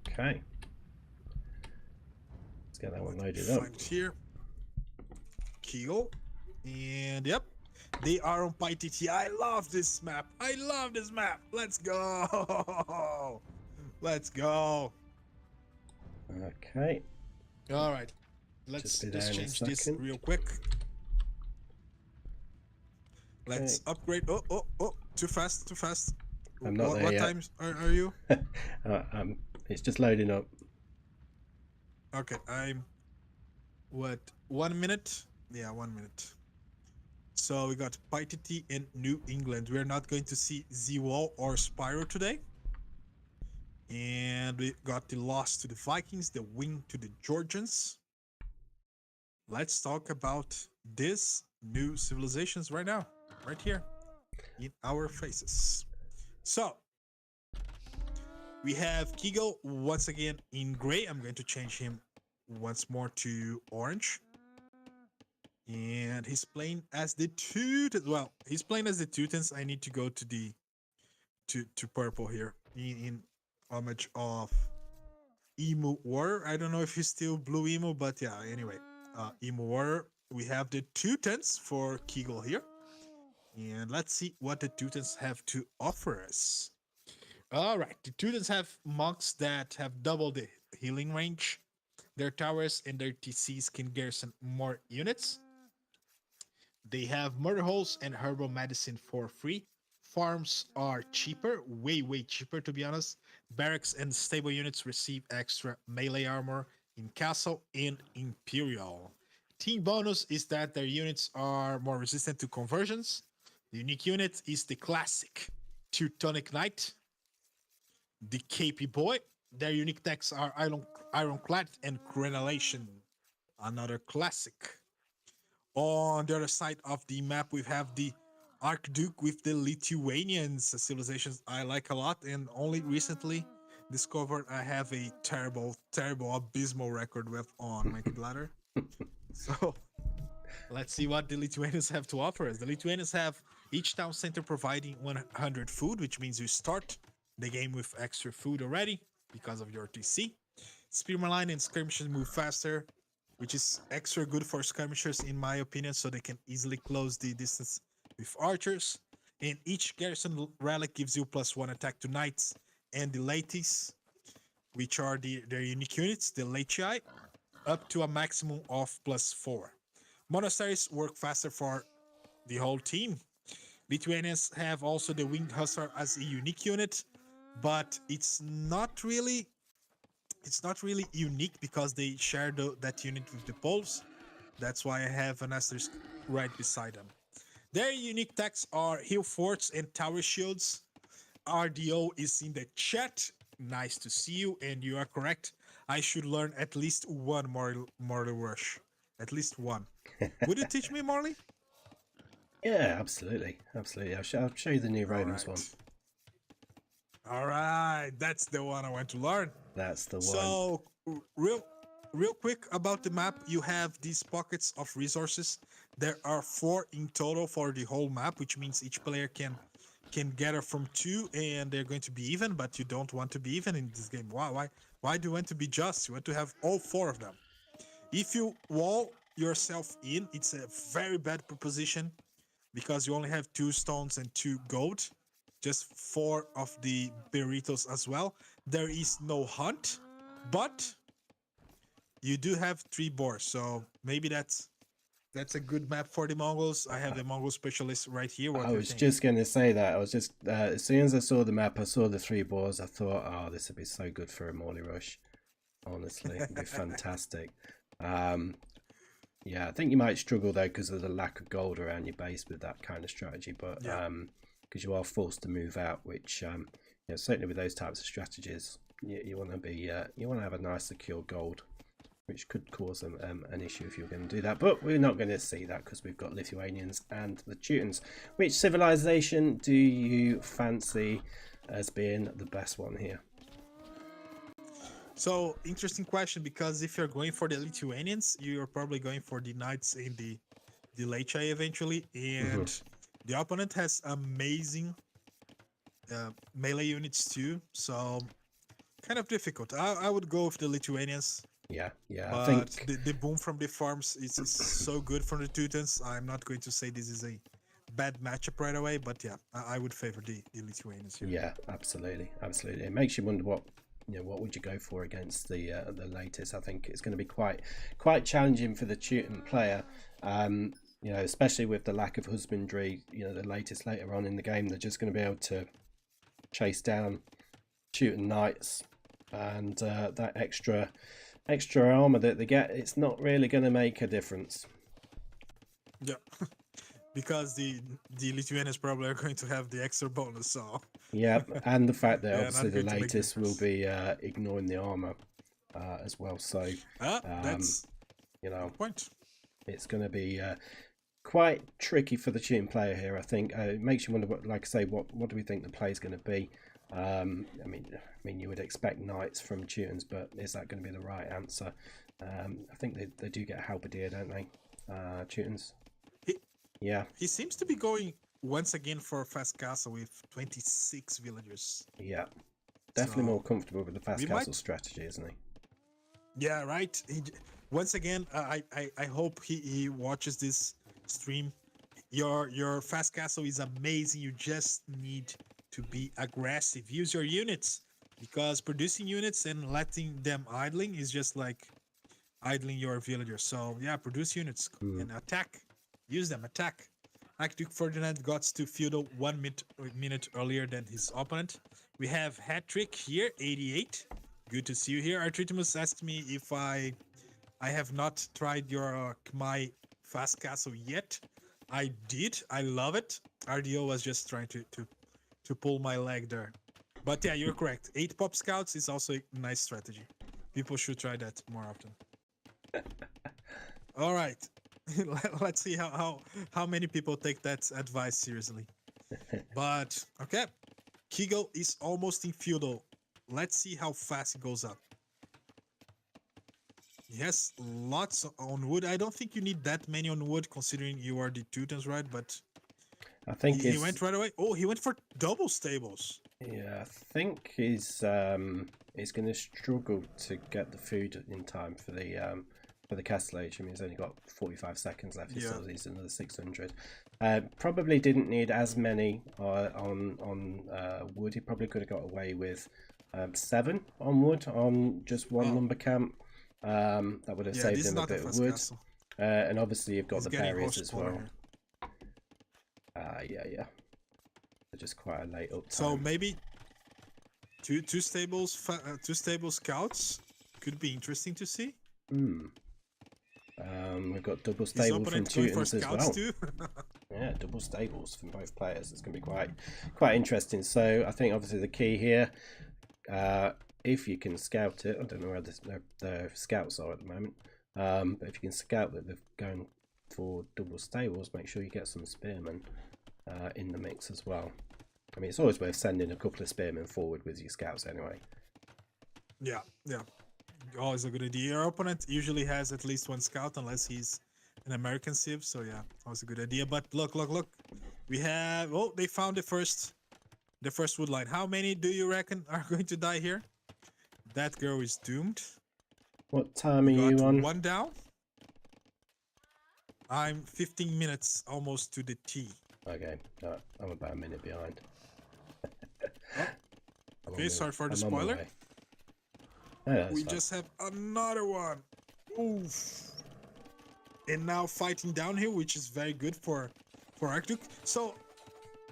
Okay. Let's get that one loaded up. Find here. Keel. And yep. They are on PyTT. I love this map. Let's go. Let's go. Okay. All right. Let's just change this real quick. Let's upgrade. Oh. Too fast. I'm not there what yet. times are you? It's just loading up. Okay, I'm... What? 1 minute? Yeah, 1 minute. So we got PyTT in New England. We're not going to see Z-Wall or Spyro today. And we got the loss to the Vikings, the win to the Georgians. Let's talk about this new civilizations right now. Right here. In our faces. So, we have Kegel once again in gray. I'm going to change him once more to orange. And he's playing as the Teutons. Well, he's playing as the Teutons. I need to go to the to purple here in homage of Emu Warrior. I don't know if he's still blue Emu, but yeah, anyway. Emu Warrior. We have the Teutons for Kegel here. And let's see what the Teutons have to offer us. Alright, the Teutons have monks that have double the healing range. Their towers and their TCs can garrison more units. They have murder holes and herbal medicine for free. Farms are cheaper, way cheaper to be honest. Barracks and stable units receive extra melee armor in Castle and Imperial. Team bonus is that their units are more resistant to conversions. The unique unit is the classic Teutonic Knight, the KP Boy. Their unique techs are Ironclad and Crenellation, another classic. On the other side of the map, we have the Archduke with the Lithuanians, civilizations I like a lot, and only recently discovered I have a terrible, abysmal record with on Monkey Ladder. So let's see what the Lithuanians have to offer us. The Lithuanians have each town center providing 100 food, which means you start the game with extra food already because of your TC. Spearman line and skirmishers move faster, which is extra good for skirmishers in my opinion, so they can easily close the distance with archers. And each garrison relic gives you +1 attack to knights and the laties, which are their unique units, the latii, up to a maximum of +4. Monasteries work faster for the whole team. Lithuanians have also the Winged Hussar as a unique unit, but it's not really unique because they share that unit with the Poles. That's why I have an asterisk right beside them. Their unique techs are Hill Forts and Tower Shields. RDO is in the chat. Nice to see you, and you are correct. I should learn at least one Mortal Rush. At least one. Would you teach me, Marley? Yeah, absolutely. I'll show you the new Romans one. All right, that's the one I want to learn. That's the one. So, real quick about the map, you have these pockets of resources. There are 4 in total for the whole map, which means each player can gather from 2, and they're going to be even. But you don't want to be even in this game. Why do you want to be just? You want to have all 4 of them. If you wall, yourself in, it's a very bad proposition because you only have 2 stones and 2 gold, just 4 of the burritos as well. There is no hunt, but you do have 3 boars, so maybe that's a good map for the Mongols. I have the Mongol specialist right here. What I do you was think? just going to say that. I was just as soon as I saw the map, I saw the 3 boars. I thought, oh, this would be so good for a Morley rush. Honestly, it'd be fantastic. Yeah, I think you might struggle though because of the lack of gold around your base with that kind of strategy. But because you are forced to move out, which certainly with those types of strategies, you want to be you want to have a nice secure gold, which could cause an issue if you're going to do that. But we're not going to see that because we've got Lithuanians and the Teutons. Which civilization do you fancy as being the best one here? So, interesting question, because if you're going for the Lithuanians, you're probably going for the Knights in the Lecha eventually, and the opponent has amazing melee units too, so kind of difficult. I would go with the Lithuanians. Yeah, But I think the boom from the farms is so good from the Teutons. I'm not going to say this is a bad matchup right away, but yeah, I would favor the Lithuanians here. Yeah, absolutely. It makes you wonder what would you go for against the latest. I think it's going to be quite challenging for the Teuton player. Especially with the lack of husbandry. The latest later on in the game, they're just going to be able to chase down Teuton knights, and that extra armor that they get, it's not really going to make a difference. Yeah. Because the Lithuanians probably are going to have the extra bonus, so yeah, and the fact that Yeah, obviously not the going to make latest will difference. be ignoring the armor as well. So that's good point. it's going to be quite tricky for the Teuton player here. I think it makes you wonder what, like I say, what do we think the play is going to be? I mean, you would expect knights from Teutons, but is that going to be the right answer? I think they do get a halberdier, don't they? Teutons. Yeah. He seems to be going once again for a fast castle with 26 villagers. Yeah. Definitely more comfortable with the fast castle strategy, isn't he? Yeah, right. Once again, I hope he watches this stream. Your fast castle is amazing. You just need to be aggressive. Use your units, because producing units and letting them idling is just like idling your villagers. So yeah, produce units and attack. Use them, attack. Archduke Ferdinand got to feudal 1 minute earlier than his opponent. We have hat trick here, 88. Good to see you here. Artritimus asked me if I have not tried your Khmer fast castle yet. I did. I love it. RDO was just trying to pull my leg there. But yeah, you're correct. 8 pop scouts is also a nice strategy. People should try that more often. All right. Let's see how many people take that advice seriously. But okay, Kegel is almost in feudal. Let's see how fast it goes up. Yes, lots on wood. I don't think you need that many on wood, considering you are the Teutons, right? But I think he went right away. Oh, he went for double stables. Yeah, I think he's going to struggle to get the food in time for the castle age. I mean, he's only got 45 seconds left. He still needs another 600. Probably didn't need as many on wood. He probably could have got away with 7 on wood on just one lumber camp. That would have saved him a bit of wood. And obviously you've got the berries as well. Yeah. They're just quite a late up time. So maybe two stable scouts could be interesting to see. We've got double stables from Teutons as well. Too? Yeah, double stables from both players. It's going to be quite interesting. So I think obviously the key here, if you can scout it, I don't know where the scouts are at the moment, but if you can scout that they're going for double stables, make sure you get some spearmen in the mix as well. I mean, it's always worth sending a couple of spearmen forward with your scouts anyway. Yeah. Always a good idea. Your opponent usually has at least 1 scout, unless he's an American civ. So yeah, always a good idea. But look. We have they found the first wood line. How many do you reckon are going to die here? That girl is doomed. What time are you on? 1 down. I'm 15 minutes almost to the T. Okay, I'm about a minute behind. Oh, okay, sorry for the I'm on my spoiler. way. No, We fine. just have another one. Oof. And now fighting downhill, which is very good for Arctic. So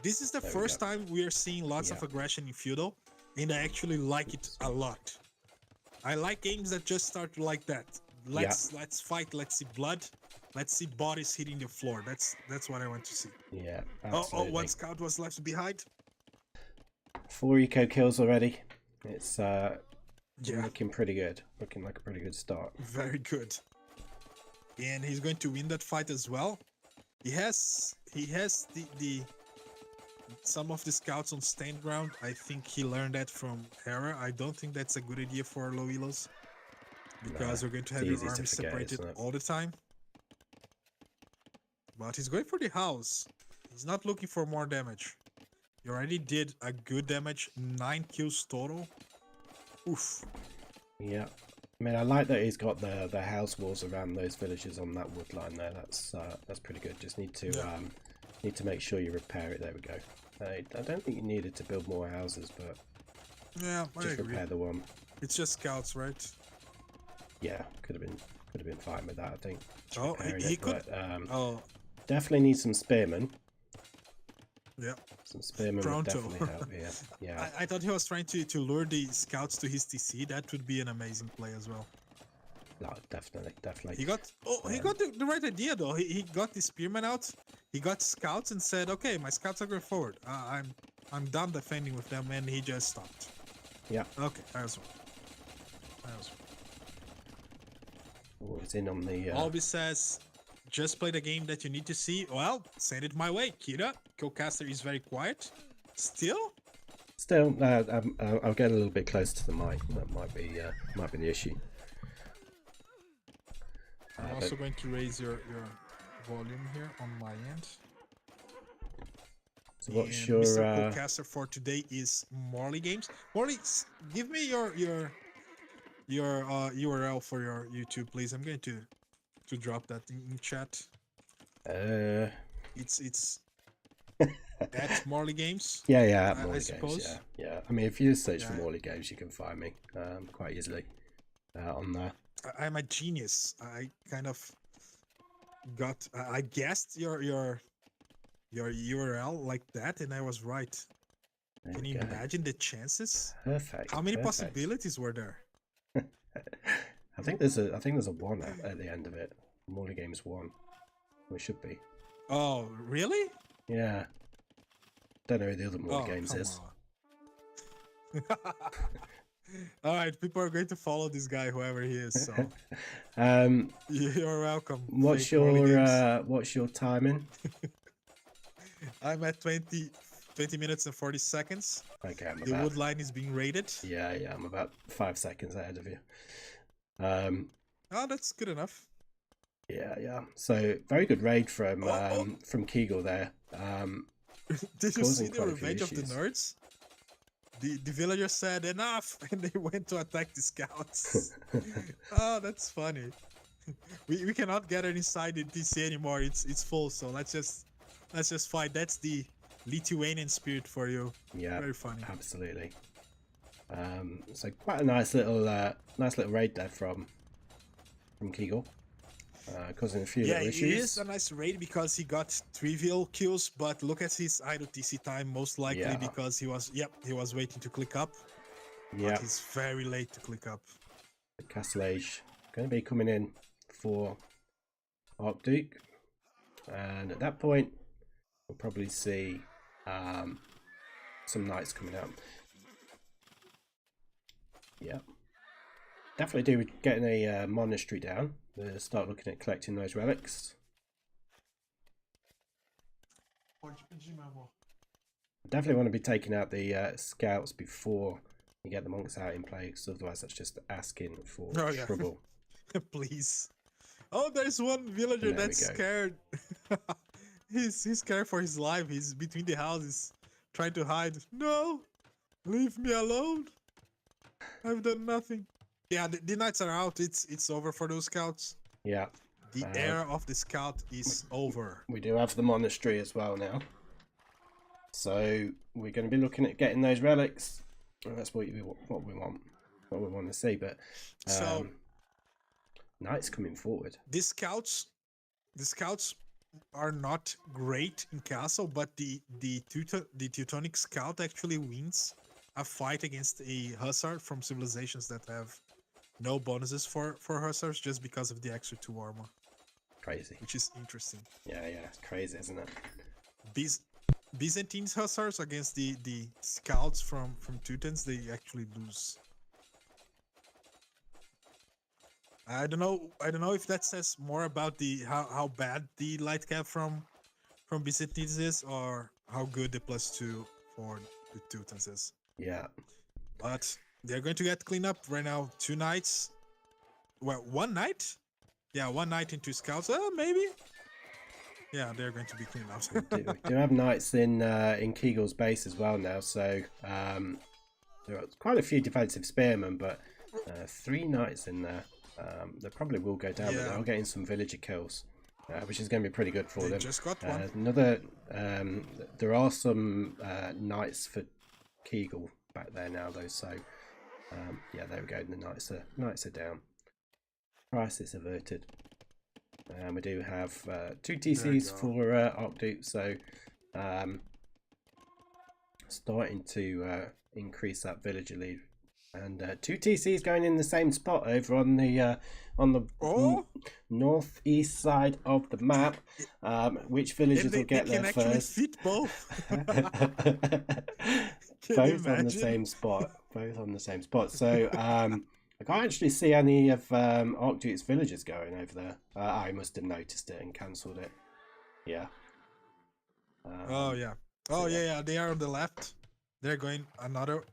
this is the There we first go. time we are seeing lots of aggression in feudal, and I actually like it a lot. I like games that just start like that. Let's fight. Let's see blood. Let's see bodies hitting the floor. That's what I want to see. Yeah, Oh, absolutely. one scout was left behind. 4 eco kills already. It's Yeah, looking pretty good. Looking like a pretty good start. very good. And he's going to win that fight as well. He has the some of the scouts on stand ground. I think he learned that from Hera. I don't think that's a good idea for low elos, because we're going to have your army separated all the time. But he's going for the house. He's not looking for more damage. He already did a good damage, 9 kills total. Oof. Yeah. I mean, I like that he's got the house walls around those villages on that wood line there. That's pretty good. Just need to make sure you repair it. There we go. I don't think you needed to build more houses, but yeah, just repair the one. It's just scouts, right? Yeah, could have been fine with that, I think. Oh, he could. But, definitely need some spearmen. Yeah. Some spearmen would definitely help here. Yeah. I thought he was trying to lure the scouts to his TC. That would be an amazing play as well. No, definitely. He got the right idea though. He got the spearmen out. He got scouts and said, "Okay, my scouts are going forward. I'm done defending with them," and he just stopped. Yeah. Okay, that was Oh, it's in on the. Albi says, "Just play the game that you need to see." Well, send it my way, Kira. Killcaster is very quiet. Still, I'll get a little bit closer to the mic. That might be the issue. I'm also going to raise your volume here on my end. So what's and your Mr. Killcaster for today is Morley Games. Morley, give me your URL for your YouTube, please. I'm going to drop that in chat. It's at Morley Games. Yeah, at Morley I Games. suppose. Yeah. I mean, if you search for Morley Games, you can find me quite easily on there. I'm a genius. I kind of got. I guessed your URL like that, and I was right. Can you imagine the chances? Perfect. How many possibilities were there? I think there's a 1 at the end of it. Morley Games 1. It should be. Oh, really? Yeah. Don't know who the other Morley Games is. All right, people are going to follow this guy, whoever he is. So, you're welcome. What's your timing? I'm at 20 minutes and 40 seconds. Okay, the wood line is being raided. Yeah, I'm about 5 seconds ahead of you. Oh, that's good enough. Yeah. So very good raid from Kegel there. Did you see the revenge of the nerds? The villagers said enough, and they went to attack the scouts. Oh, that's funny. We cannot get inside the TC anymore. It's full. So let's just fight. That's the Lithuanian spirit for you. Yeah, very funny. Absolutely. So quite a nice little raid there from Kegel. Causing a few little issues. Yeah, it is a nice raid because he got trivial kills, but look at his idle TC time, most likely because he was waiting to click up. Yeah, but he's very late to click up. The Castle Age going to be coming in for Archduke, and at that point we'll probably see some knights coming out. Yeah, definitely do getting a monastery down. We'll start looking at collecting those relics. Definitely want to be taking out the scouts before you get the monks out in play, because otherwise that's just asking for trouble. Please. Oh, there's one villager that's scared. He's scared for his life. He's between the houses trying to hide. No, leave me alone. I've done nothing. Yeah, the knights are out. It's over for those scouts. Yeah. The era of the scout is over. We do have the monastery as well now. So we're going to be looking at getting those relics. And that's what we want to see. But So knights coming forward. the scouts are not great in castle, but the Teutonic scout actually wins a fight against a hussar from civilizations that have no bonuses for hussars just because of the extra 2 armor. Crazy. Which is interesting. Yeah, it's crazy, isn't it? Byzantine hussars against the scouts from Teutons, they actually lose. I don't know if that says more about the how bad the light cap from Byzantines is, or how good the +2 for the Teutons is. Yeah. But they're going to get cleaned up right now. 2 knights. Well, 1 knight? Yeah, 1 knight and 2 scouts. Maybe. Yeah, they're going to be cleaned up. we do have knights in Kegel's base as well now, so there are quite a few defensive spearmen, but 3 knights in there. They probably will go down, but they are getting some villager kills, which is going to be pretty good for them. Just got one. There are some knights for Kegel back there now, though. So yeah, there we go. The knights are down. Crisis averted. We do have 2 TCs for Archduke, so starting to increase that villager lead. And 2 TCs going in the same spot over on the northeast side of the map. Which villagers will get there first? Fit both. Both on the same spot. Both on the same spot. So I can't actually see any of Archduke's villagers going over there. I must have noticed it and cancelled it. Yeah. Yeah. They are on the left. They're going another.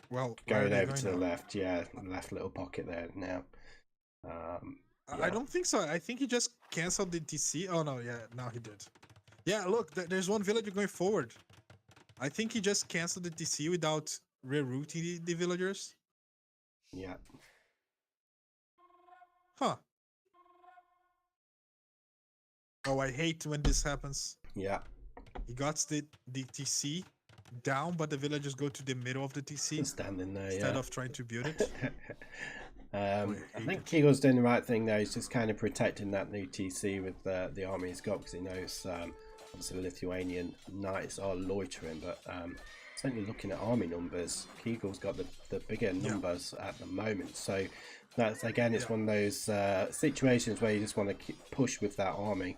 Well, going over to the left, yeah, left little pocket there now. I don't think so. I think he just cancelled the TC. Oh no, yeah, now he did. Yeah, look, there's one villager going forward. I think he just cancelled the TC without rerouting the villagers. Yeah. Huh. Oh, I hate when this happens. Yeah. He got the TC down, but the villagers go to the middle of the TC standing there instead of trying to build it. I think Kegel's doing the right thing there. He's just kind of protecting that new TC with the army he's got, because he knows obviously the Lithuanian knights are loitering, but certainly looking at army numbers, Kegel's got the bigger numbers at the moment. So that's, again, it's one of those situations where you just want to push with that army.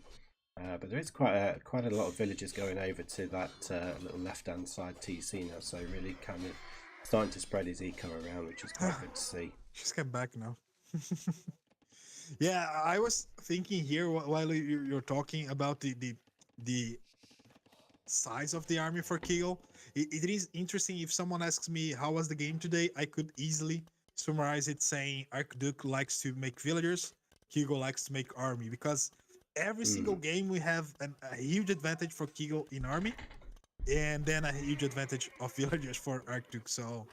But there is quite a lot of villagers going over to that little left-hand side TC now, so really kind of starting to spread his eco around, which is quite good to see. Just get back now. Yeah, I was thinking here while you're talking about the size of the army for Kegel. It is interesting. If someone asks me how was the game today, I could easily summarize it saying Archduke likes to make villagers, Kegel likes to make army, because every single game we have a huge advantage for Kegel in army, and then a huge advantage of villagers for Archduke. So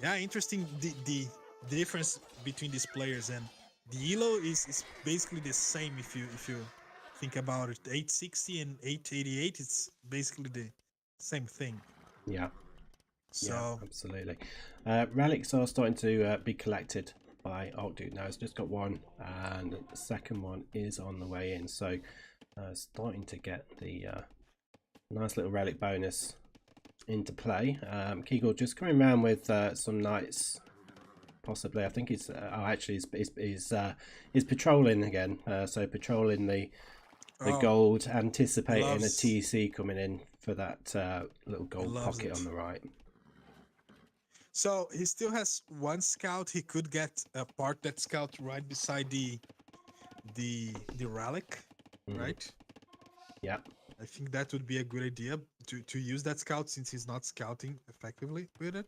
yeah, interesting the difference between these players, and the Elo is basically the same if you think about it. 860 and 888, it's basically the same thing. Yeah. So yeah, absolutely. Relics are starting to be collected by Archduke now. It's just got one, and the second one is on the way in. So starting to get the nice little relic bonus into play. Kegel just coming around with some knights, possibly. I think he's he's patrolling again. So patrolling the gold, anticipating a TC coming in for that little gold pocket on the right. So he still has 1 scout. He could get a part that scout right beside the relic, right? Yeah. I think that would be a good idea to use that scout, since he's not scouting effectively with it.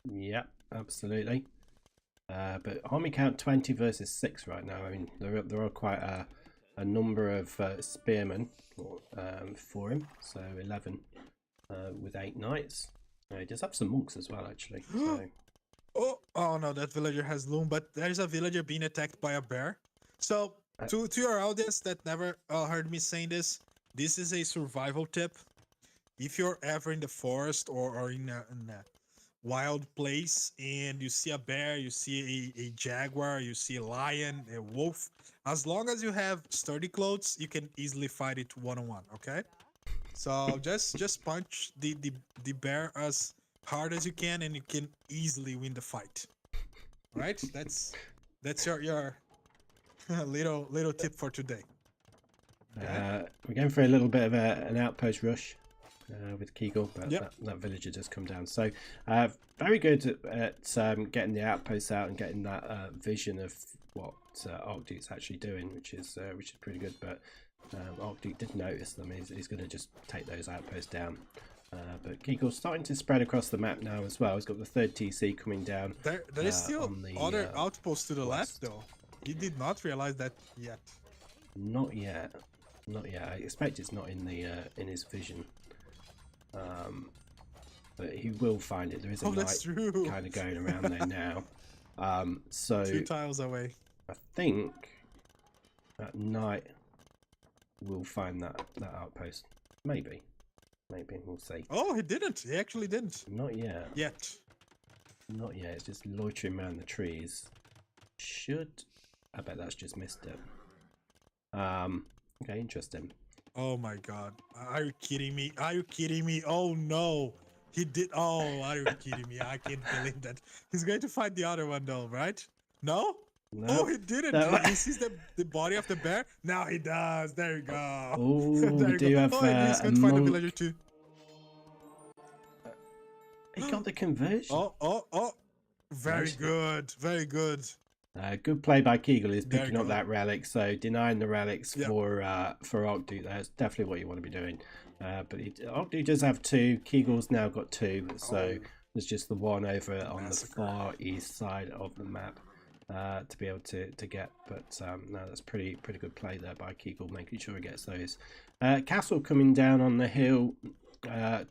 Yeah, absolutely. But army count 20 versus 6 right now. I mean, there are quite a number of spearmen for him. So 11 with 8 knights. He does have some monks as well, actually. So. Oh no, that villager has loom, but there's a villager being attacked by a bear. So to your audience that never heard me saying this is a survival tip. If you're ever in the forest or in a wild place and you see a bear, you see a jaguar, you see a lion, a wolf, as long as you have sturdy clothes, you can easily fight it one-on-one, okay? So just punch the bear as hard as you can and you can easily win the fight. Right? That's your little tip for today. Okay? We're going for a little bit of an outpost rush with Kegel, but Yep. that villager just come down. So very good at getting the outposts out and getting that vision of what Arcduke's actually doing, which is pretty good. But Arcduke did notice them. He's going to just take those outposts down. But Kegel's starting to spread across the map now as well. He's got the third TC coming down. There is still other outposts to the west. left, though. He did not realize that yet. Not yet. Not yet. I expect it's not in the in his vision. But he will find it. There is a light kind of going around there now. So 2 tiles away. I think at night we'll find that outpost. Maybe we'll see. Oh, he didn't. He actually didn't. Not yet. Not yet. It's just loitering around the trees. I bet that's just missed it. Okay, interesting. Oh my god. Are you kidding me? Are you kidding me? Oh no. He did. Oh, are you kidding me? I can't believe that. He's going to fight the other one though, right? No? No. Oh, he didn't. No. He sees the body of the bear. Now he does. There you go. Oh, we do have he's going to find the villager too. He got the conversion. Oh. Very good. Very good. Good play by Kegel is picking up that relic, so denying the relics for Arcduke. That's definitely what you want to be doing. But Arcduke does have 2. Kegel's now got 2, so there's just the one over on the far east side of the map to be able to get. But no, that's pretty good play there by Kegel, making sure he gets those. Castle coming down on the hill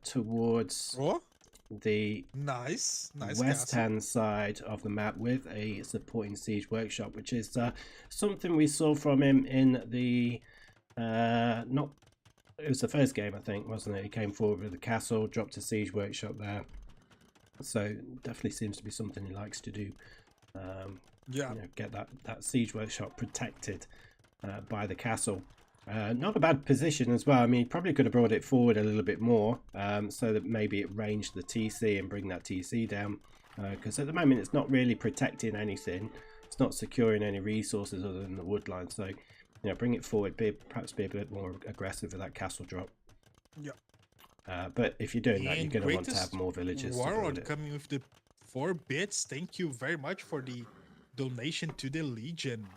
towards the west hand side of the map with a supporting siege workshop, which is something we saw from him in the it was the first game, I think, wasn't it? He came forward with the castle, dropped a siege workshop there, so definitely seems to be something he likes to do. You know, get that siege workshop protected by the castle. Not a bad position as well. I mean, he probably could have brought it forward a little bit more so that maybe it ranged the TC and bring that TC down, because at the moment it's not really protecting anything. It's not securing any resources other than the wood line. So, you know, bring it forward, perhaps be a bit more aggressive with that castle drop. Yeah. But if you're doing that, you're going to want to have more villagers. Warlord coming with the 4 bits. Thank you very much for the donation to the Legion.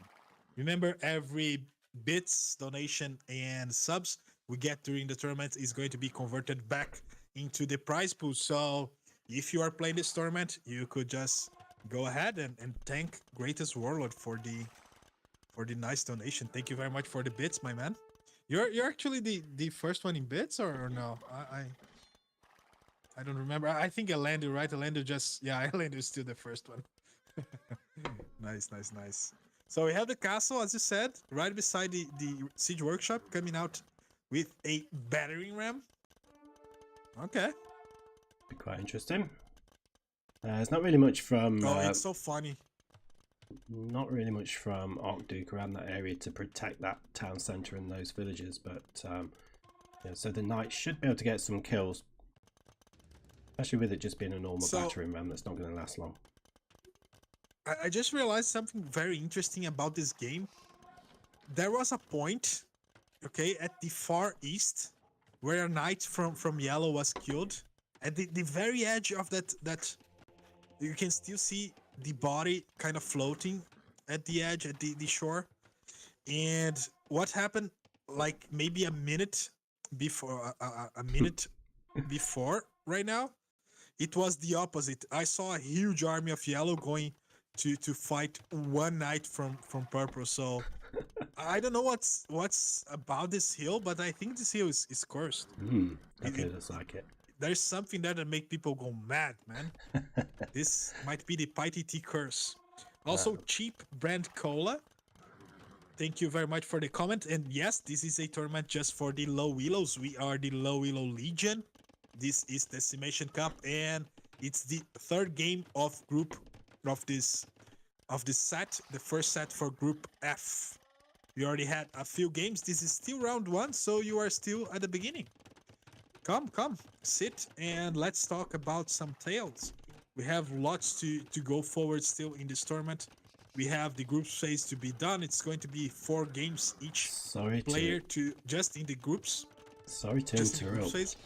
Remember, every bits, donation, and subs we get during the tournament is going to be converted back into the prize pool. So if you are playing this tournament, you could just go ahead and thank Greatest Warlord for the nice donation. Thank you very much for the bits, my man. You're actually the first one in bits, or no? I don't remember. I think Elander, right? Elander Elander is still the first one. Nice. So we have the castle, as you said, right beside the siege workshop, coming out with a battering ram. Okay. Be quite interesting. There's not really much from... it's so funny. Not really much from Arcduke around that area to protect that town centre and those villages, but yeah, so the knight should be able to get some kills. Especially with it just being a normal battering ram that's not going to last long. I just realized something very interesting about this game. There was a point, okay, at the far east, where a knight from yellow was killed. At the very edge of that, you can still see the body kind of floating at the edge, at the shore. And what happened, like maybe a minute before, before right now, it was the opposite. I saw a huge army of yellow going to fight one knight from purple. So I don't know what's about this hill, but I think this hill is cursed. Okay, that's like it. There's something there that make people go mad, man. This might be the PyTT curse. Also, cheap brand cola. thank you very much for the comment. And yes, this is a tournament just for the low elos. We are the Low Elo Legion. This is Decimation Cup, and it's the third game of this set, the first set for Group F. We already had a few games. This is still round one, so you are still at the beginning. Come, sit and let's talk about some tales. We have lots to go forward still in this tournament. We have the group phase to be done. It's going to be 4 games each player to just in the groups. Sorry to just interrupt,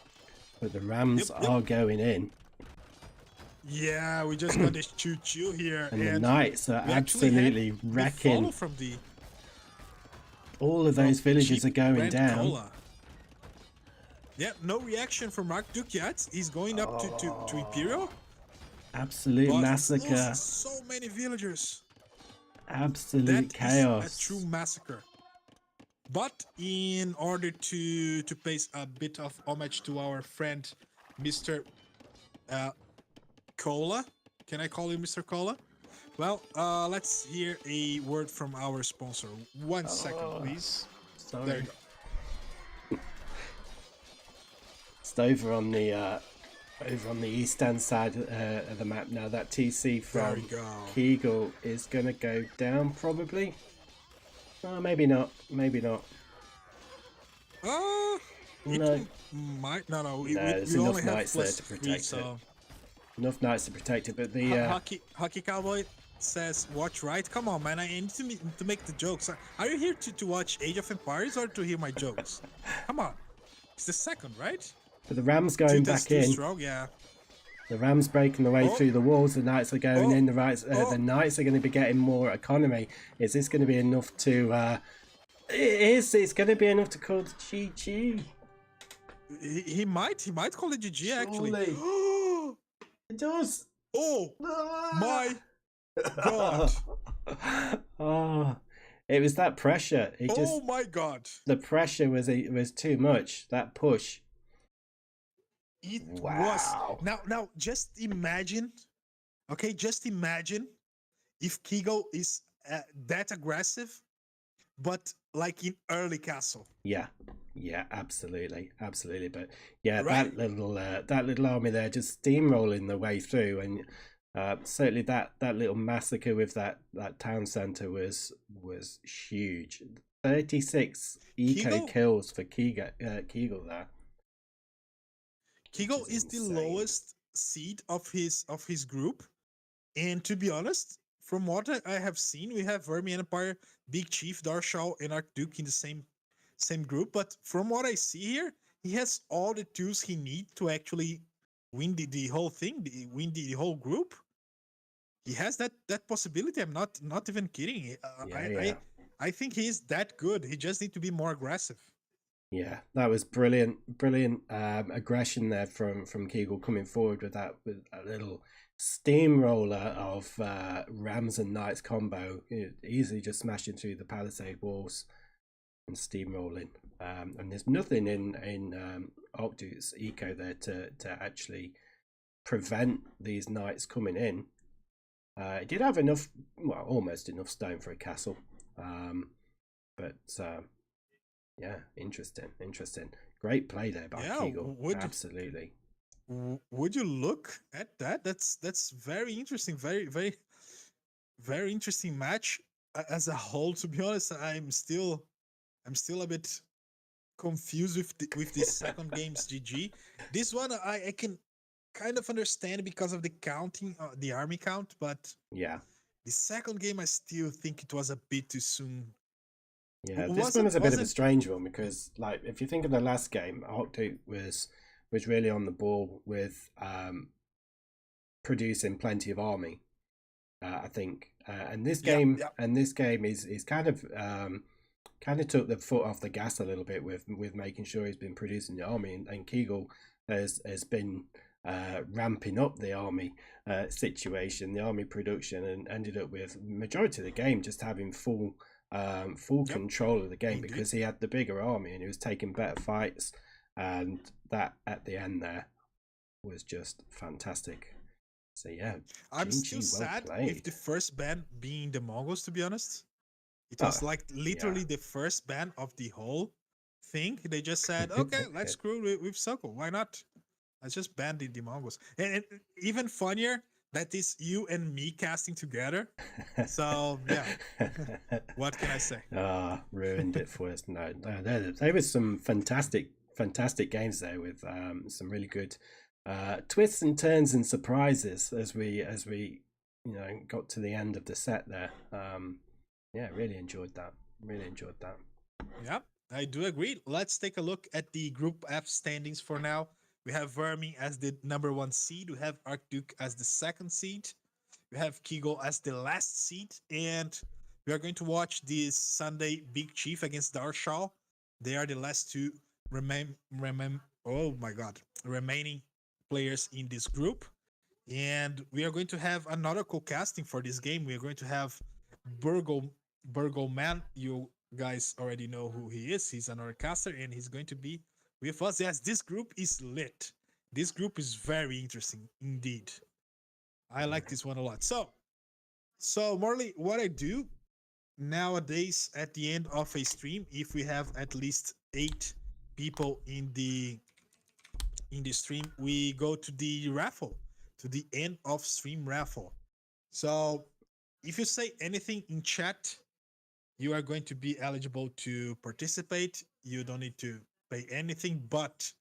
but the Rams are going in. Yeah, we just got this choo-choo here. And the Knights are absolutely wrecking. From the, all of those villages are going down. Cola. Yeah, no reaction from Mark Duke yet. He's going up to Imperial. Absolute massacre. So many villagers. Absolute chaos. Is a true massacre. But in order to pay a bit of homage to our friend, Mr. Cola. Can I call you Mr. Cola? Well, let's hear a word from our sponsor. 1 second, please. Sorry. There you go. It's over on the eastern side of the map now. That TC from Kegel is going to go down probably. Maybe not. Maybe not. No. Might no. There's enough knights there to protect it. Enough knights to protect it, but the Hockey Cowboy says, "Watch right." Come on, man! I need to make the jokes. Are you here to watch Age of Empires or to hear my jokes? Come on, it's the second, right? But the Rams going back in. Strong, yeah. The Rams breaking the way through the walls. The Knights are going in. The Knights are going to be getting more economy. Is this going to be enough to? It is. It's going to be enough to call the GG. He might call it GG actually. It does. Oh my god. Oh, it was that pressure. Oh my god. The pressure was too much. That push. It was. Now just imagine. Okay, just imagine if Kigo is that aggressive, but like in early castle. Yeah, absolutely. But yeah, right? that little army there just steamrolling the way through, and certainly that little massacre with that town center was huge. 36 eco kills for Kegel there. Kegel is the lowest seed of his group, and to be honest, from what I have seen, we have Vermi Empire, Big Chief, Darshal, and Archduke in the same group. But from what I see here, he has all the tools he needs to actually win the whole thing, win the whole group. He has that possibility. I'm not even kidding. I think he is that good. He just needs to be more aggressive. Yeah, that was brilliant aggression there from Kegel coming forward with a little steamroller of Rams and Knights combo, easily just smashing through the palisade walls and steamrolling. And there's nothing in Archduke's eco there to actually prevent these Knights coming in. It did have enough, well, almost enough stone for a castle, but. Yeah, interesting. Great play there by Kegel. Absolutely. Would you look at that? That's very interesting. Very, very, very interesting match as a whole. To be honest, I'm still a bit confused with this second game's GG. This one I can kind of understand because of the counting, the army count, but yeah, the second game I still think it was a bit too soon. Yeah, this one was a bit of a strange one because, like, if you think of the last game, Archduke was really on the ball with producing plenty of army. I think, and this game is kind of took the foot off the gas a little bit with making sure he's been producing the army, and Kegel has been ramping up the army situation, the army production, and ended up with majority of the game just having full control of the game because he had the bigger army and he was taking better fights, and that at the end there was just fantastic. So yeah, I'm still sad with the first ban being the Mongols, to be honest. It was like literally the first ban of the whole thing. They just said, okay, let's screw with Circle. Why not? Let's just ban the Mongols. And even funnier, that is you and me casting together. So, yeah. What can I say? Ruined it for us. No, there was some fantastic games there with some really good twists and turns and surprises as we got to the end of the set there. Yeah, really enjoyed that. Yeah, I do agree. Let's take a look at the Group F standings for now. We have Vermi as the #1 seed. We have Archduke as the 2nd seed. We have Kigo as the last seed. And we are going to watch this Sunday Big Chief against Darshal. They are the last two remaining players in this group. And we are going to have another co-casting for this game. We are going to have Burgle Man. You guys already know who he is. He's another caster, and he's going to be with us. Yes, this group is lit. This group is very interesting indeed. I like this one a lot. So Morley, what I do nowadays at the end of a stream, if we have at least 8 people in the stream, we go to the raffle, to the end of stream raffle. So if you say anything in chat, you are going to be eligible to participate. You don't need to pay anything, but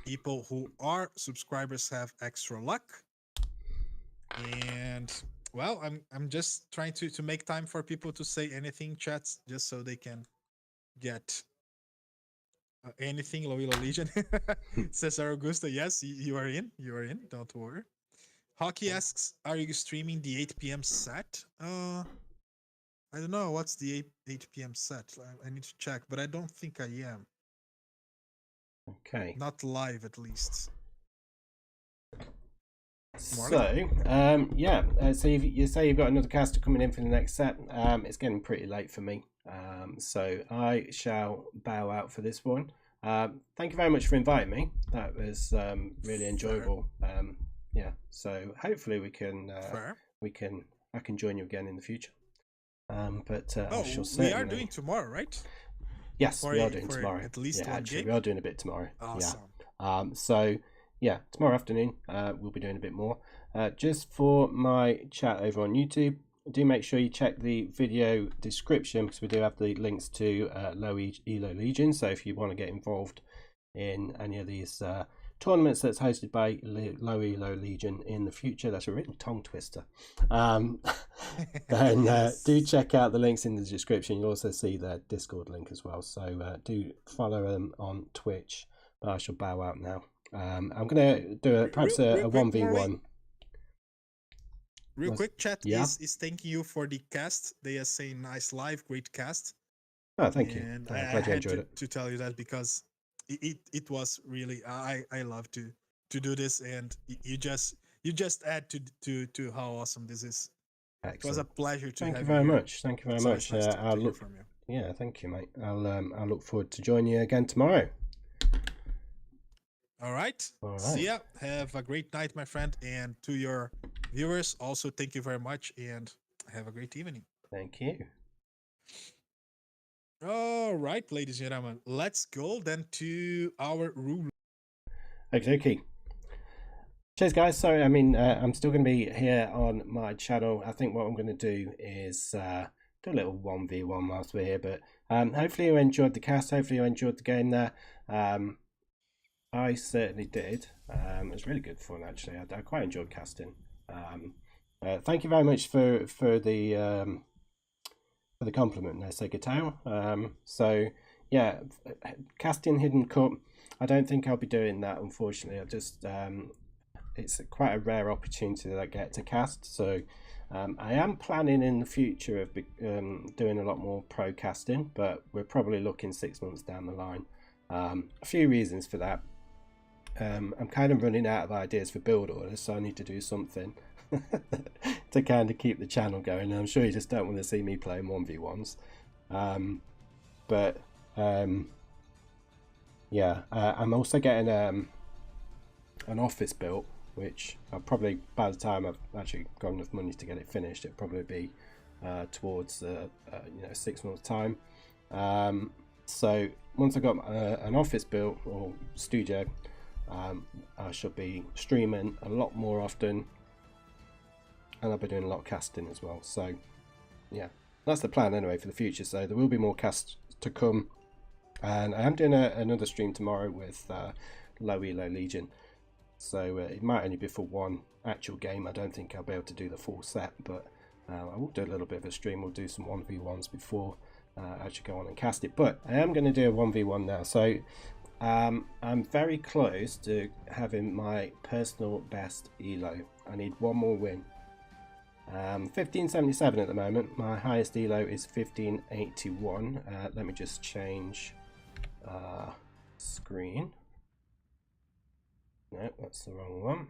people who are subscribers have extra luck. And well, I'm just trying to make time for people to say anything, chats, just so they can get anything. Low Elo Legion. Says Augusta. Yes, you are in. You are in. Don't worry. Hockey asks, are you streaming the 8 p.m. set? I don't know what's the 8 p.m. set. I need to check, but I don't think I am. Okay. Not live, at least. Marley? So, so you say you've got another caster coming in for the next set. It's getting pretty late for me, so I shall bow out for this one. Thank you very much for inviting me. That was really enjoyable. Yeah, so hopefully we can I can join you again in the future. But I shall certainly... we are doing tomorrow, right? Yes, we are doing tomorrow. At least one actually, game? we are doing a bit tomorrow. Awesome. Yeah. So yeah, tomorrow afternoon we'll be doing a bit more. Just for my chat over on YouTube, do make sure you check the video description, because we do have the links to Low Elo Legion. So if you want to get involved in any of these tournaments that's hosted by Low Elo Legion in the future, that's a real tongue twister, then do check out the links in the description. You'll also see their Discord link as well, so do follow them on Twitch. But I shall bow out now. I'm going to do perhaps a 1v1. Real quick, chat is thanking you for the cast. They are saying nice live, great cast. Oh, thank you. And I'm I glad you had enjoyed it. to tell you that, because it was really, I love to do this, and you just add to how awesome this is. Excellent. It was a pleasure to thank have you very you here. much. Thank you very much. Nice I'll look from you. Yeah, thank you, mate. I'll look forward to joining you again tomorrow. All right. See ya. Have a great night, my friend, and to your viewers also, thank you very much, and have a great evening. Thank you. All right, ladies and gentlemen, let's go then to our rule. Okay. Cheers, guys. Sorry, I mean, I'm still going to be here on my channel. I think what I'm going to do is do a little 1v1 whilst we're here, but hopefully you enjoyed the cast. Hopefully you enjoyed the game there. I certainly did. It was really good fun, actually. I quite enjoyed casting. Thank you very much for the compliment there, Segatao. So yeah, casting Hidden Cup, I don't think I'll be doing that, unfortunately. I just it's quite a rare opportunity that I get to cast, so I am planning in the future of doing a lot more pro casting, but we're probably looking 6 months down the line. A few reasons for that. I'm kind of running out of ideas for build orders, so I need to do something to kind of keep the channel going. And I'm sure you just don't want to see me playing 1v1s. Yeah, I'm also getting an office built, which I'll probably, by the time I've actually got enough money to get it finished, it'll probably be towards 6 months time. So once I got an office built or studio, I should be streaming a lot more often, and I'll be doing a lot of casting as well. So yeah, that's the plan anyway for the future. So there will be more casts to come, and I am doing another stream tomorrow with Low Elo Legion. So it might only be for one actual game. I don't think I'll be able to do the full set, but I will do a little bit of a stream. We'll do some 1v1s before I actually go on and cast it. But I am going to do a 1v1 now. So I'm very close to having my personal best Elo. I need one more win. 1577 at the moment. My highest Elo is 1581. Let me just change screen. No, that's the wrong one.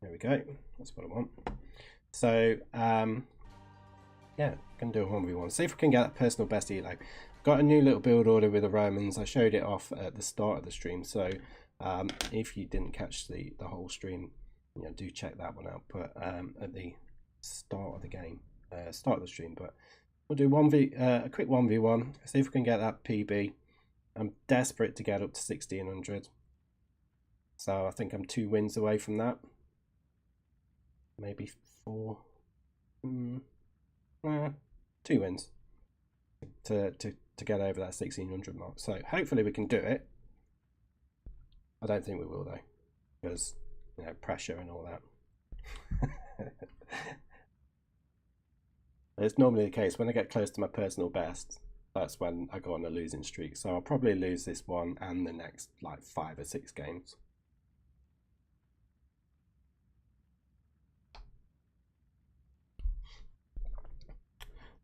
There we go. That's what I want. So yeah, can do a 1v1. See if we can get that personal best Elo. Got a new little build order with the Romans. I showed it off at the start of the stream. So if you didn't catch the whole stream, do check that one out. But at the start of the game, start of the stream. But we'll do a quick 1v1. See if we can get that PB. I'm desperate to get up to 1600. So I think I'm 2 wins away from that. Maybe 4. 2 wins to get over that 1600 mark. So hopefully we can do it. I don't think we will though, because pressure and all that. It's normally the case when I get close to my personal best. That's when I go on a losing streak. So I'll probably lose this one and the next like 5 or 6 games.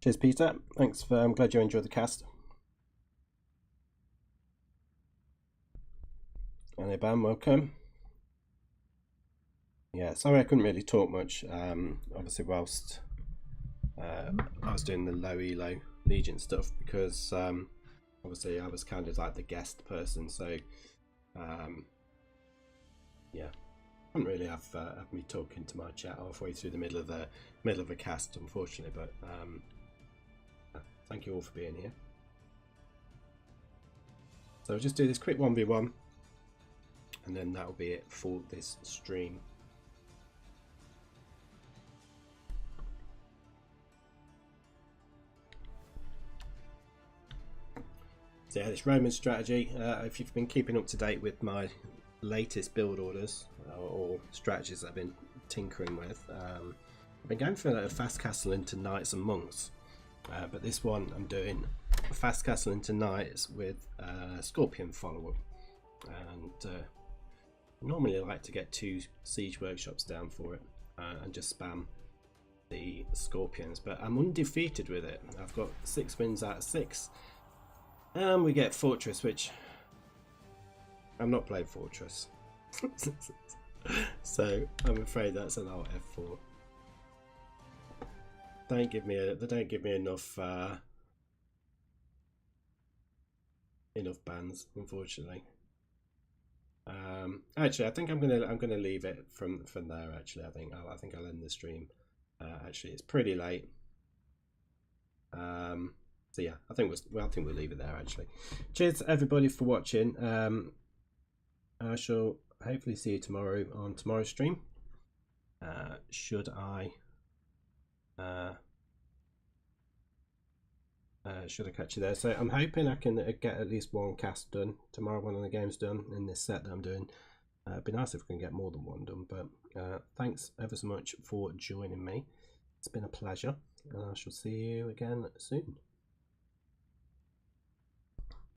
Cheers, Peter. Thanks for. I'm glad you enjoyed the cast. And Ban, welcome. Yeah, sorry I couldn't really talk much. Obviously, whilst I was doing the Low Elo Legion stuff, because obviously I was kind of like the guest person, so yeah, couldn't really have me talking to my chat halfway through the middle of a cast, unfortunately. But thank you all for being here. So I'll just do this quick 1v1, and then that'll be it for this stream. So yeah, this Roman strategy, if you've been keeping up to date with my latest build orders or strategies I've been tinkering with, I've been going for a fast castle into knights and monks, but this one I'm doing a fast castle into knights with scorpion follow-up, and normally I like to get 2 siege workshops down for it and just spam the scorpions, but I'm undefeated with it. I've got 6 wins out of 6. And we get Fortress, which I'm not playing Fortress. So I'm afraid that's an alt F4. They don't give me enough bans, unfortunately. Actually, I think I'm gonna leave it from there. Actually, I think I'll end the stream. Actually, it's pretty late. So yeah, I think we'll leave it there. Actually, cheers everybody for watching. I shall hopefully see you tomorrow on tomorrow's stream. Should I catch you there? So I'm hoping I can get at least 1 cast done tomorrow, 1 of the games done in this set that I'm doing. It'd be nice if we can get more than 1 done, but thanks ever so much for joining me. It's been a pleasure, and I shall see you again soon.